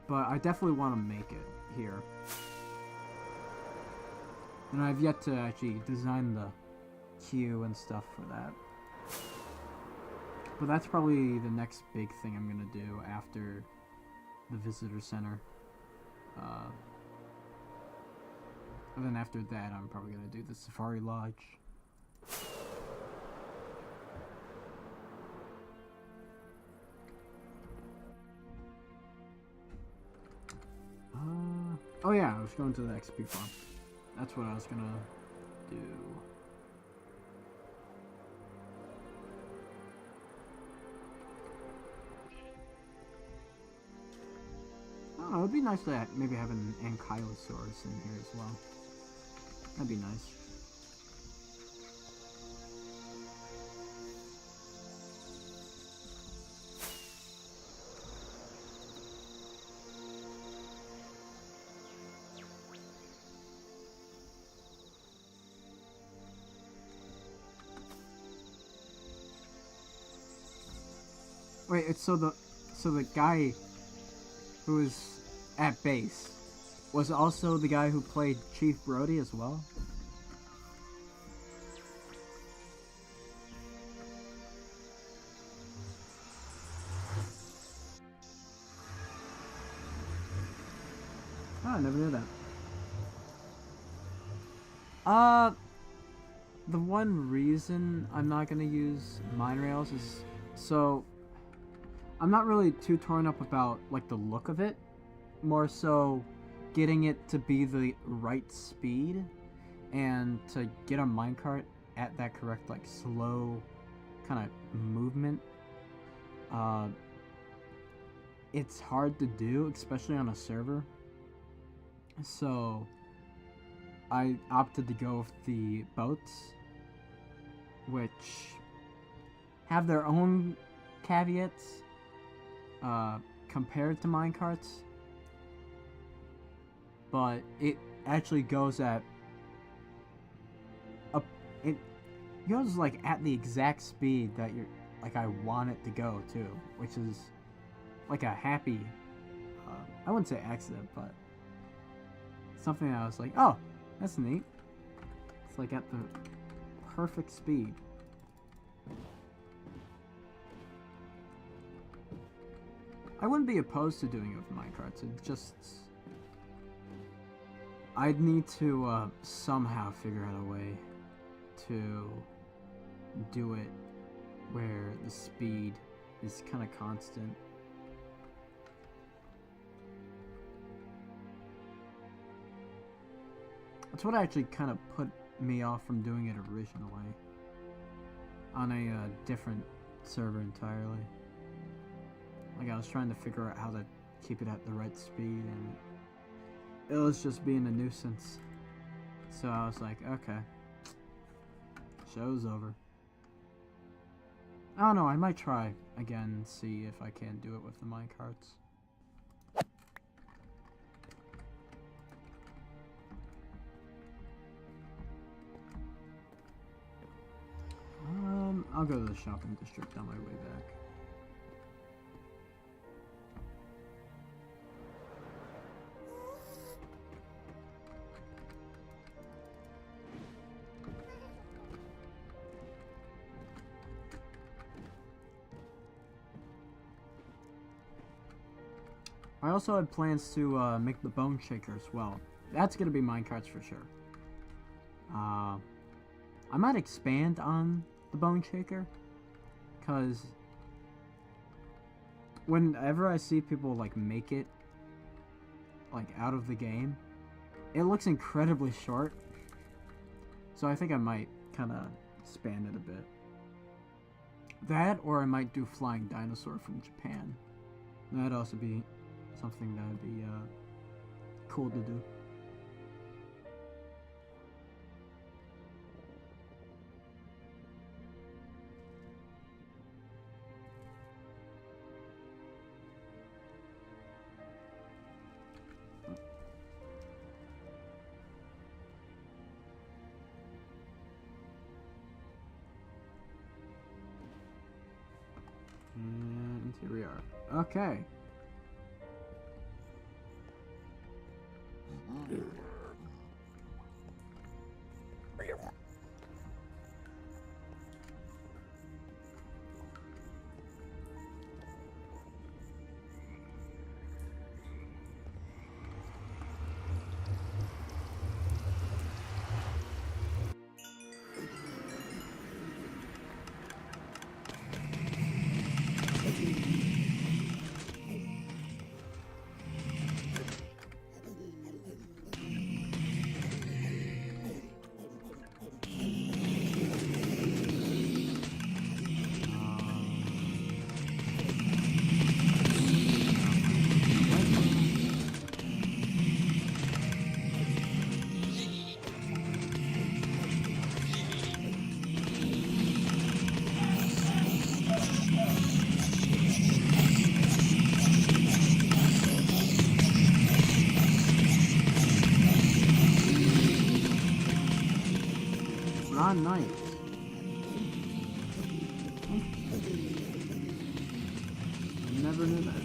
but I definitely want to make it here. And I've yet to actually design the queue and stuff for that. But that's probably the next big thing I'm gonna do after the visitor center. And then after that, I'm probably gonna do the Safari Lodge. Oh yeah, I was going to the XP farm. That's what I was gonna do. I don't know, it'd be nice to maybe have an Ankylosaurus in here as well. That'd be nice. Wait, it's so the guy who was at base was also the guy who played Chief Brody as well? Oh, I never knew that. The one reason I'm not gonna use mine rails is so I'm not really too torn up about like the look of it, more so getting it to be the right speed and to get a minecart at that correct like slow kind of movement. It's hard to do, especially on a server. So I opted to go with the boats, which have their own caveats compared to minecarts, but it actually goes at it goes like at the exact speed that you're like I want it to go too, which is like a happy I wouldn't say accident, but something I was like, oh, that's neat. It's like at the perfect speed. I wouldn't be opposed to doing it with minecarts. It just I'd need to somehow figure out a way to do it where the speed is kind of constant. That's what actually kind of put me off from doing it originally on a different server entirely. Like I was trying to figure out how to keep it at the right speed, and it was just being a nuisance. So I was like, okay, show's over. I don't know, I might try again and see if I can do it with the minecarts. I'll go to the shopping district on my way back. I also had plans to make the bone shaker as well. That's gonna be minecarts for sure. I might expand on the bone shaker, cause whenever I see people like make it like out of the game, it looks incredibly short. So I think I might kind of expand it a bit. That, or I might do flying dinosaur from Japan. That'd also be something that would be cool to do. And here we are. Okay. Ron Knight. I never knew that.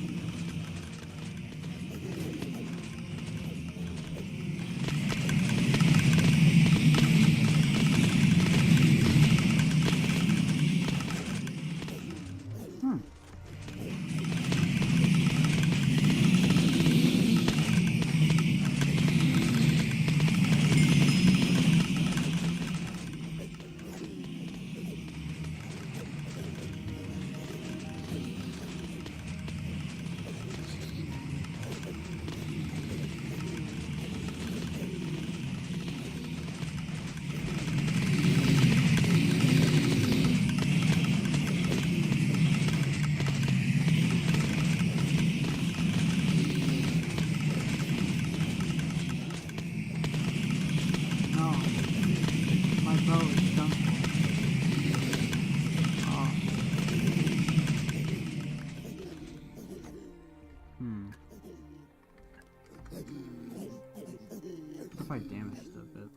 If I damaged it a bit.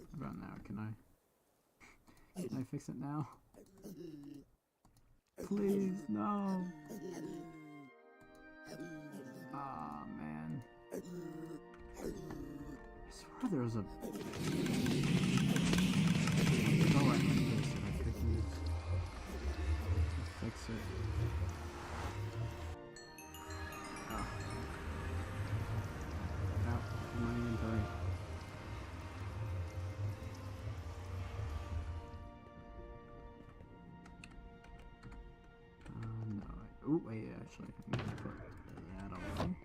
What about now? Can I fix it now? Please, no. Ah, man. I swear there was a... Oh, I need this and I could use to fix it. Oh. Out of my inventory. No. Ooh, wait, actually, I'm gonna put that away.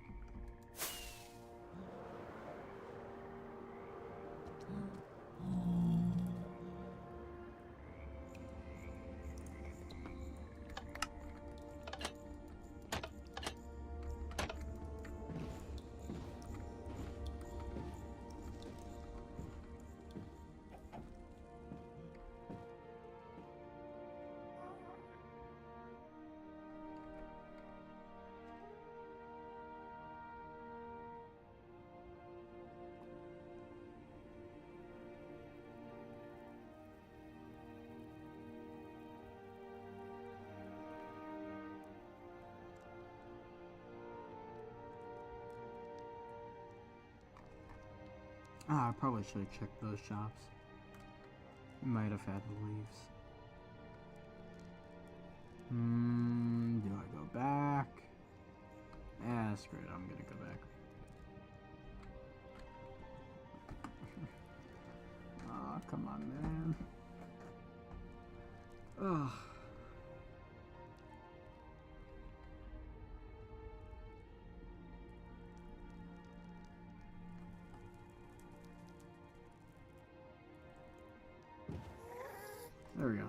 Ah, I probably should have checked those shops. It might have had the leaves. Do I go back? Ah, screw it, I'm gonna go back. Oh, come on, man. Ugh. There we go.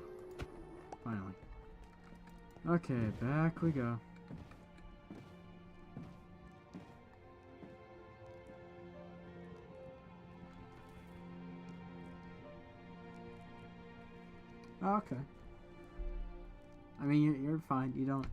Finally. Okay, back we go. Okay. I mean, you're fine. You don't...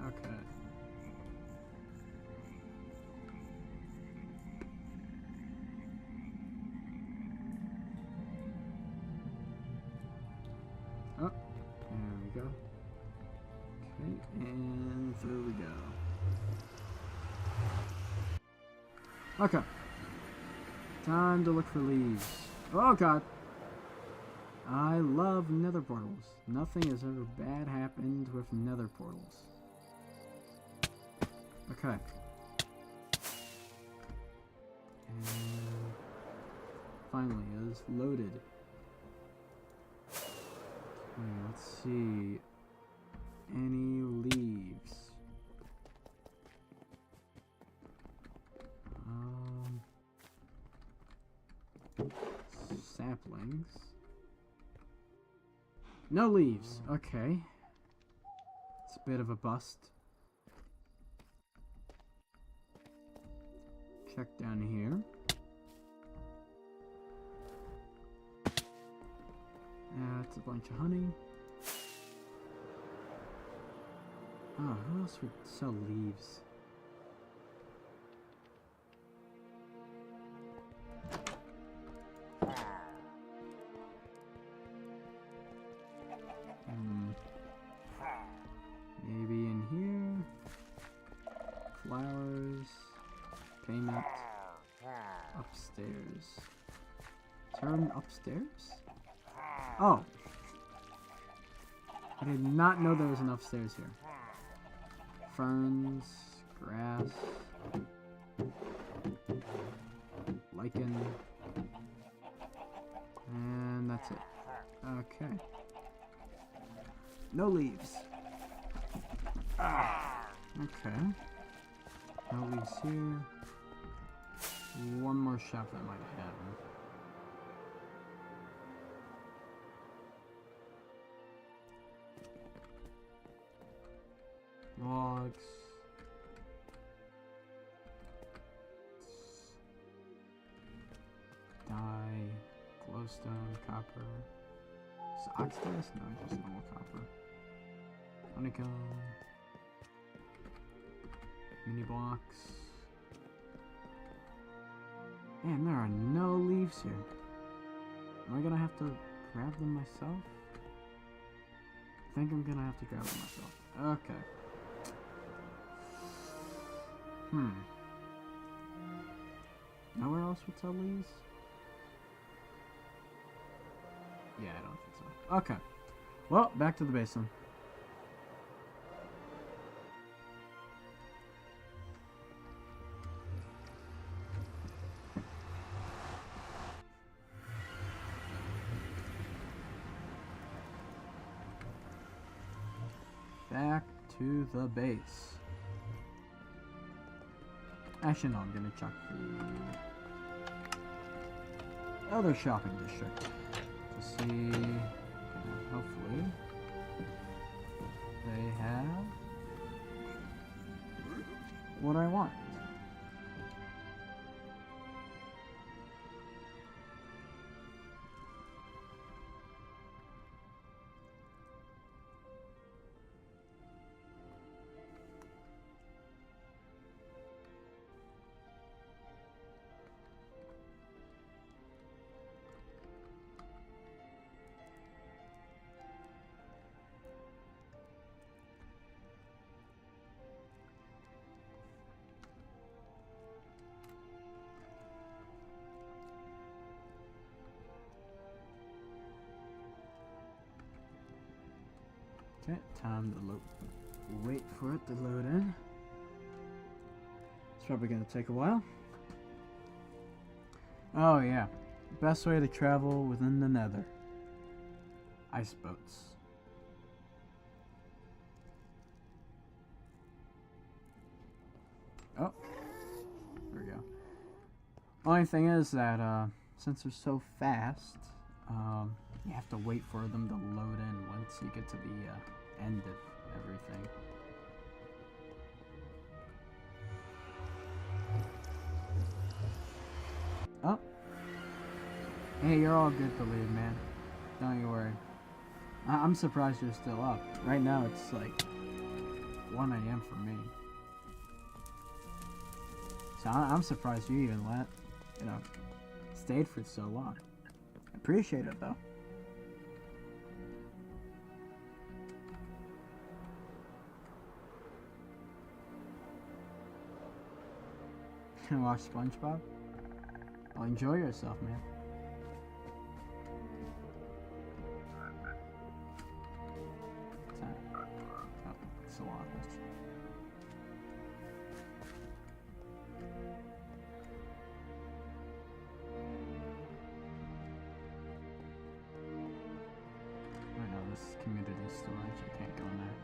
Okay. Oh, there we go. Okay, and through we go. Okay. Time to look for leaves. Oh god! I love nether portals. Nothing has ever bad happened with nether portals. Okay. And finally, it is loaded. Okay, let's see. Any leaves? Saplings. No leaves. Okay. It's a bit of a bust. Check down here. That's a bunch of honey. Oh, who else would sell leaves? Maybe in here. Flowers. Payment. Upstairs. Turn upstairs? Oh! I did not know there was an upstairs here. Ferns. Grass. Lichen. And that's it. Okay. No leaves. Okay. No leaves here. One more shop that might have them. Logs. Dye. Glowstone. Copper. Is it oxidized? No, just normal copper. Honeycomb. Mini blocks. Man, there are no leaves here. Am I gonna have to grab them myself? I think I'm gonna have to grab them myself. Okay. Nowhere else would sell leaves? Yeah, I don't think so. Okay. Well, back to the basin. Back to the base. Actually, no, I'm gonna check the other shopping district to see, hopefully, they have what I want. Okay, time to load. Wait for it to load in. It's probably gonna take a while. Oh yeah, best way to travel within the Nether. Ice boats. Oh, there we go. Only thing is that since they're so fast, you have to wait for them to load in once you get to the end of everything. Oh. Hey, you're all good to leave, man. Don't you worry. I'm surprised you're still up. Right now it's like 1 a.m. for me. So I'm surprised you even stayed for so long. Appreciate it though. Watch SpongeBob? Well, enjoy yourself, man. Oh, it's a lot. I know this is community storage. I can't go in there.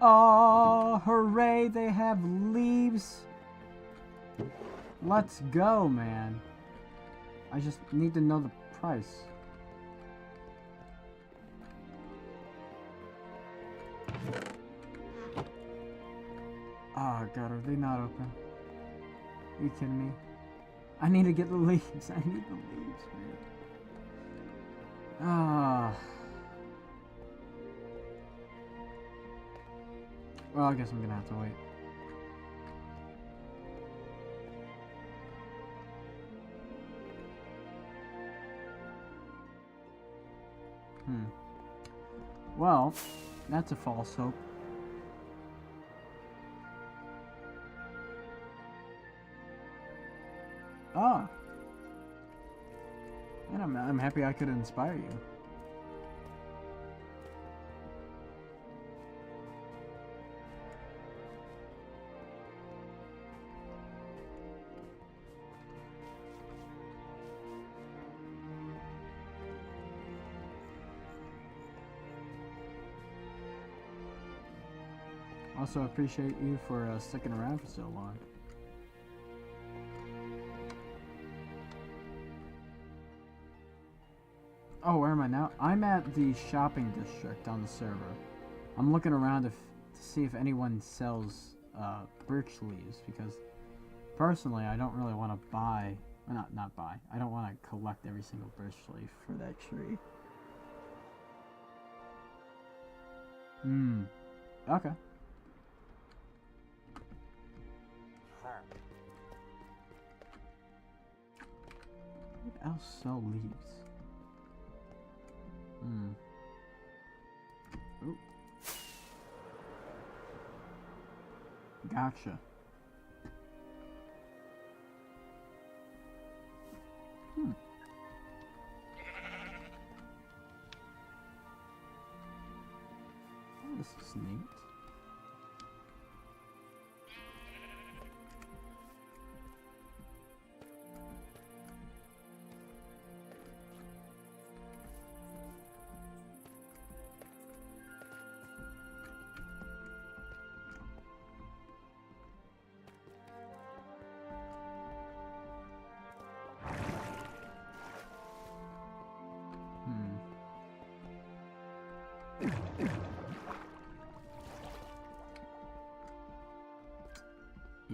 Oh, hooray, they have leaves. Let's go, man. I just need to know the price. Oh, God, are they not open? Are you kidding me? I need to get the leaves. I need the leaves, man. Ah. Well, I guess I'm gonna have to wait. Well, that's a false hope. Ah. And I'm happy I could inspire you. Also appreciate you for sticking around for so long. Oh, where am I now? I'm at the shopping district on the server. I'm looking around to see if anyone sells birch leaves, because personally I don't really want to buy, not buy, I don't want to collect every single birch leaf for that tree. Okay. What else sell leaves? Ooh. Gotcha. Oh, this is neat.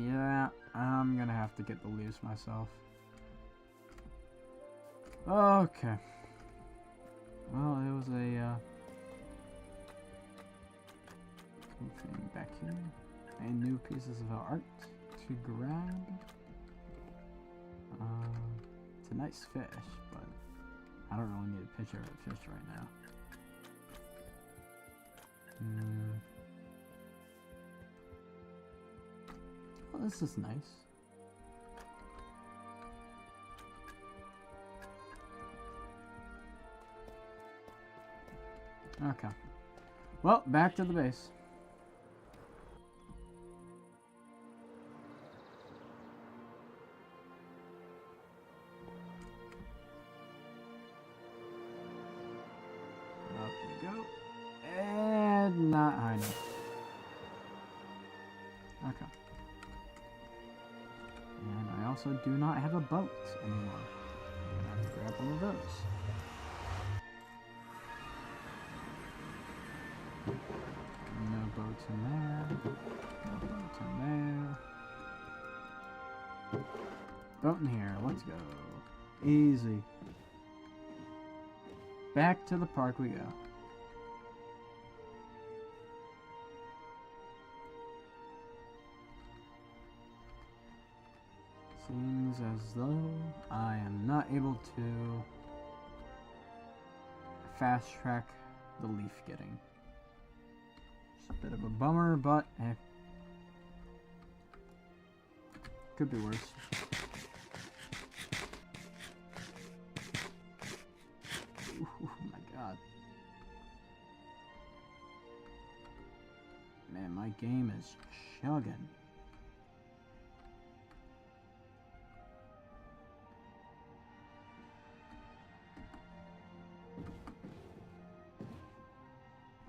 Yeah, I'm gonna have to get the leaves myself. Okay. Well, it was a something back here. And new pieces of art to grab. It's a nice fish, but I don't really need a picture of a fish right now. Well, this is nice. Okay. Well, back to the base. Up we go. And not high enough. Okay. And I also do not have a boat anymore. I have to grab one of those. No boats in there. No boats in there. Boat in here. Let's go. Easy. Back to the park we go. Seems as though I am not able to fast track the leaf getting. It's a bit of a bummer, but hey. Could be worse. Oh my god. Man, my game is chugging.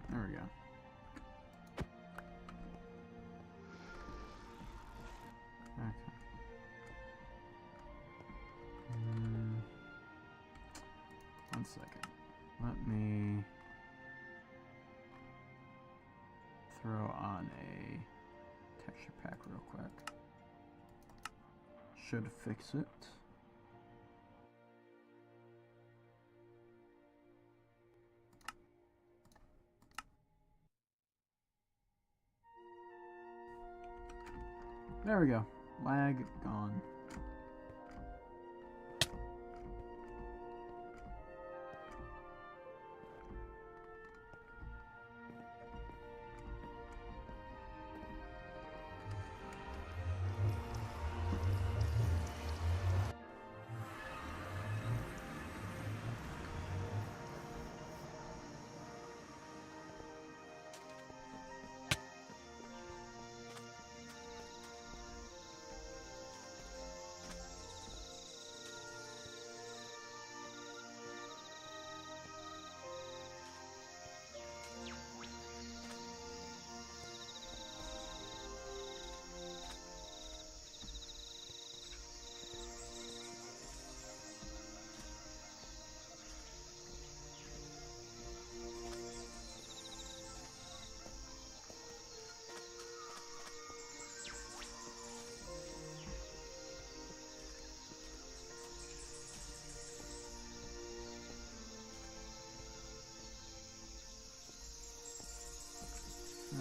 There we go. Okay. One second. Let me throw on a texture pack real quick. Should fix it. There we go. Lag gone.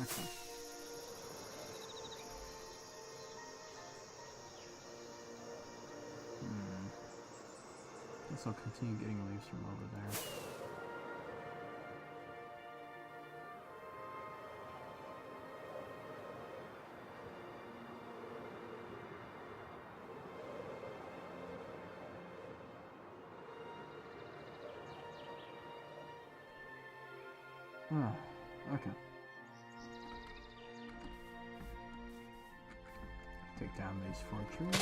Okay. Guess I'll continue getting leaves from over there. Oh, okay. Take down these 4 trees.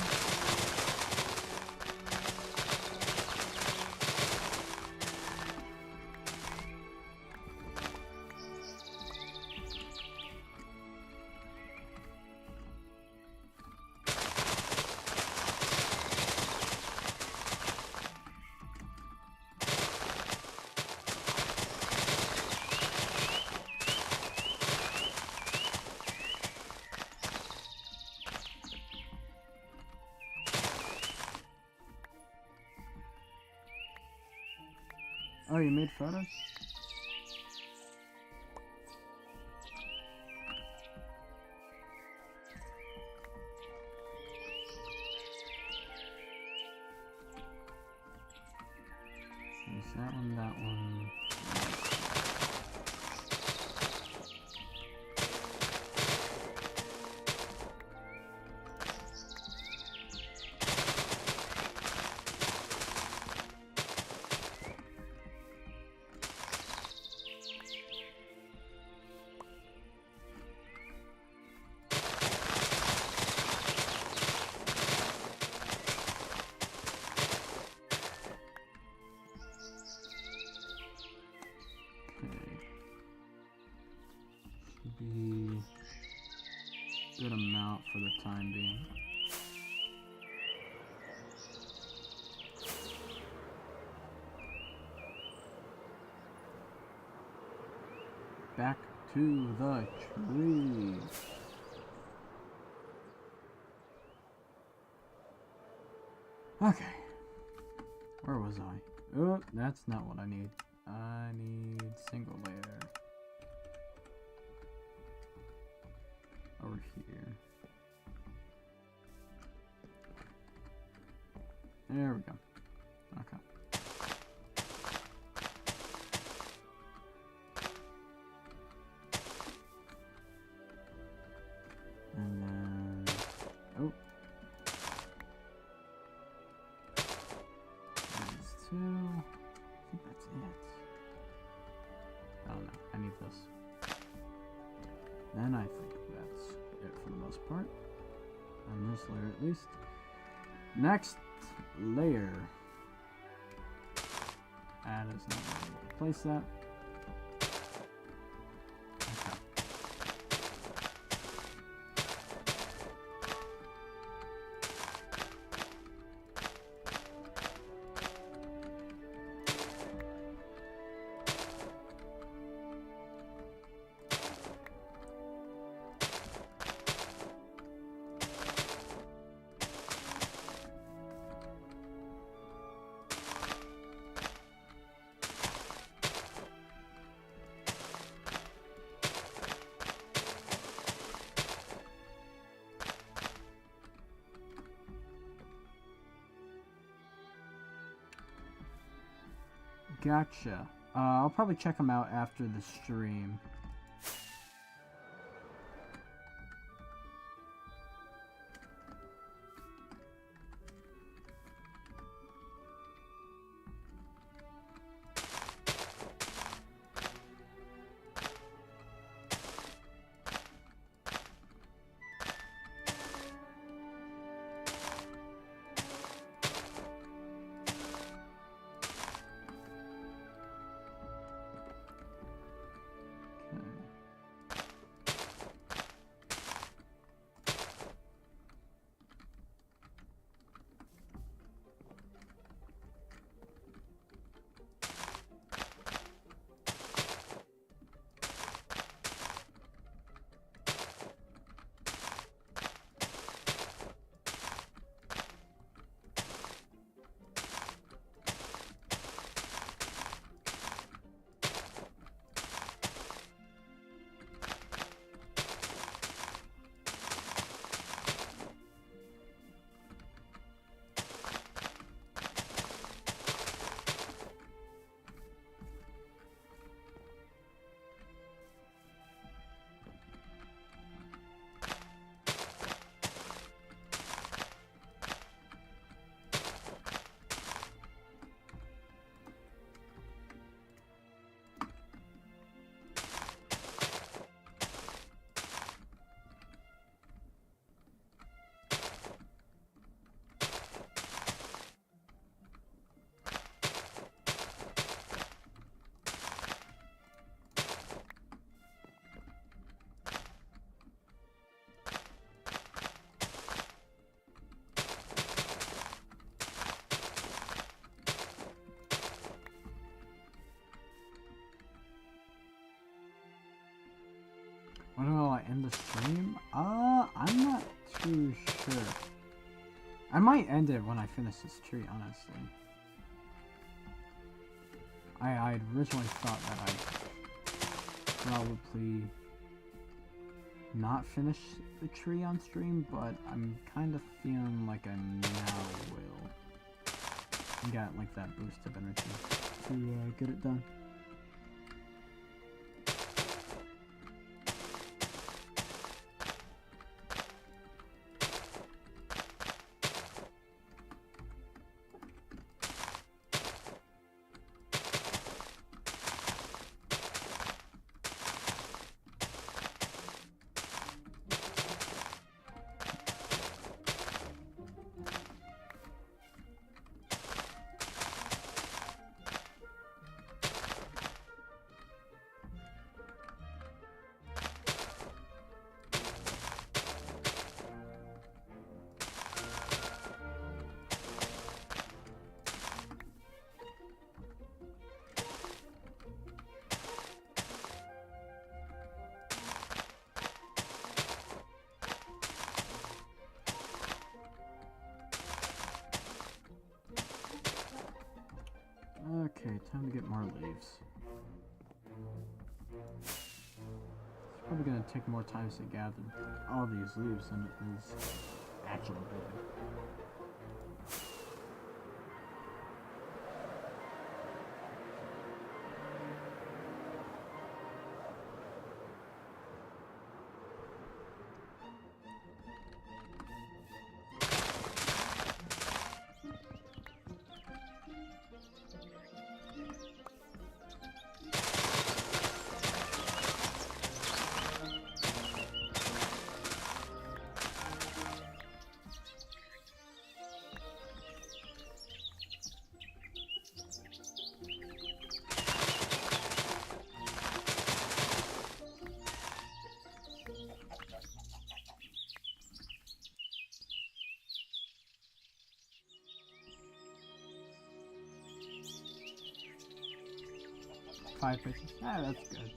Oh, you made photos? There's that one, that one. Be good amount for the time being. Back to the tree. Okay. Where was I? Oh, that's not what I need. I need single layer. Over here. There we go. Okay. And then, oh, there's two. I think that's it. I don't know. I need this. Then I think that's it for the most part. On this layer at least. Next layer. That is not where I need to place that. Okay. Gotcha. I'll probably check them out after the stream. When will I end the stream? I'm not too sure. I might end it when I finish this tree, honestly. I originally thought that I'd probably not finish the tree on stream, but I'm kind of feeling like I now will. Got like that boost of energy to get it done. Okay, time to get more leaves. It's probably gonna take more time to gather all these leaves than it is actually building. Five pitches. Ah, that's good.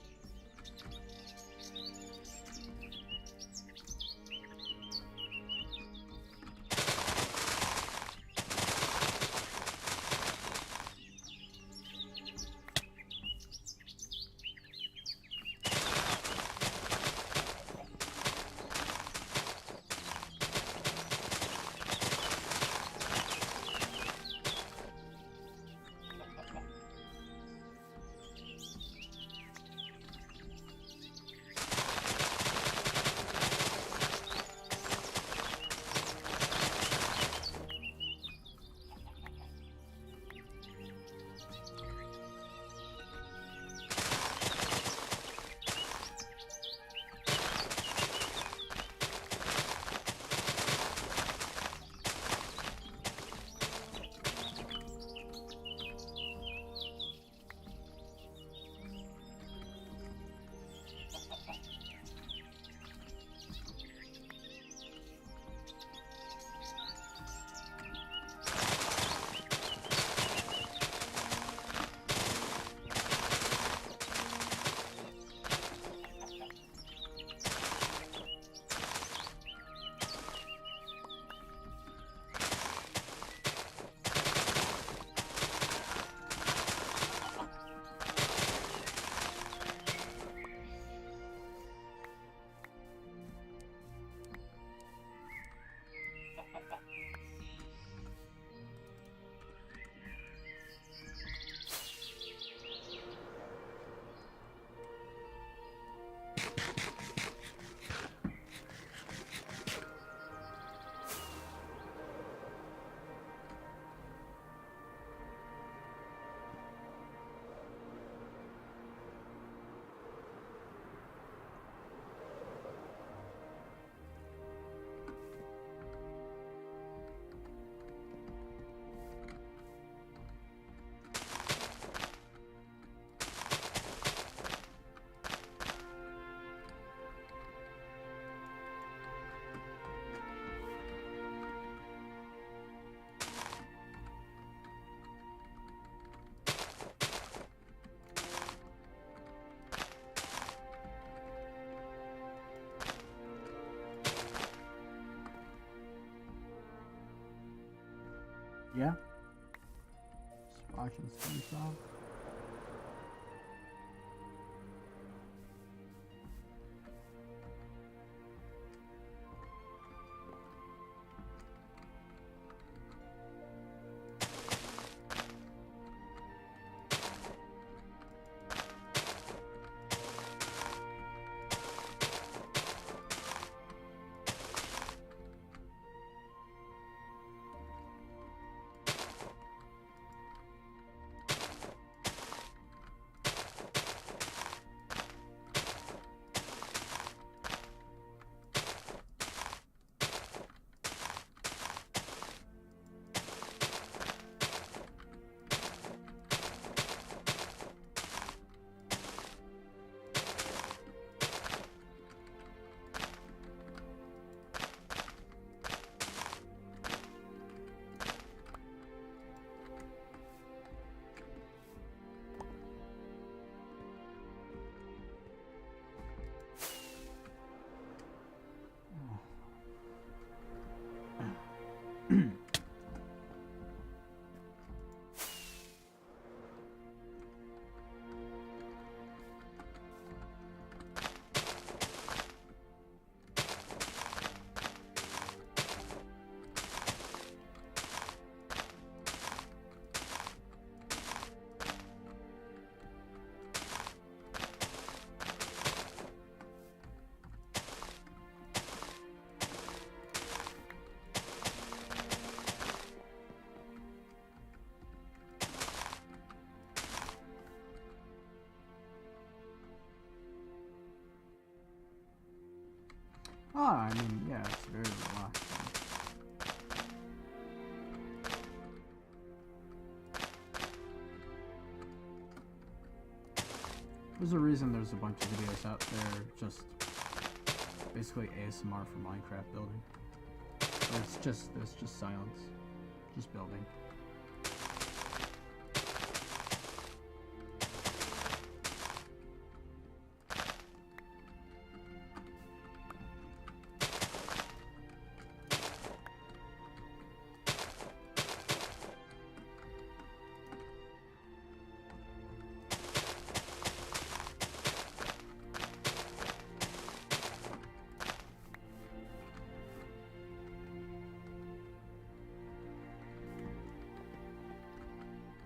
Yeah. Just watching SpongeBob. Oh, I mean, yeah, it's very relaxing. There's a reason there's a bunch of videos out there just basically ASMR for Minecraft building. It's just silence, just building.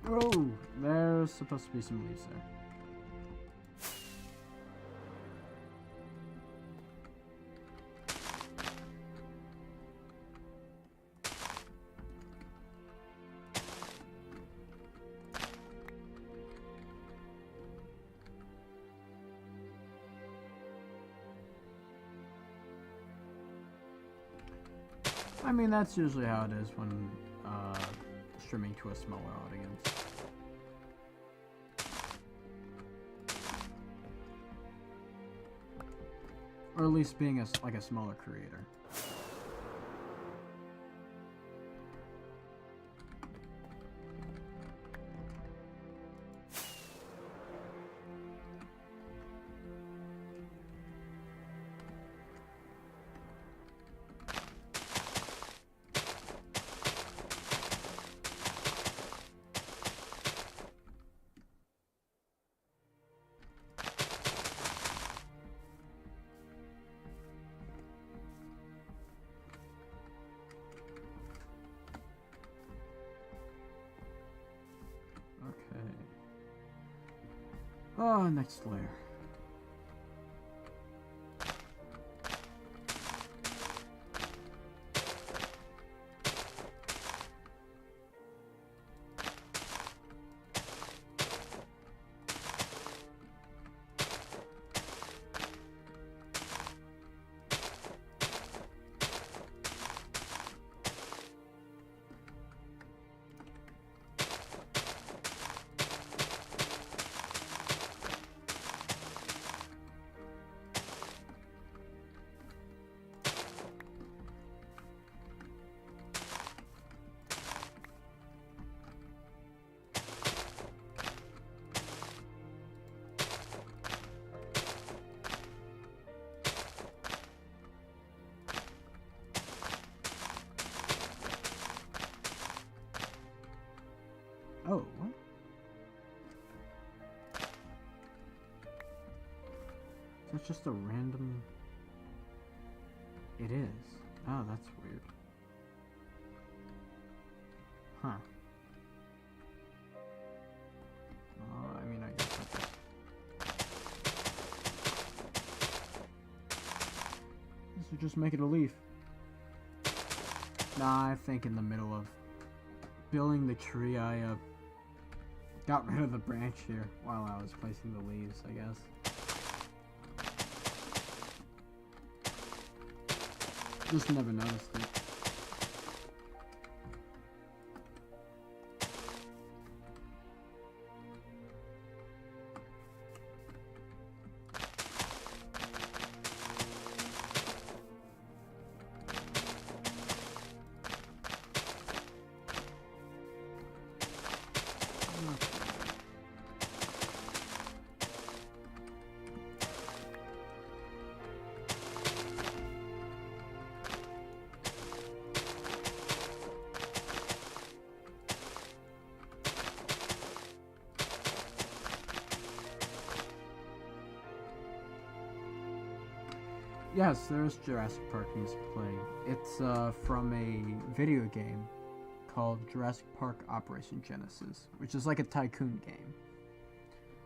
Oh, there's supposed to be some leaves there. I mean, that's usually how it is when streaming to a smaller audience. Or at least being like a smaller creator. Okay. Oh, next layer. Oh, what? That's just a random... It is. Oh, that's weird. Huh. Oh, I mean, I guess that's... This would just make it a leaf. Nah, I think in the middle of building the tree, I got rid of the branch here while I was placing the leaves, I guess. Just never noticed it. Yes, there's Jurassic Park music playing. It's from a video game called Jurassic Park Operation Genesis, which is like a tycoon game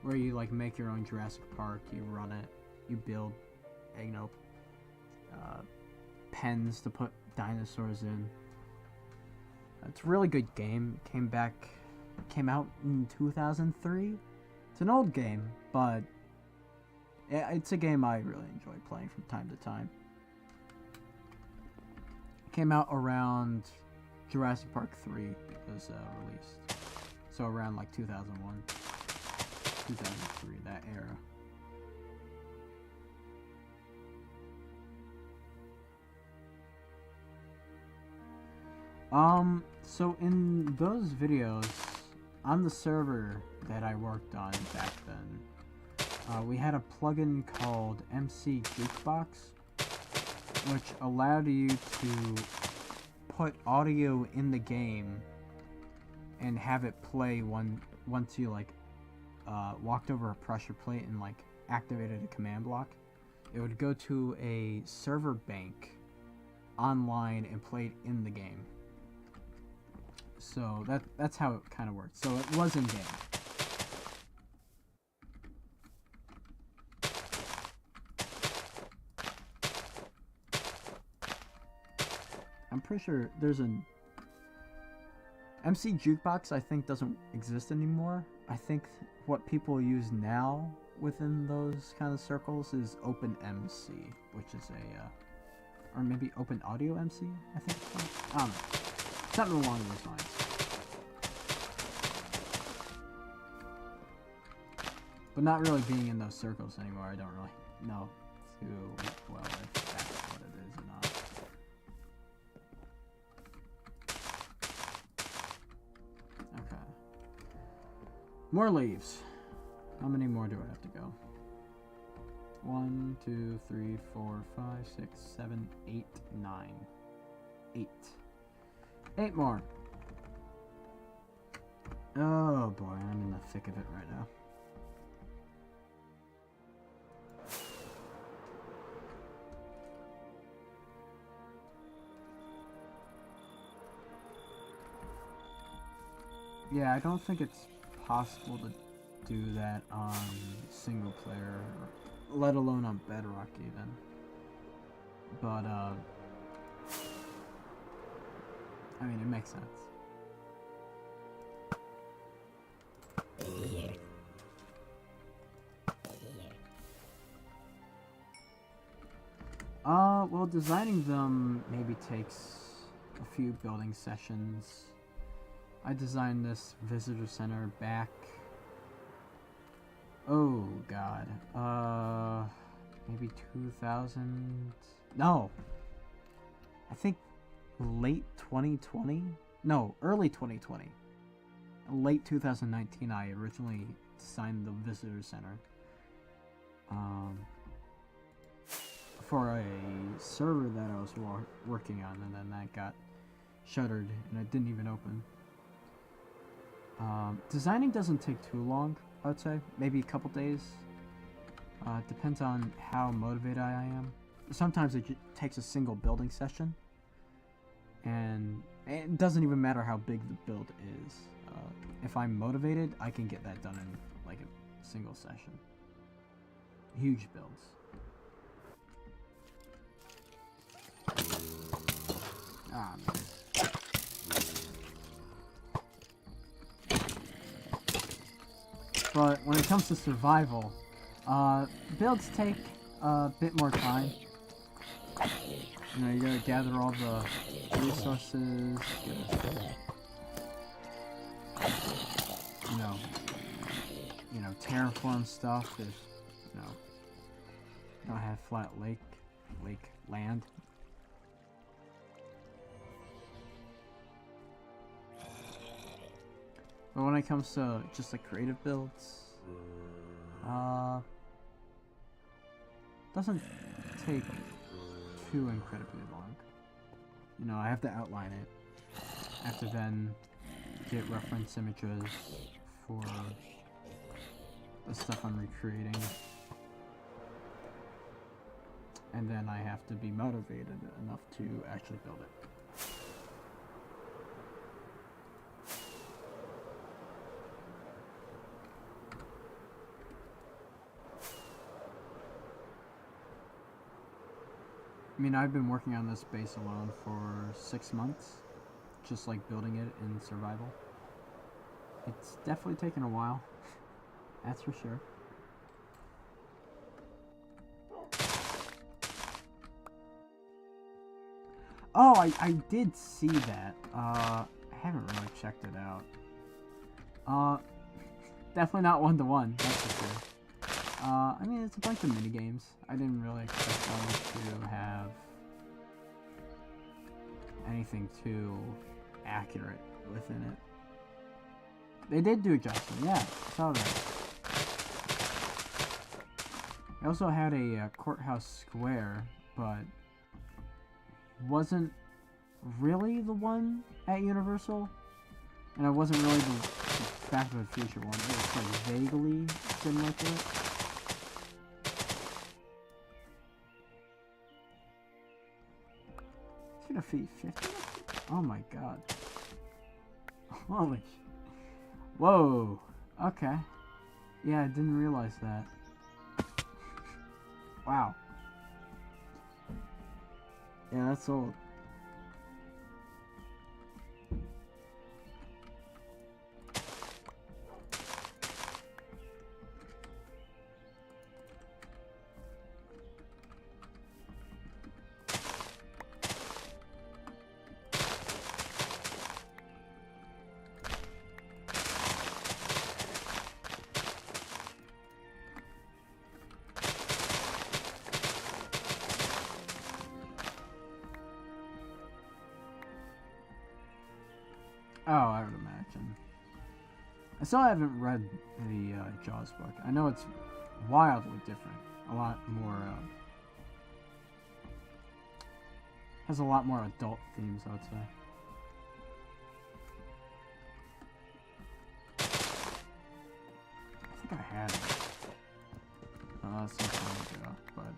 where you like make your own Jurassic Park, you run it, you build, you know, pens to put dinosaurs in. It's a really good game. Came out in 2003. It's an old game, but it's a game I really enjoy playing from time to time. Came out around Jurassic Park 3 was released. So around like 2001, 2003, that era. So in those videos, on the server that I worked on back then, we had a plugin called MC Jukebox, which allowed you to put audio in the game and have it play once you like walked over a pressure plate and like activated a command block. It would go to a server bank online and play it in the game. So that's how it kind of worked. So it was in game. I'm pretty sure there's an MC Jukebox. I think doesn't exist anymore. I think what people use now within those kind of circles is OpenMC, which is a or maybe Open Audio MC. I think. I don't know. Something along those lines. But not really being in those circles anymore, I don't really know too well if that's what it is or not. Okay. More leaves. How many more do I have to go? 1, 2, 3, 4, 5, 6, 7, 8, 9. 8. 8 more. Oh boy, I'm in the thick of it right now. Yeah, I don't think it's possible to do that on single player, let alone on Bedrock even. But, I mean, it makes sense. Well, designing them maybe takes a few building sessions. I designed this visitor center back... Oh, God. Maybe 2000... No! I think late 2020? No, early 2020. Late 2019, I originally designed the visitor center. For a server that I was working on, and then that got shuttered, and it didn't even open. Designing doesn't take too long, I would say. Maybe a couple days. Depends on how motivated I am. Sometimes it takes a single building session. And it doesn't even matter how big the build is. If I'm motivated, I can get that done in like a single session. Huge builds. Ah, man. But when it comes to survival, builds take a bit more time. You know, you gotta gather all the resources, you know, terraform stuff. If you don't have flat lake land. But when it comes to just like creative builds, doesn't take too incredibly long. You know, I have to outline it. I have to then get reference images for the stuff I'm recreating. And then I have to be motivated enough to actually build it. I mean, I've been working on this base alone for 6 months, just like building it in survival. It's definitely taken a while, that's for sure. Oh, I did see that. I haven't really checked it out. Definitely not one-to-one, that's for sure. I mean, it's a bunch of minigames. I didn't really expect them to have anything too accurate within it. They did do adjustment, yeah, I saw that. I also had a courthouse square, but wasn't really the one at Universal, and it wasn't really the Back to the Future one. It was like vaguely similar to it. It's gonna feed 50? Oh my god. Holy sh... Whoa. Okay. Yeah, I didn't realize that. Wow. Yeah, that's old. Oh, I would imagine. I still haven't read the Jaws book. I know it's wildly different. A lot more, has a lot more adult themes, I would say. I think I had it. Some time ago, but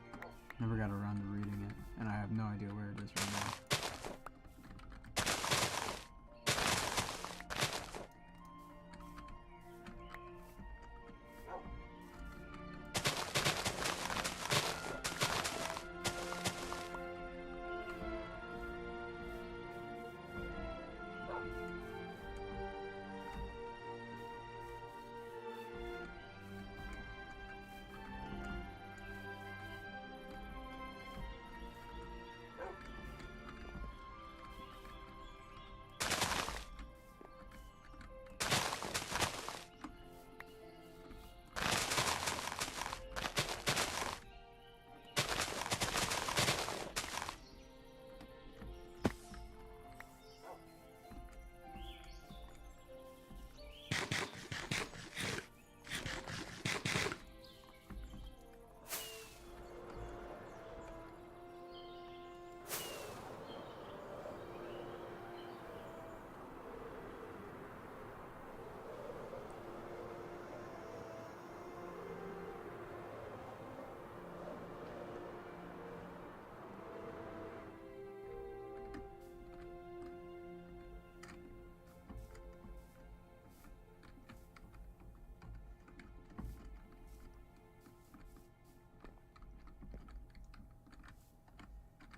never got around to reading it, and I have no idea where it is right now.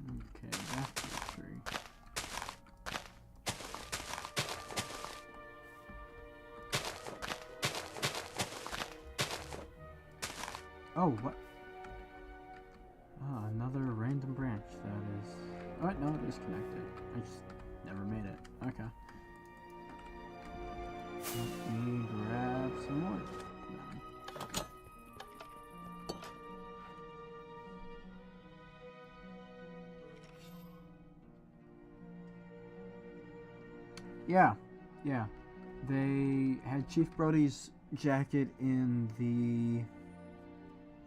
Okay, that's the tree. Oh, what? Oh, another random branch that is... Oh, no, it is connected. I just never made it. Okay. Let me grab some more. Yeah, yeah. They had Chief Brody's jacket in the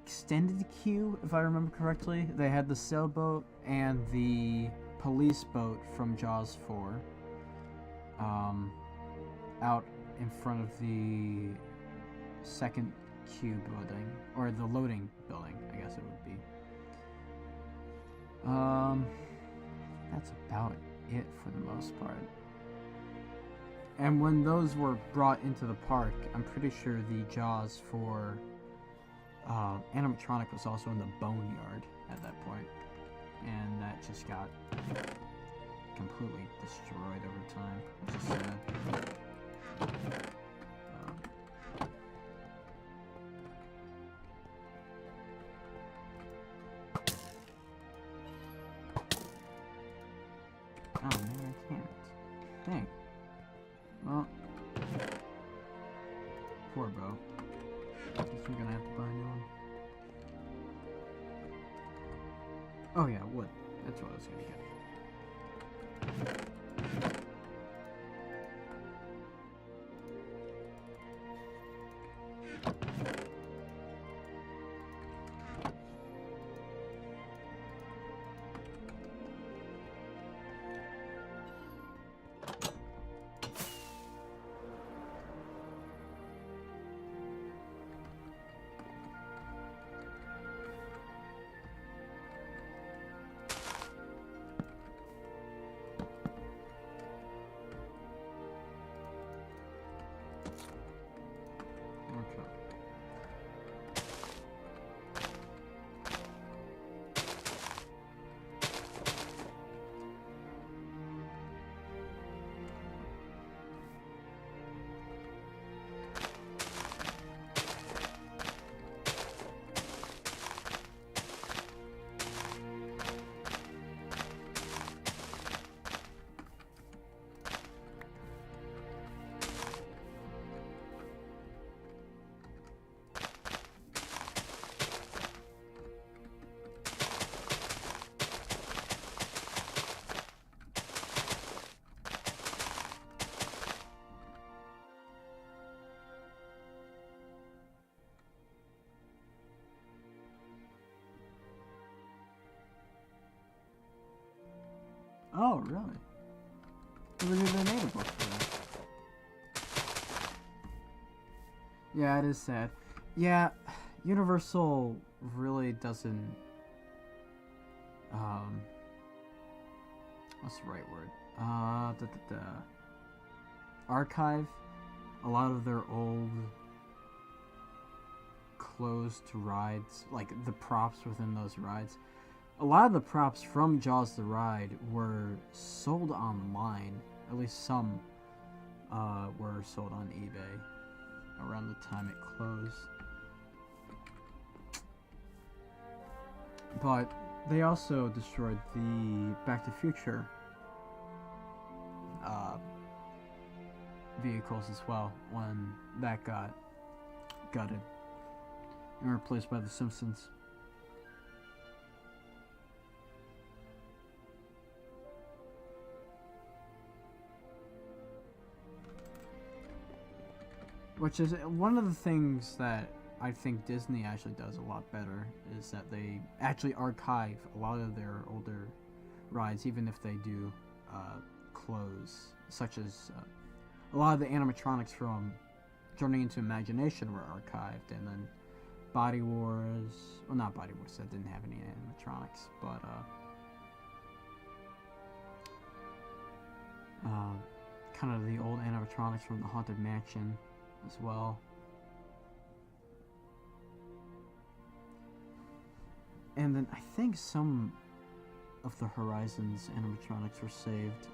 extended queue, if I remember correctly. They had the sailboat and the police boat from Jaws 4 out in front of the second queue building, or the loading building, I guess it would be. That's about it for the most part. And when those were brought into the park, I'm pretty sure the Jaws for animatronic was also in the boneyard at that point, and that just got completely destroyed over time, which is sad. Oh man, I can't. Dang. Well, poor bow. Guess we're gonna have to buy a new one. Oh yeah, wood. That's what I was gonna get. Okay. Oh, really? Never knew they made a book for that. Yeah, it is sad. Yeah, Universal really doesn't, what's the right word? Archive a lot of their old closed rides, like the props within those rides. A lot of the props from Jaws the Ride were sold online. At least some were sold on eBay around the time it closed. But they also destroyed the Back to the Future vehicles as well when that got gutted and replaced by the Simpsons. Which is one of the things that I think Disney actually does a lot better, is that they actually archive a lot of their older rides, even if they do close, such as a lot of the animatronics from Journey into Imagination were archived, and then Body Wars, well, not Body Wars, that didn't have any animatronics, but kind of the old animatronics from the Haunted Mansion as well. And then I think some of the Horizons animatronics were saved.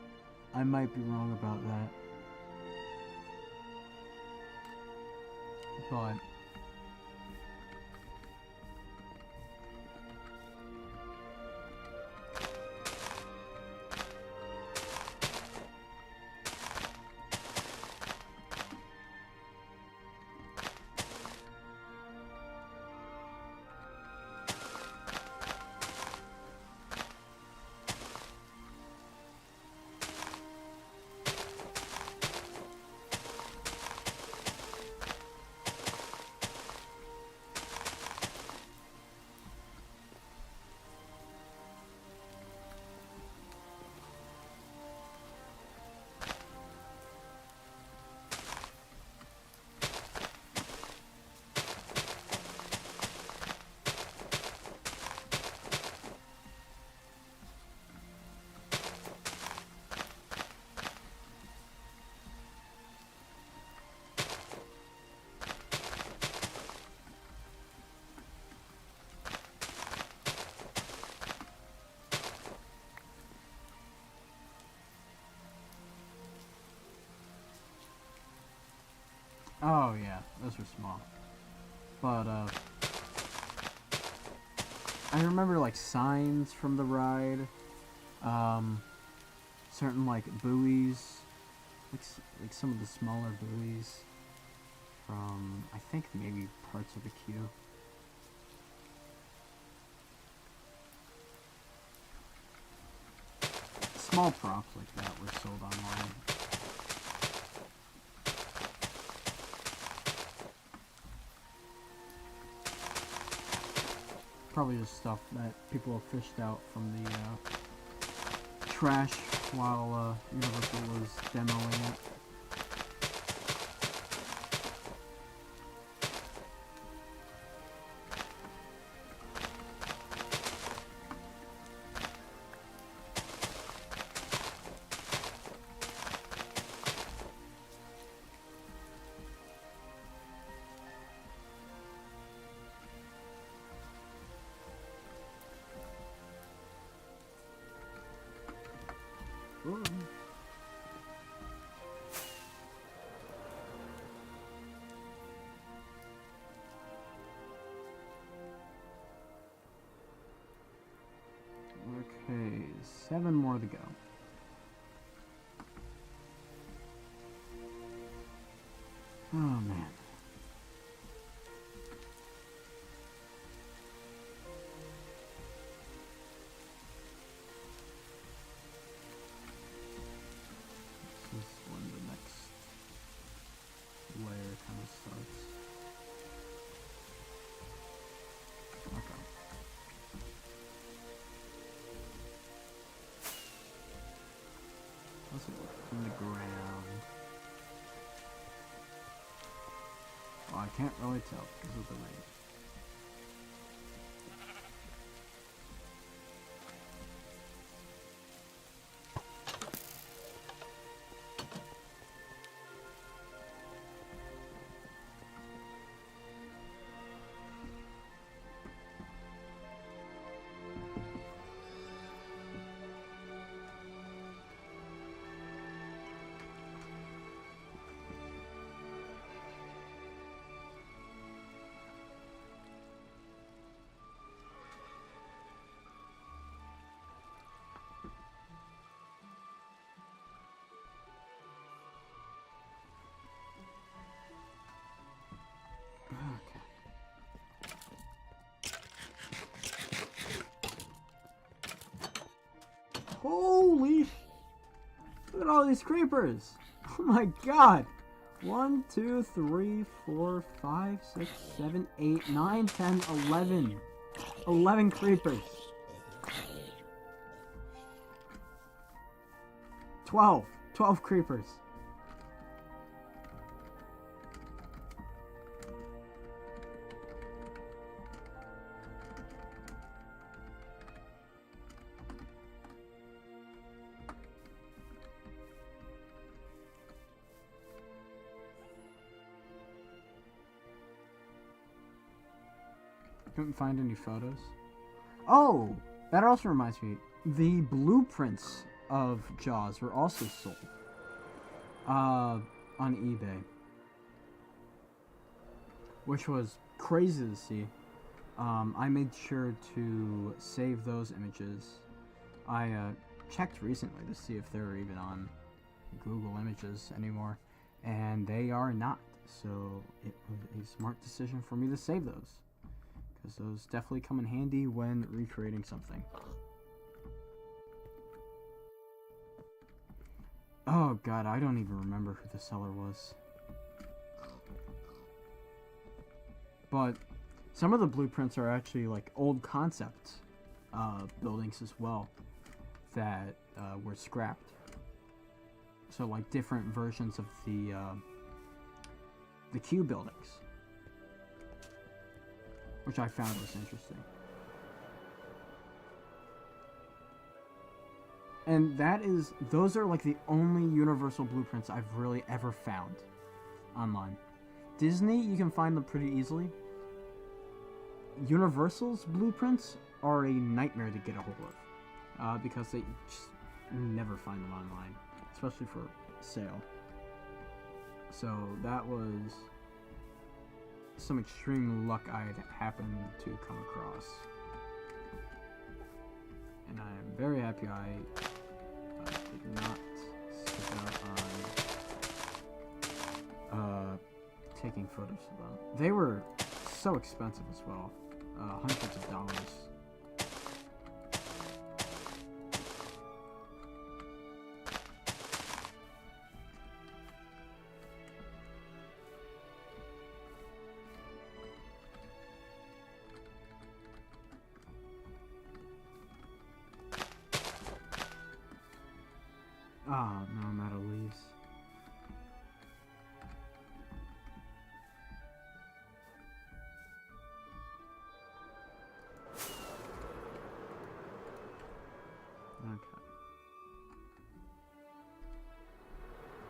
I might be wrong about that. But oh yeah, those were small. But I remember like signs from the ride, certain like buoys, like some of the smaller buoys from I think maybe parts of the queue. Small props like that were sold online. Probably just stuff that people have fished out from the trash while Universal was demoing it. Ooh. Okay, 7 more to go. Oh man. This is when the next layer kind of starts. Okay. Let's look in the ground. Well, I can't really tell because of the rain. Holy! Look at all these creepers! Oh my god! 1, 2, 3, 4, 5, 6, 7, 8, 9, 10, 11. 11 creepers. 12. 12 creepers. Couldn't find any photos. Oh, that also reminds me. The blueprints of Jaws were also sold on eBay, which was crazy to see. I made sure to save those images. I checked recently to see if they were even on Google Images anymore, and they are not. So it was a smart decision for me to save those, because those definitely come in handy when recreating something. Oh god, I don't even remember who the seller was. But some of the blueprints are actually like old concept buildings as well that were scrapped. So like different versions of the queue buildings, which I found was interesting. And those are like the only Universal blueprints I've really ever found online. Disney, you can find them pretty easily. Universal's blueprints are a nightmare to get a hold of, because they just never find them online, especially for sale. So that was some extreme luck I had happened to come across. And I am very happy I did not skip out on taking photos of them. They were so expensive as well, hundreds of dollars. Oh, no, I'm out of leaves. Okay.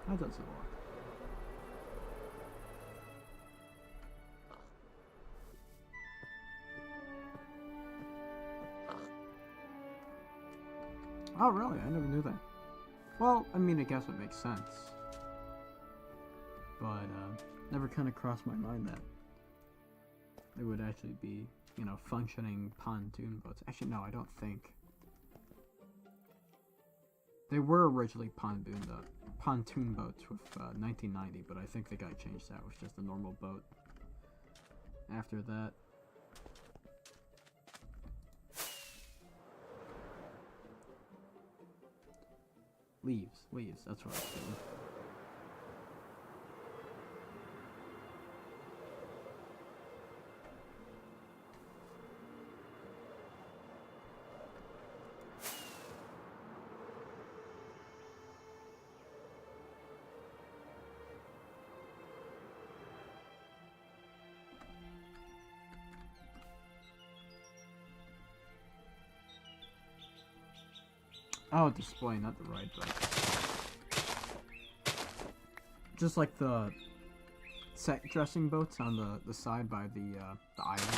That does it a lot. Oh, really? I never knew that. Well, I mean, I guess it makes sense. But, never kind of crossed my mind that there would actually be, you know, functioning pontoon boats. Actually, no, I don't think. They were originally pontoon boats with 1990, but I think they got changed out. It was just a normal boat after that. Leaves, that's what I was doing. Oh, display, not the right boat. Just like the set dressing boats on the side by the island.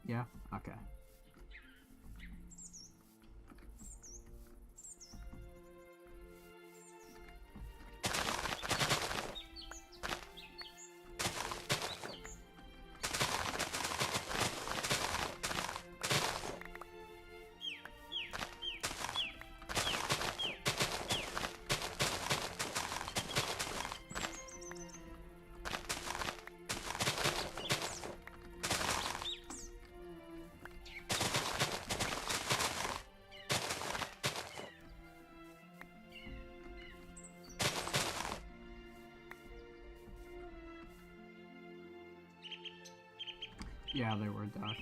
Yeah? Okay. Yeah, they were docked.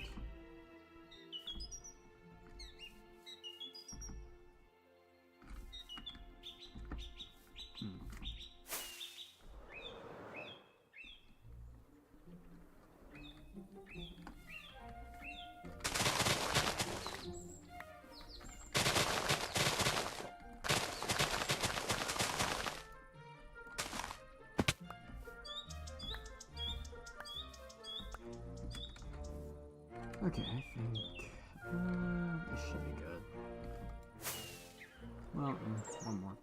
Okay, I think this should be good. Well, one more.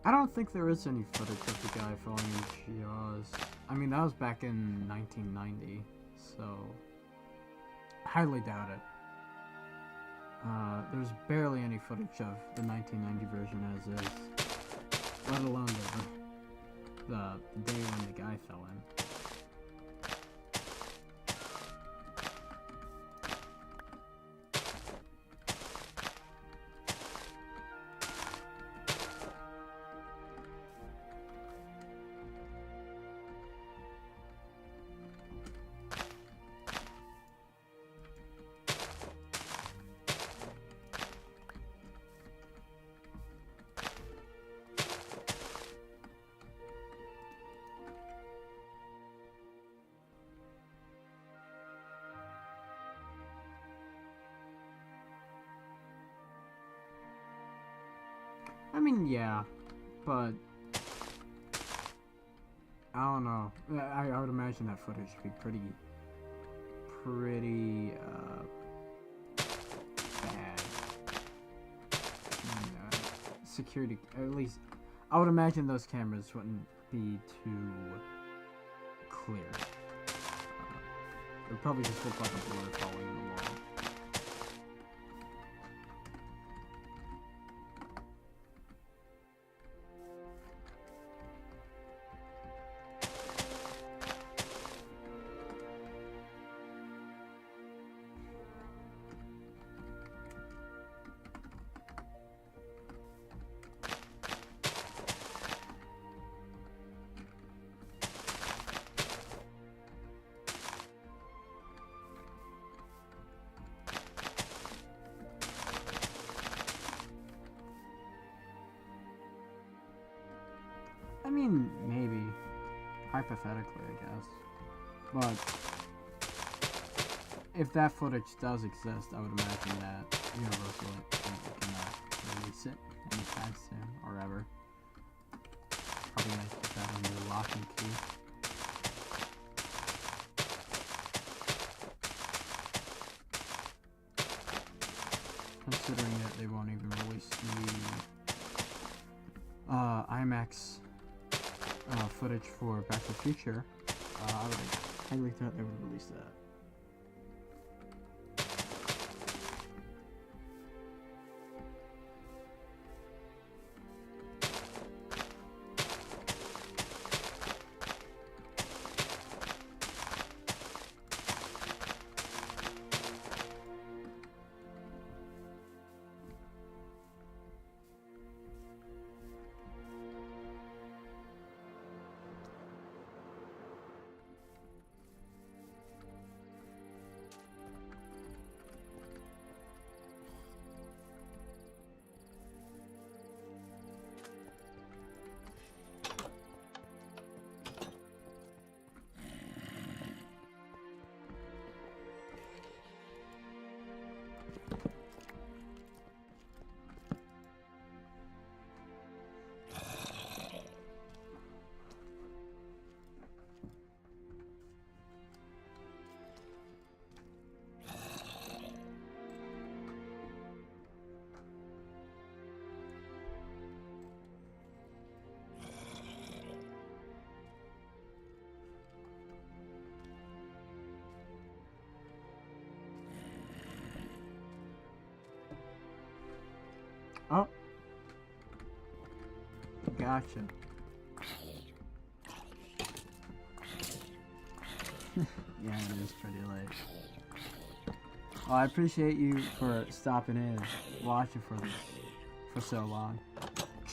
I don't think there is any footage of the guy falling in Jaws. I mean, that was back in 1990, so highly doubt it. There's barely any footage of the 1990 version as is, let alone the day when the guy fell in. I mean, yeah, but I don't know. I would imagine that footage would be pretty bad. And, security, at least, I would imagine those cameras wouldn't be too clear. It would probably just look like a blur falling in the wall. I mean, maybe. Hypothetically, I guess. But if that footage does exist, I would imagine that Universal can release it anytime soon, or ever. Probably gonna keep that under lock and key. Considering that they won't even release the IMAX footage for Back to the Future, I would highly doubt they would release that. Oh. Gotcha. Yeah, it is pretty late. Well, I appreciate you for stopping in and watching for so long.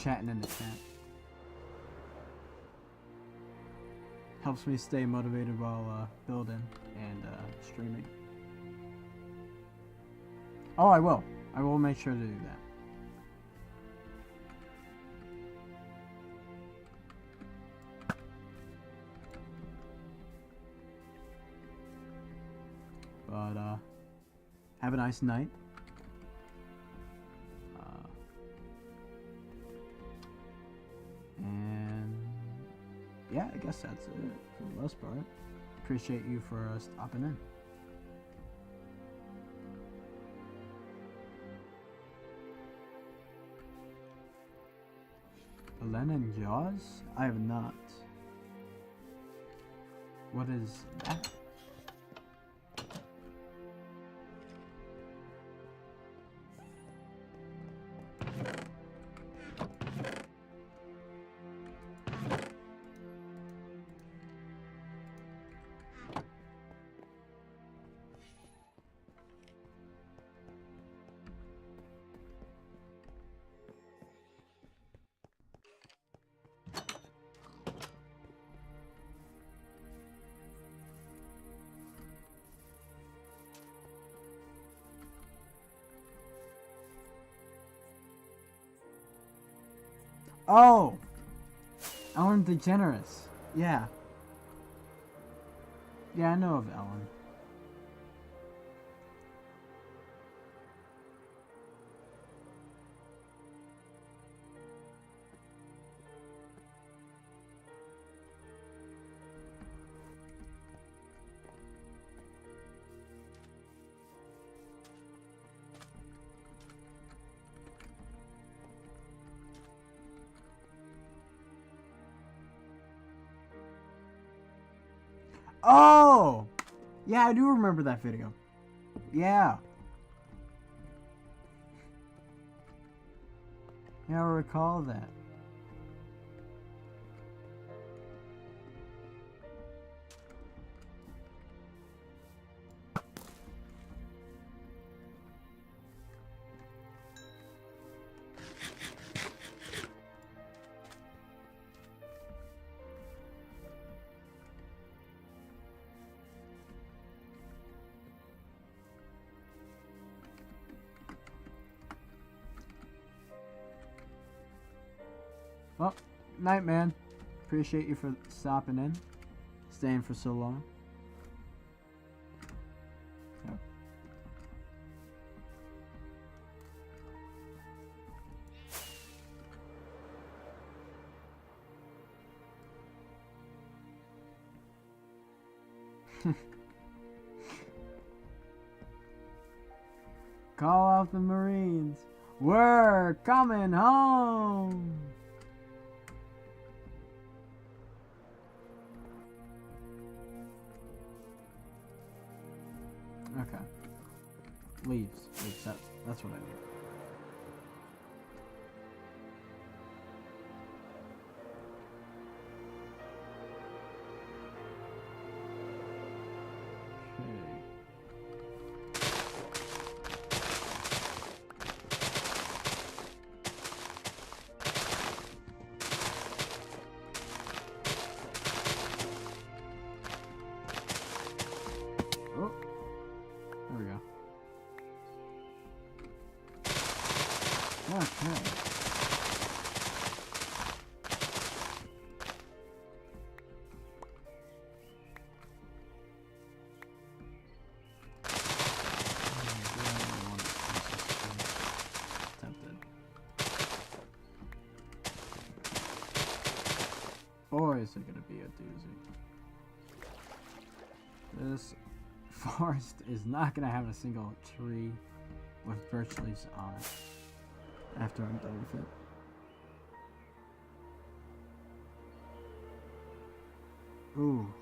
Chatting in the chat. Helps me stay motivated while building and streaming. Oh, I will. I will make sure to do that. But, have a nice night. And, yeah, I guess that's it for the most part. Appreciate you for stopping in. Lennon Jaws? I have not. What is that? Oh! Ellen DeGeneres. Yeah. Yeah, I know of Ellen. Oh! Yeah, I do remember that video. Yeah. Yeah, I recall that. Well, night, man. Appreciate you for stopping in, staying for so long. Yep. Call off the Marines. We're coming home. Okay. Leaves. That's what I need. Boy, is it gonna be a doozy. This forest is not gonna have a single tree with birch leaves on it after I'm done with it. Ooh.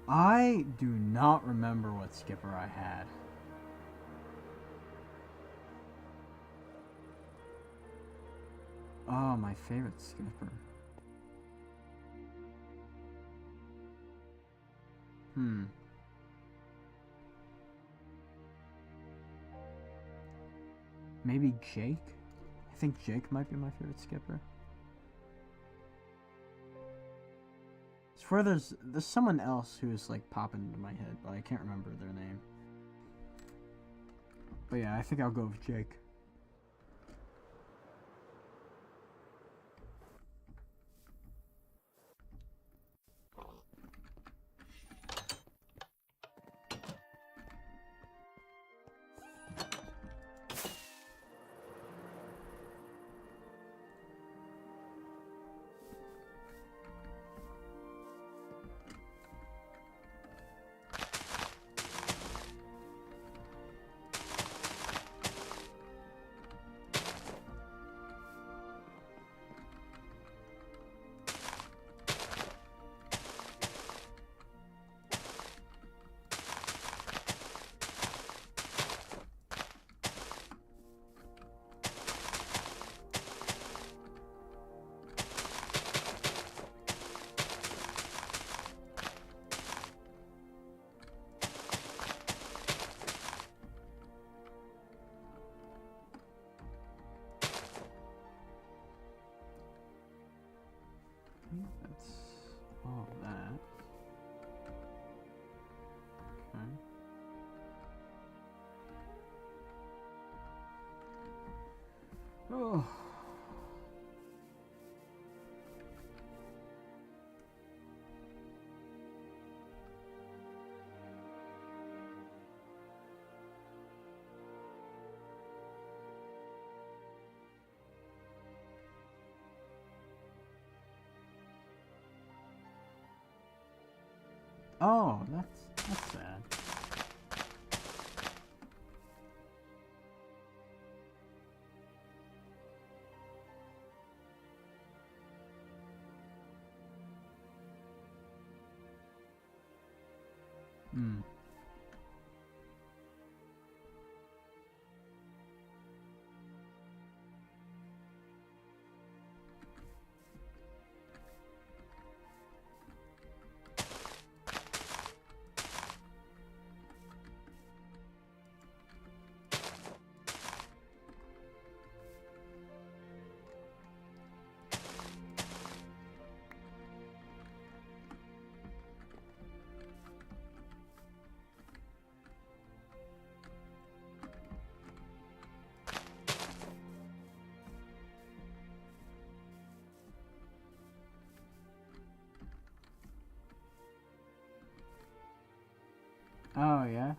I do not remember what skipper I had. Oh, my favorite skipper. Maybe Jake? I think Jake might be my favorite skipper. I swear there's someone else who's like popping into my head, but I can't remember their name. But yeah, I think I'll go with Jake. that's all of that. Okay. Oh. Oh, that's sad. Hmm. Oh, yeah?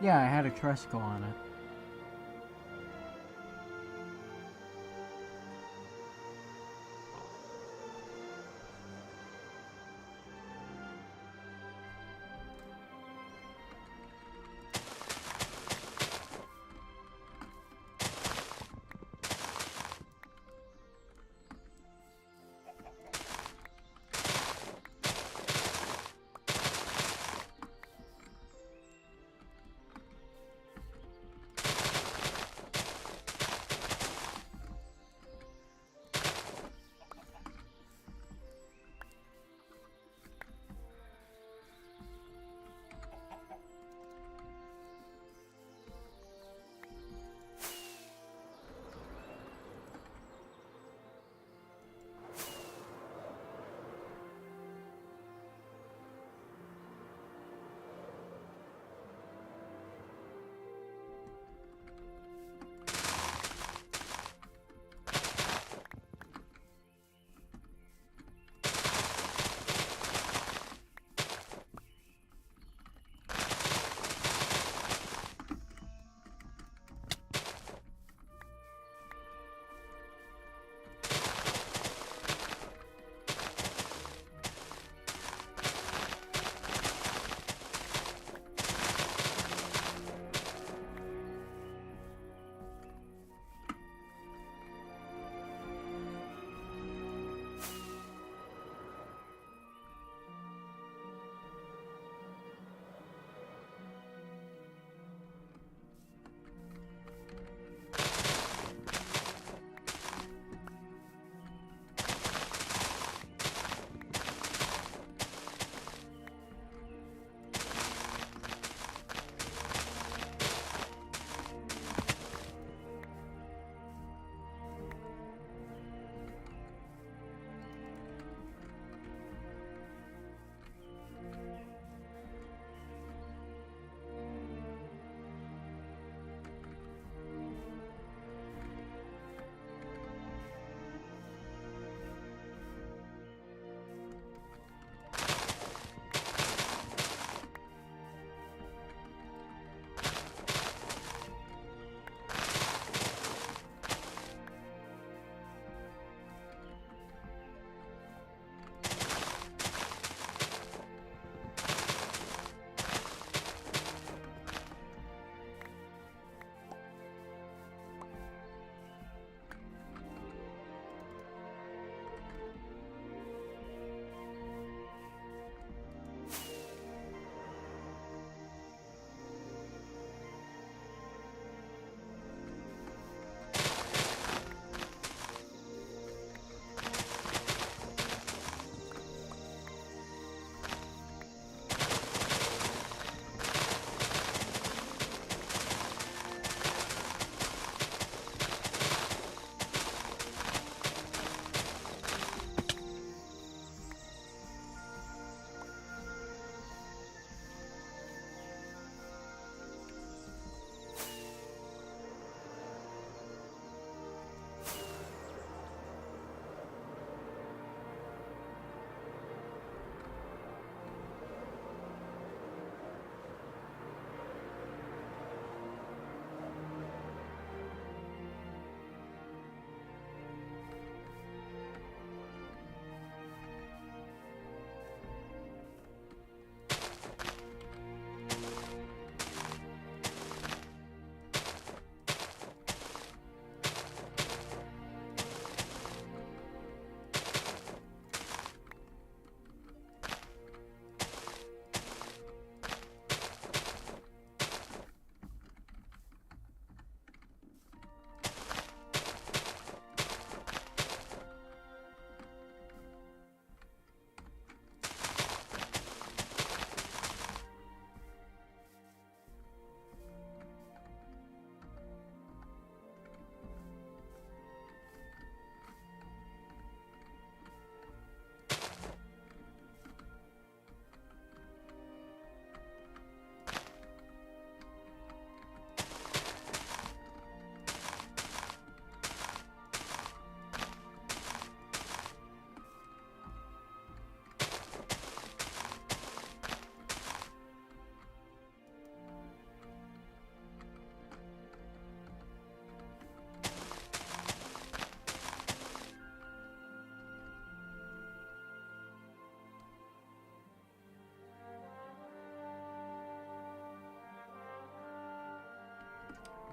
Yeah, I had a tricycle on it.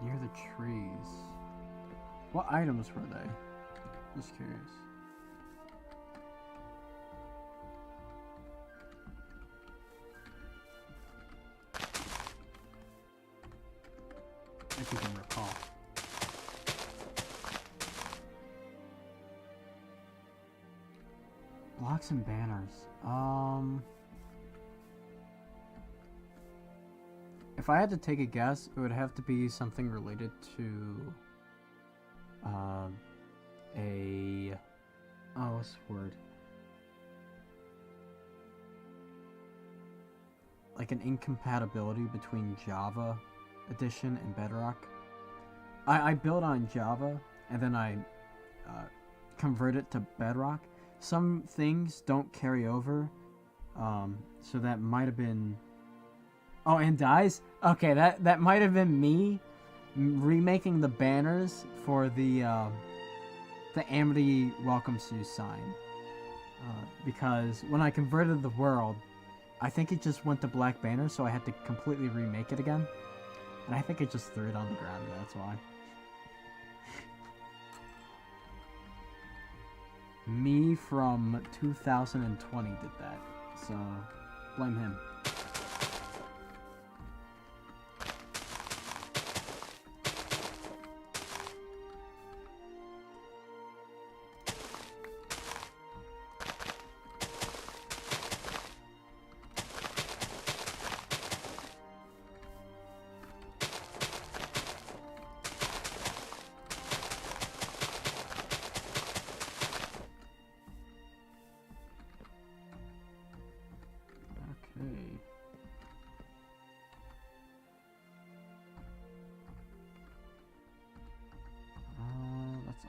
Near the trees. What items were they? Just curious. If you can recall. Blocks and banners. If I had to take a guess, it would have to be something related to what's the word? Like an incompatibility between Java Edition and Bedrock. I built on Java and then I convert it to Bedrock. Some things don't carry over, so that might have been. Oh, and dies? Okay, that might have been me remaking the banners for the Amity welcomes you sign. Because when I converted the world, I think it just went to black banners, so I had to completely remake it again. And I think I just threw it on the ground, that's why. Me from 2020 did that, so blame him.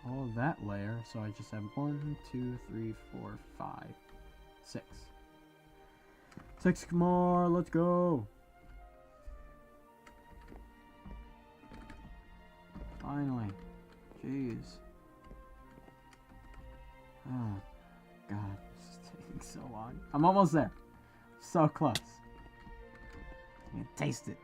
All of that layer, so I just have 1, 2, 3, 4, 5, 6. 6 more, let's go! Finally. Jeez. Oh, God, this is taking so long. I'm almost there. So close. I can taste it.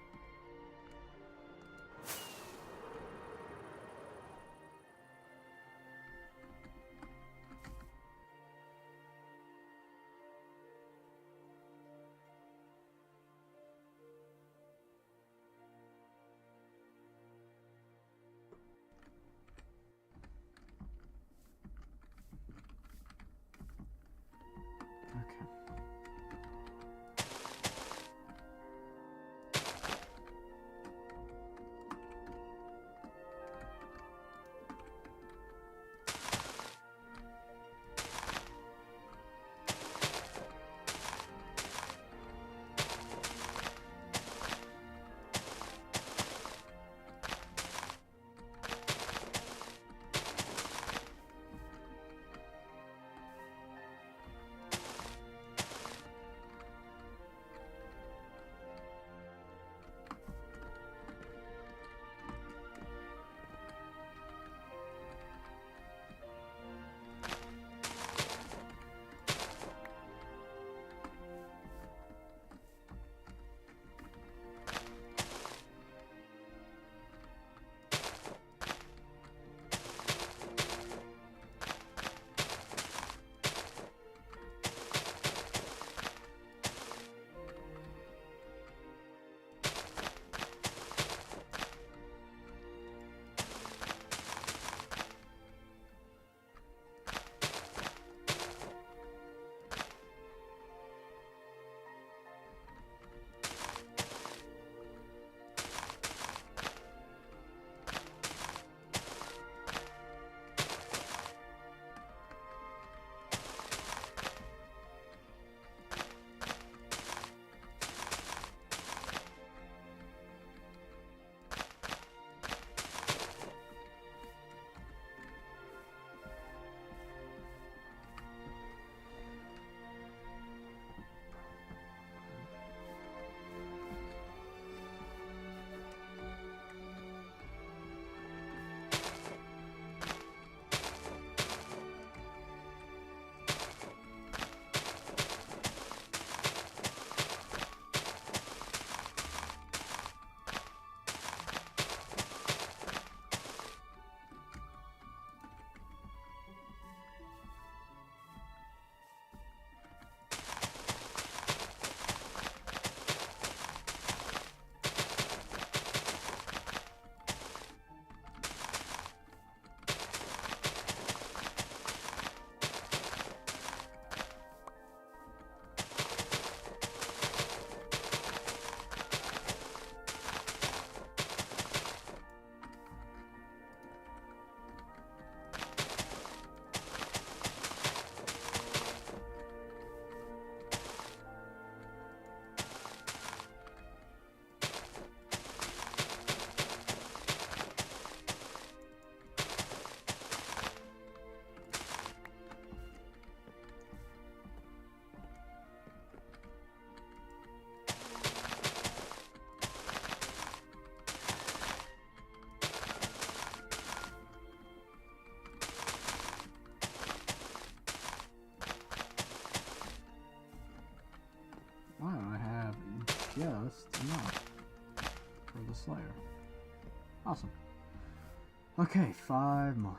just enough for the Slayer. Awesome. Okay, 5 more.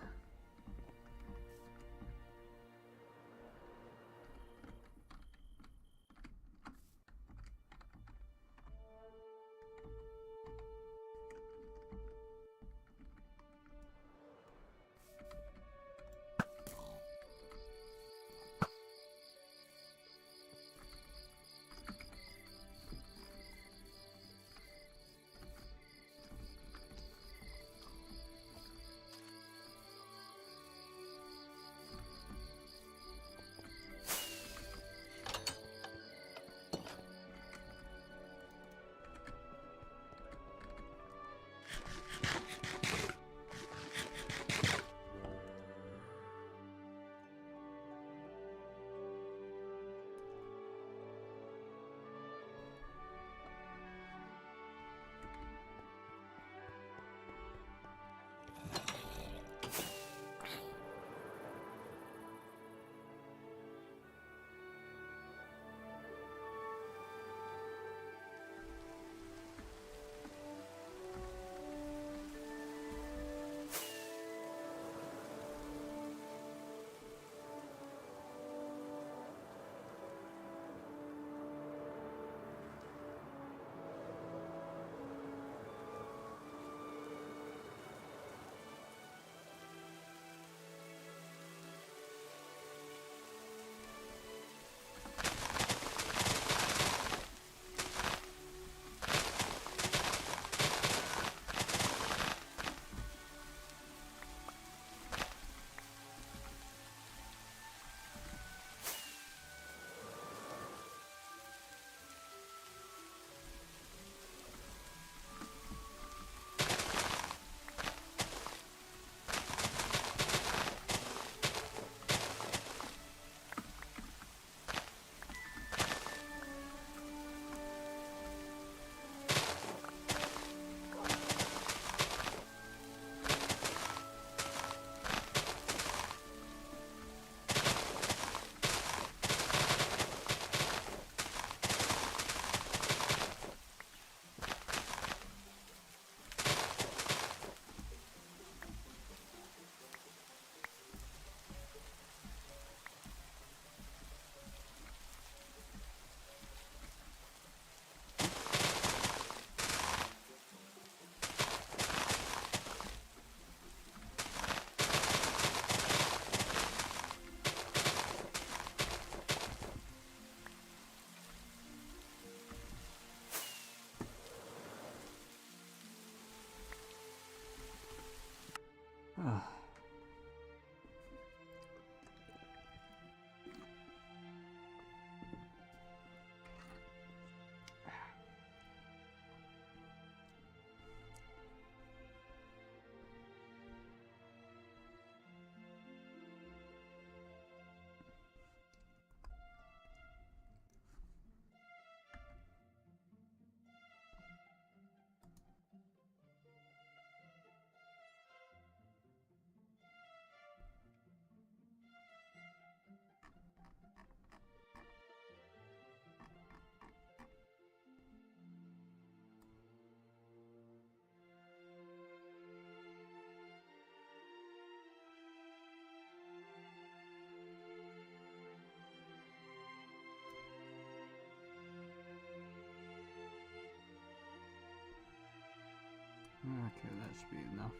Okay, that should be enough.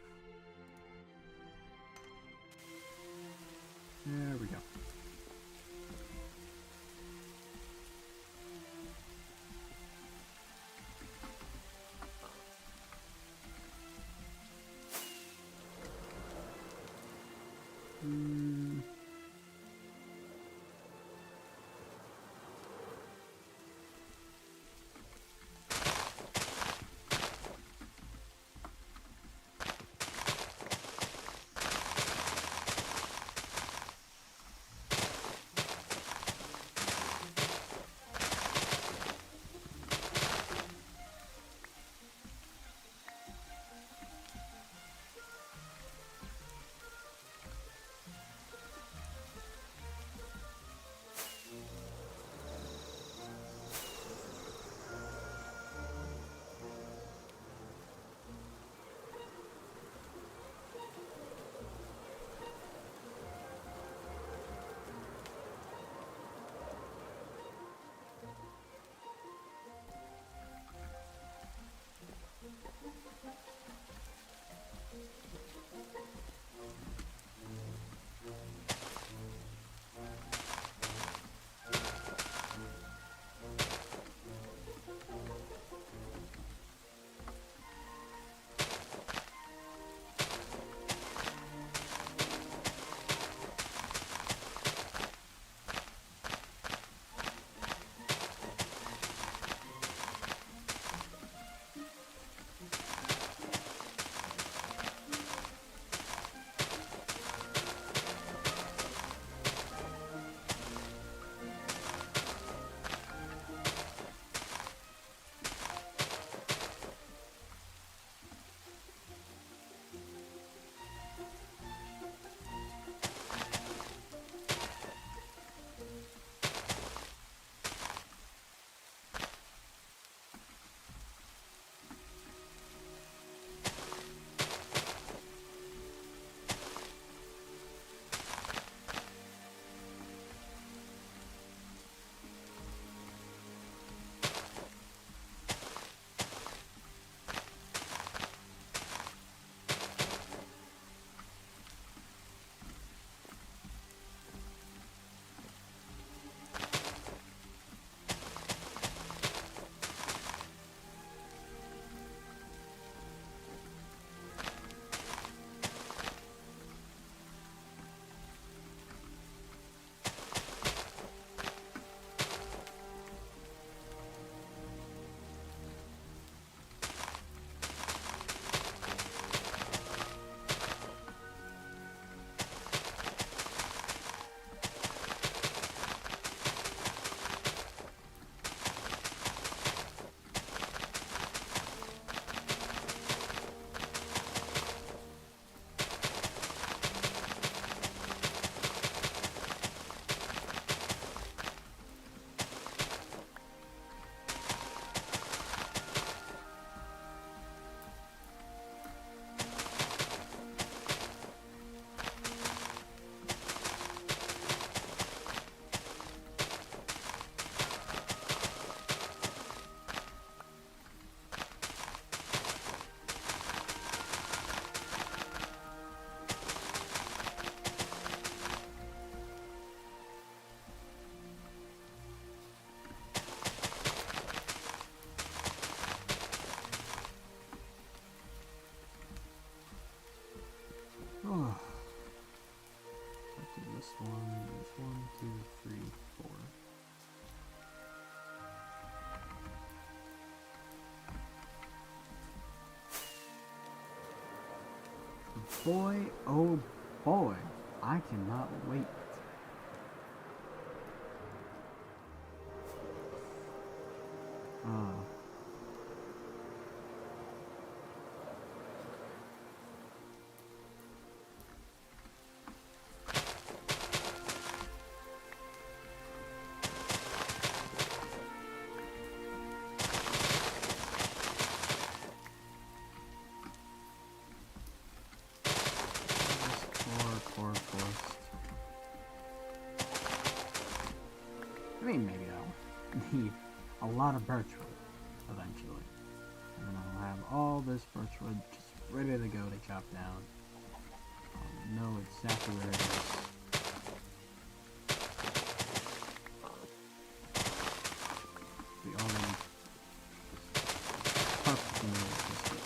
There we go. Boy, oh boy, I cannot wait. Uh, core forest. I mean, maybe I'll need a lot of birch wood eventually. And then I'll have all this birch wood just ready to go to chop down. I'll know exactly where it is. We already perfectly know what this is.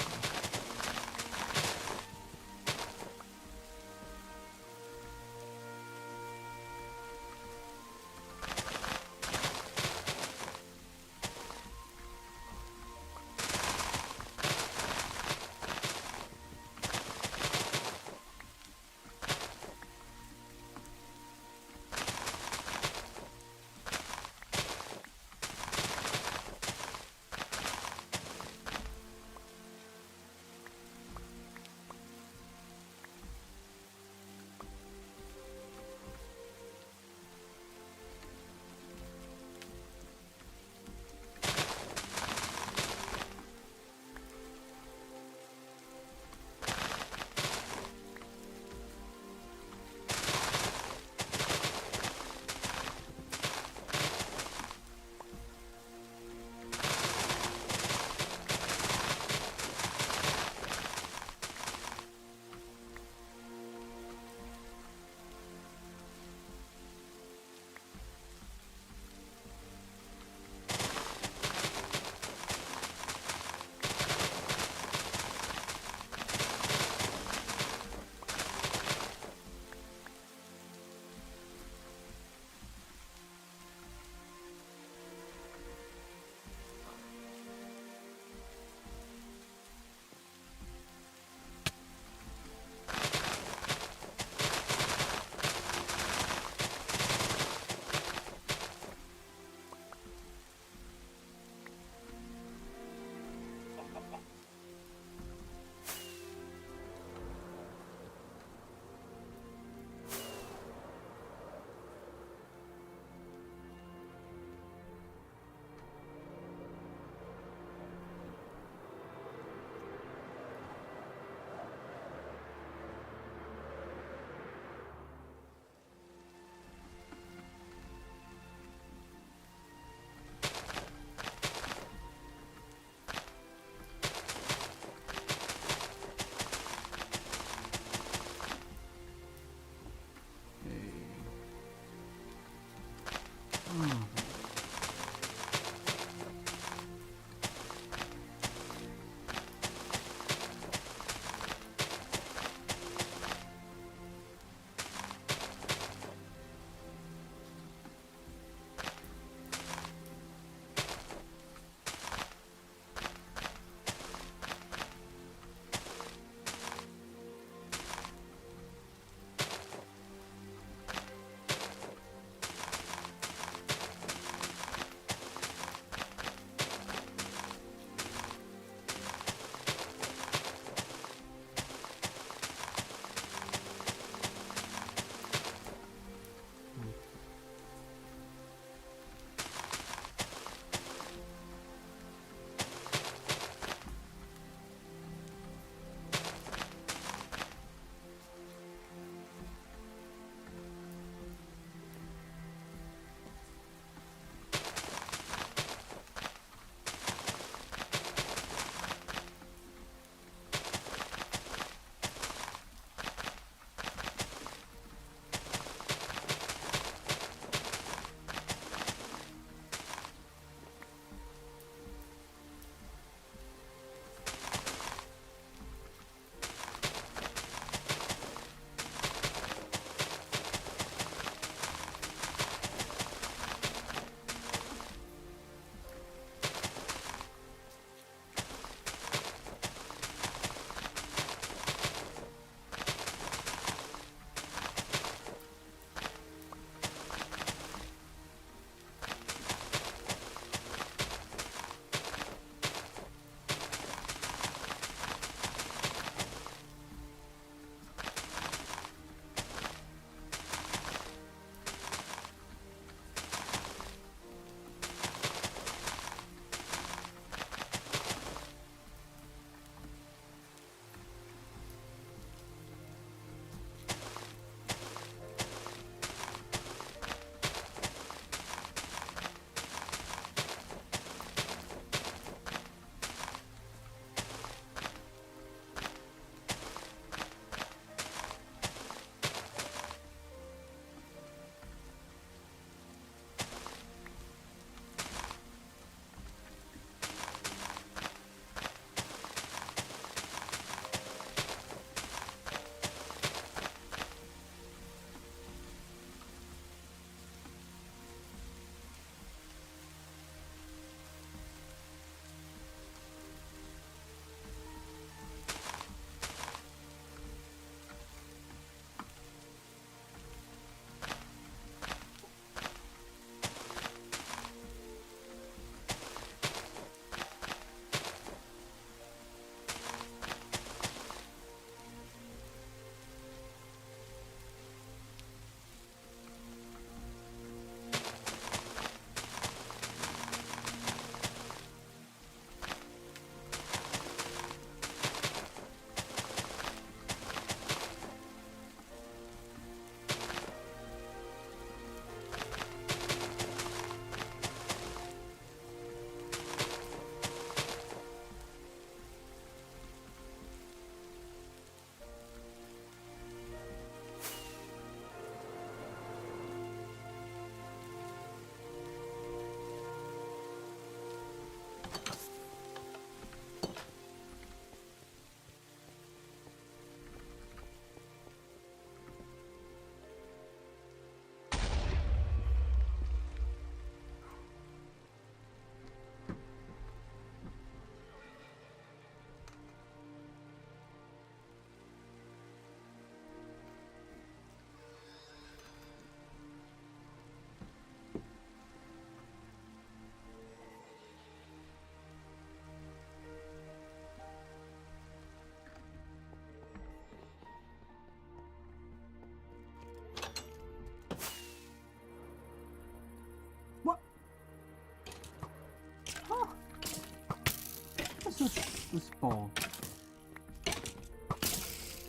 this bowl?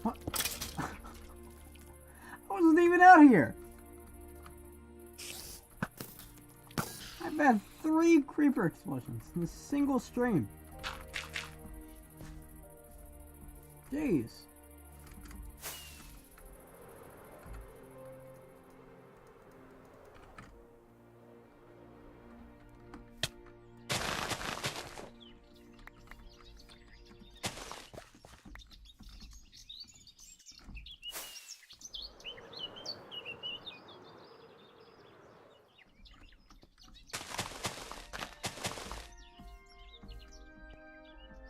What? I wasn't even out here! I've had 3 creeper explosions in a single stream. Jeez.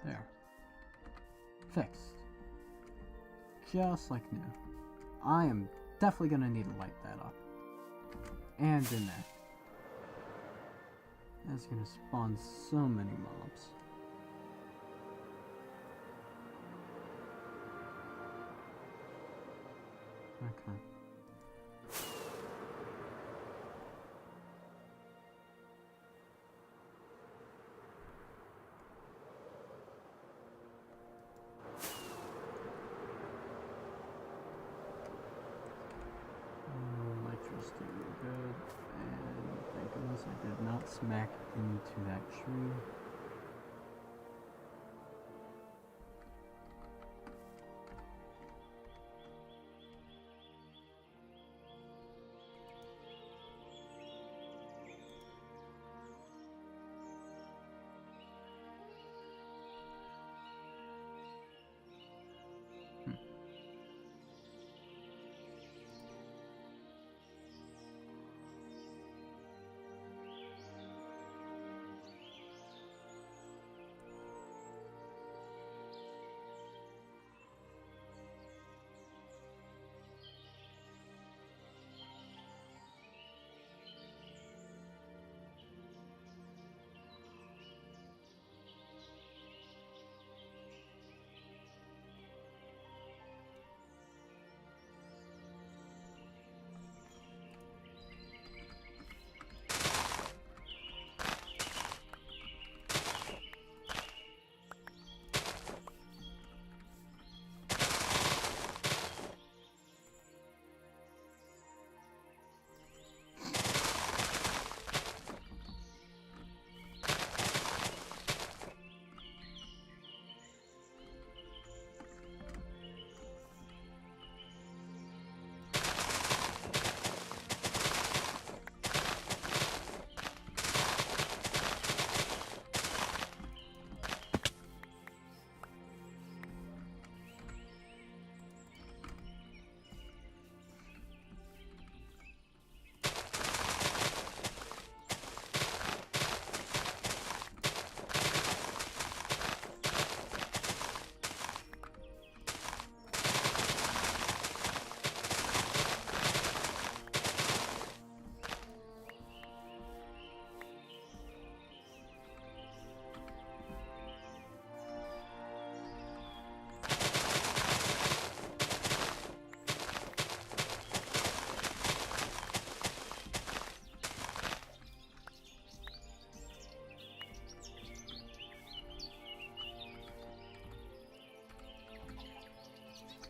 There. Fixed. Just like new. I am definitely gonna need to light that up. And in there. That's gonna spawn so many mobs. Okay. Electricity, good. And thank goodness I did not smack into that tree.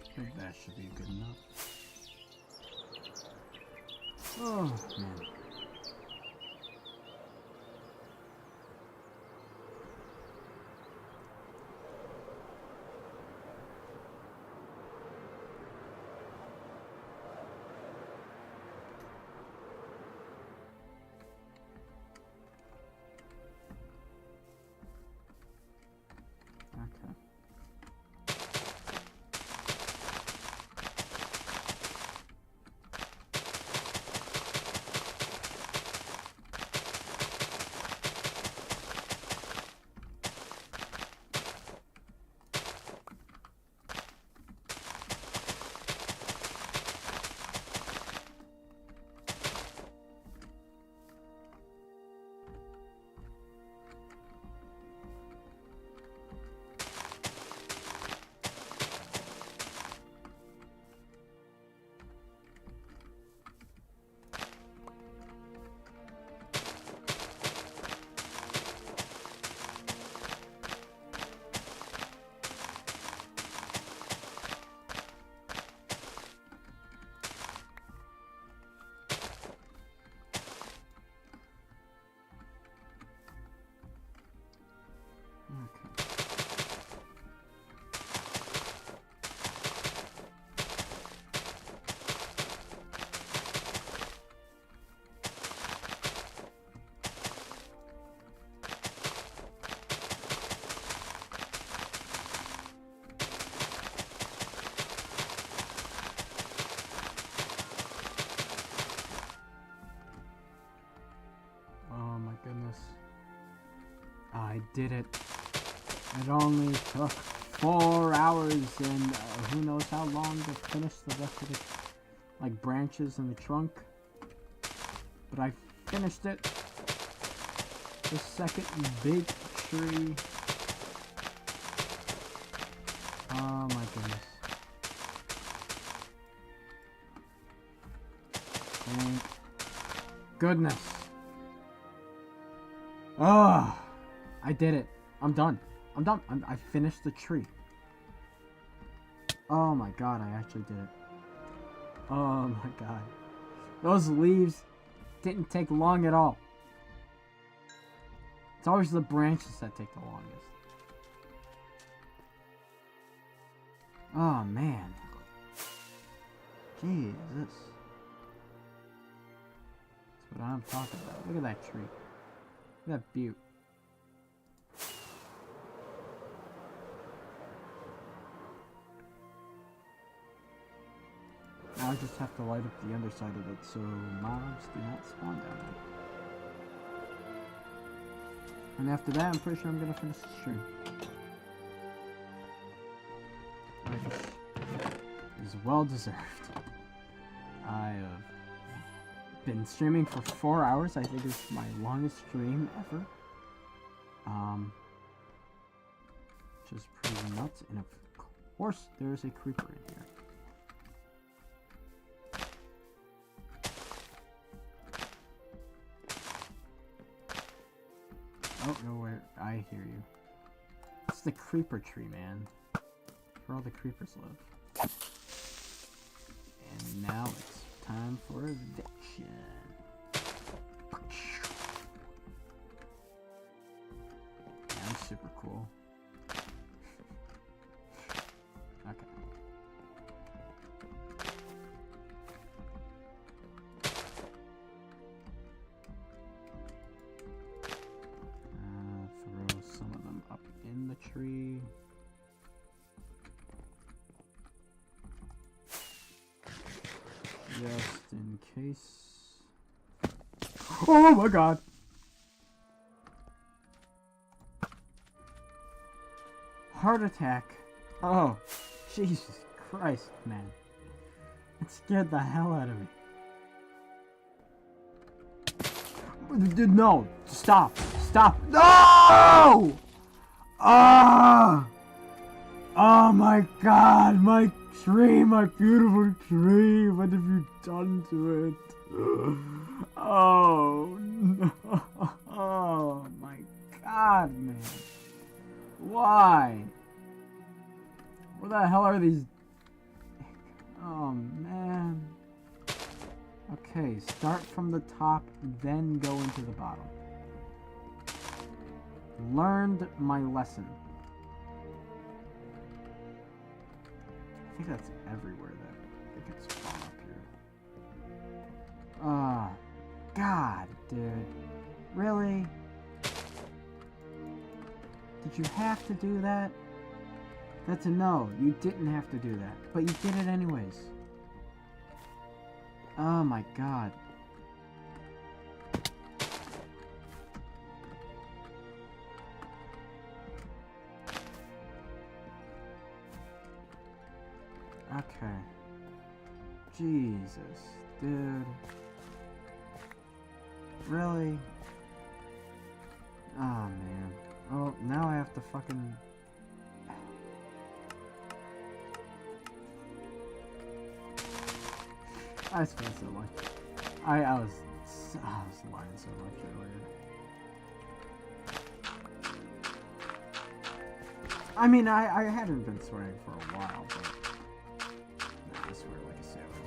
I think that should be good enough. Oh, man. Okay. I did it. It only took 4 hours and who knows how long to finish the rest of the like branches in the trunk. But I finished it. The second big tree. Oh my goodness. Thank goodness. Oh, I did it. I'm done. I'm done. I finished the tree. Oh my god, I actually did it. Oh my god. Those leaves didn't take long at all. It's always the branches that take the longest. Oh man. Jesus. That's what I'm talking about. Look at that tree. Look at that butte. Now I just have to light up the underside of it so mobs do not spawn down there. And after that, I'm pretty sure I'm gonna finish the stream. Which is well deserved. I have been streaming for 4 hours. I think it's my longest stream ever. Which is pretty nuts. And of course, there's a creeper in here. Oh, nowhere. I hear you. It's the creeper tree, man. Where all the creepers live. And now it's time for eviction. Yeah, I'm super cool. Okay. Throw some of them up in the tree. Just in case. Oh my god! Heart attack. Oh, Jesus Christ, man. It scared the hell out of me. No! Stop! Stop! No! Ah! Oh my god! My tree! My beautiful tree! What have you done to it? Oh no! Oh my god, man! Why? Where the hell are these? Oh man. Okay, start from the top, then go into the bottom. Learned my lesson. I think that's everywhere that it gets spawn up here. Ah, god, dude. Really? Did you have to do that? That's a no. You didn't have to do that. But you did it anyways. Oh my god. Okay. Jesus, dude. Really? Oh man. Oh, now I have to fucking... I spent so much. I was lying so much earlier. I mean, I hadn't been swearing for a while, but nah, I swear like a sailor.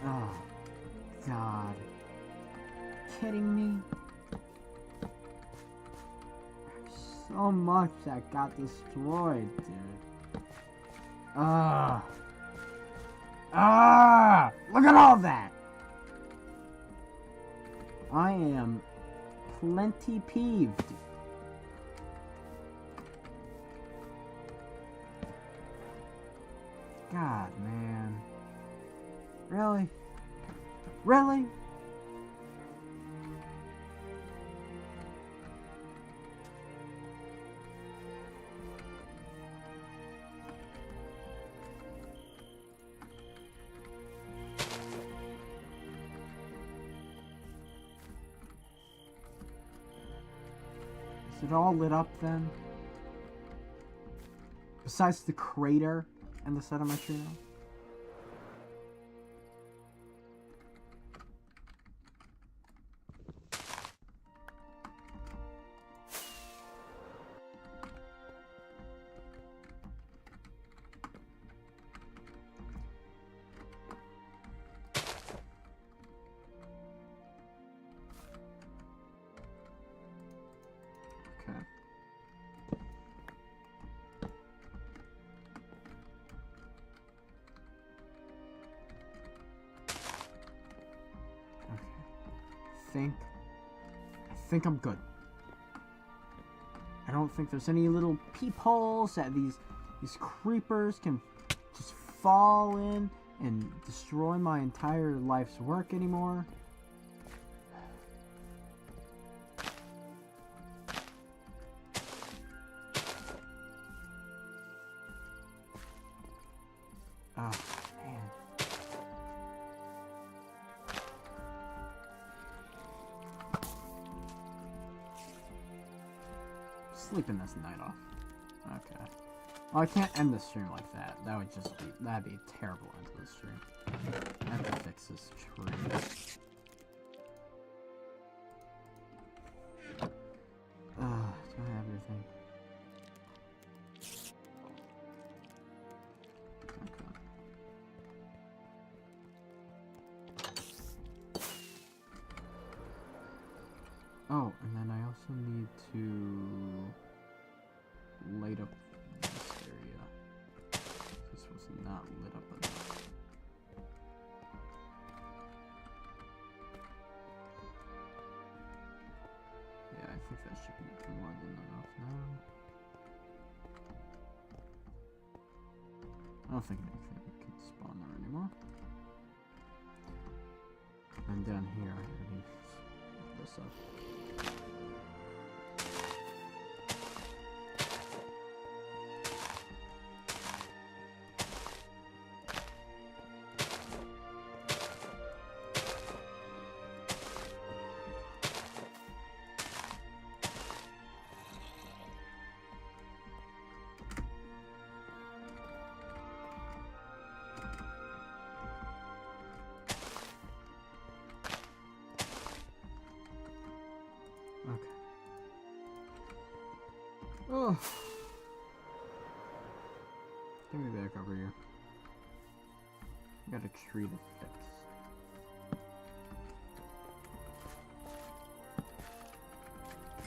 Oh, God. Kidding me? So much that got destroyed, dude. Look at all that! I am plenty peeved. God, man. Really? Really? Is it all lit up then? Besides the crater and the side of my tree now? I think I'm good. I don't think there's any little peepholes that these creepers can just fall in and destroy my entire life's work anymore. Oh, man. Sleeping this night off. Okay. Well, I can't end the stream like that. That'd be a terrible end to the stream. I have to fix this tree. Do I have everything? Okay. Oh, and then I also need to light up this area. This was not lit up enough. Yeah, I think that should be more than enough now. I don't think anything can spawn there anymore. And down here, I need this up. Oh, get me back over here. I got a tree to fix.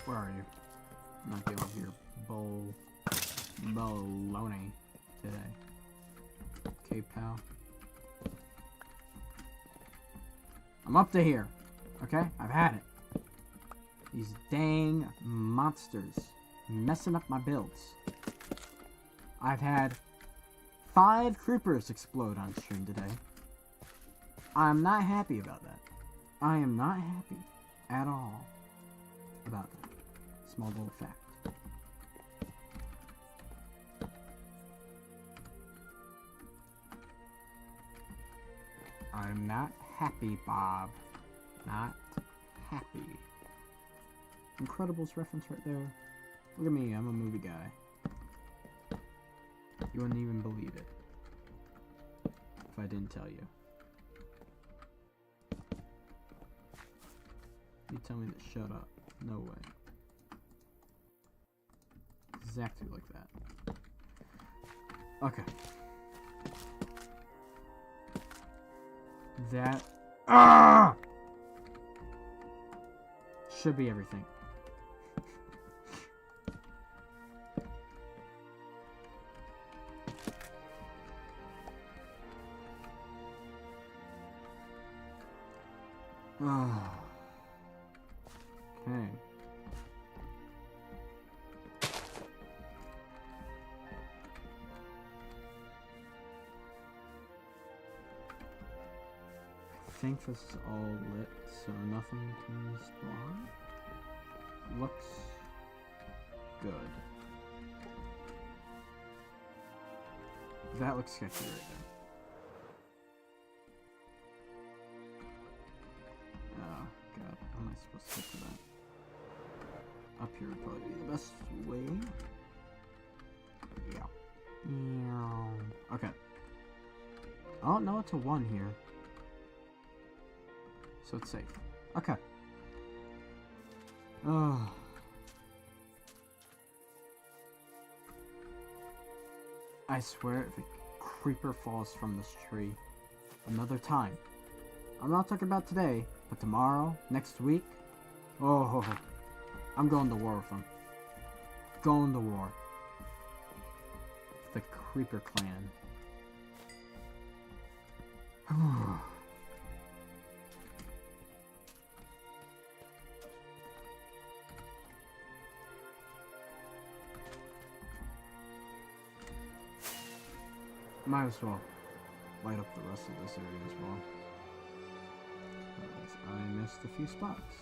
Where are you? I'm not dealing with your baloney today. Okay, pal. I'm up to here. Okay? I've had it. These dang monsters messing up my builds. I've had 5 creepers explode on stream today. I'm not happy about that. I am not happy at all about that. Small little fact. I'm not happy, Bob. Not happy. Incredibles reference right there. Look at me, I'm a movie guy. You wouldn't even believe it if I didn't tell you. You tell me to shut up. No way. Exactly like that. Okay. That should be everything. Okay. I think this is all lit, so nothing can spawn. Looks good. That looks sketchy right there. Oh god, how am I supposed to get to that? Up here would probably be the best way. Yeah. Okay. Oh, no, it's a 1 here. So it's safe. Okay. Oh. I swear if a creeper falls from this tree another time, I'm not talking about today, but tomorrow, next week, oh, I'm going to war with them. Going to war. The Creeper Clan. Might as well light up the rest of this area as well. I missed a few spots.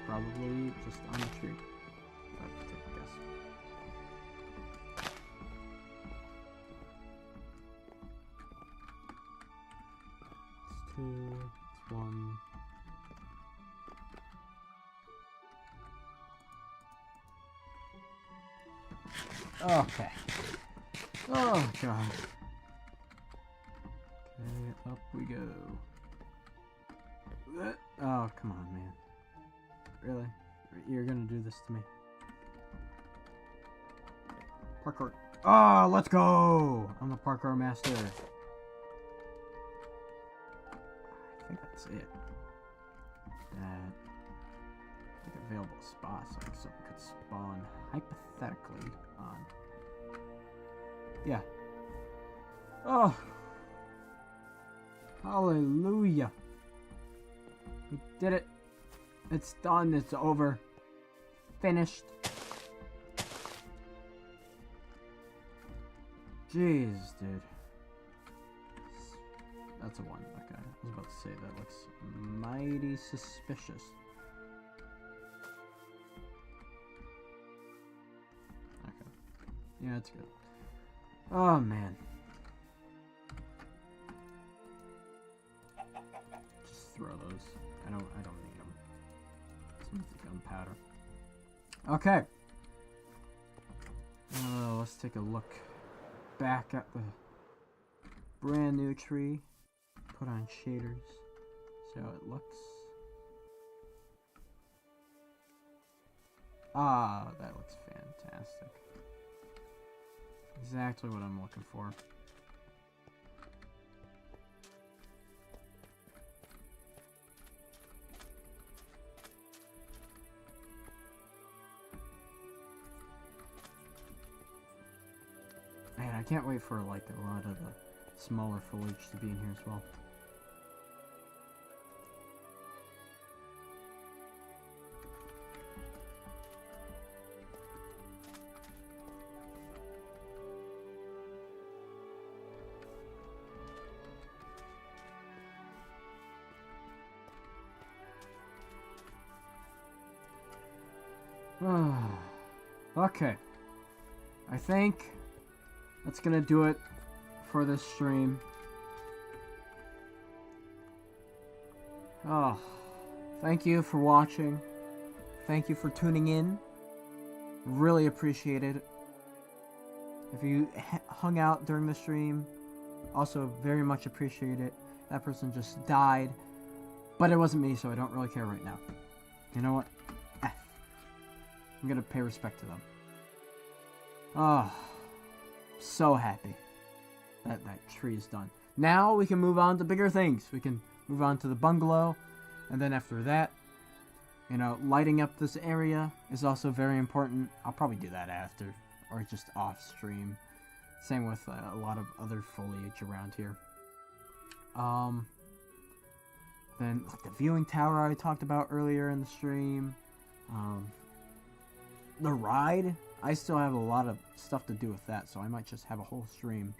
Probably just on the tree. If I have to take a guess. It's 2, it's 1. Okay. Oh god. Okay, up we go. Oh, come on, man. Really? You're gonna do this to me? Parkour. Oh, let's go! I'm the parkour master. I think that's it. That. Available spots, like something could spawn hypothetically on. Yeah. Oh! Hallelujah! We did it! It's done, it's over. Finished. Jeez, dude. That's a 1. Okay, I was about to say that looks mighty suspicious. Okay. Yeah, it's good. Oh, man. Just throw those. I don't need them. Some gunpowder. Okay. Let's take a look back at the brand new tree. Put on shaders. See how it looks. Ah, that looks fantastic. Exactly what I'm looking for. Man, I can't wait for like a lot of the smaller foliage to be in here as well. Okay. I think that's gonna do it for this stream. Oh, thank you for watching. Thank you for tuning in. Really appreciate it. If you hung out during the stream, also very much appreciate it. That person just died, but it wasn't me, so I don't really care right now. You know what? I'm gonna pay respect to them. Oh, so happy that that tree is done. Now we can move on to bigger things. We can move on to the bungalow, and then after that, you know, lighting up this area is also very important. I'll probably do that after, or just off stream. Same with a lot of other foliage around here. Then like the viewing tower I talked about earlier in the stream. The ride, I still have a lot of stuff to do with that, so I might just have a whole stream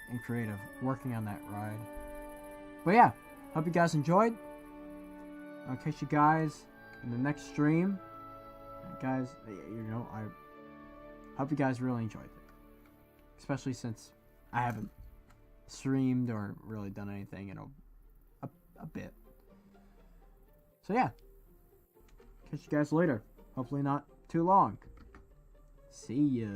in creative working on that ride. But yeah, hope you guys enjoyed. I'll catch you guys in the next stream. Guys, you know, I hope you guys really enjoyed it. Especially since I haven't streamed or really done anything in a bit. So yeah, catch you guys later. Hopefully not too long. See ya.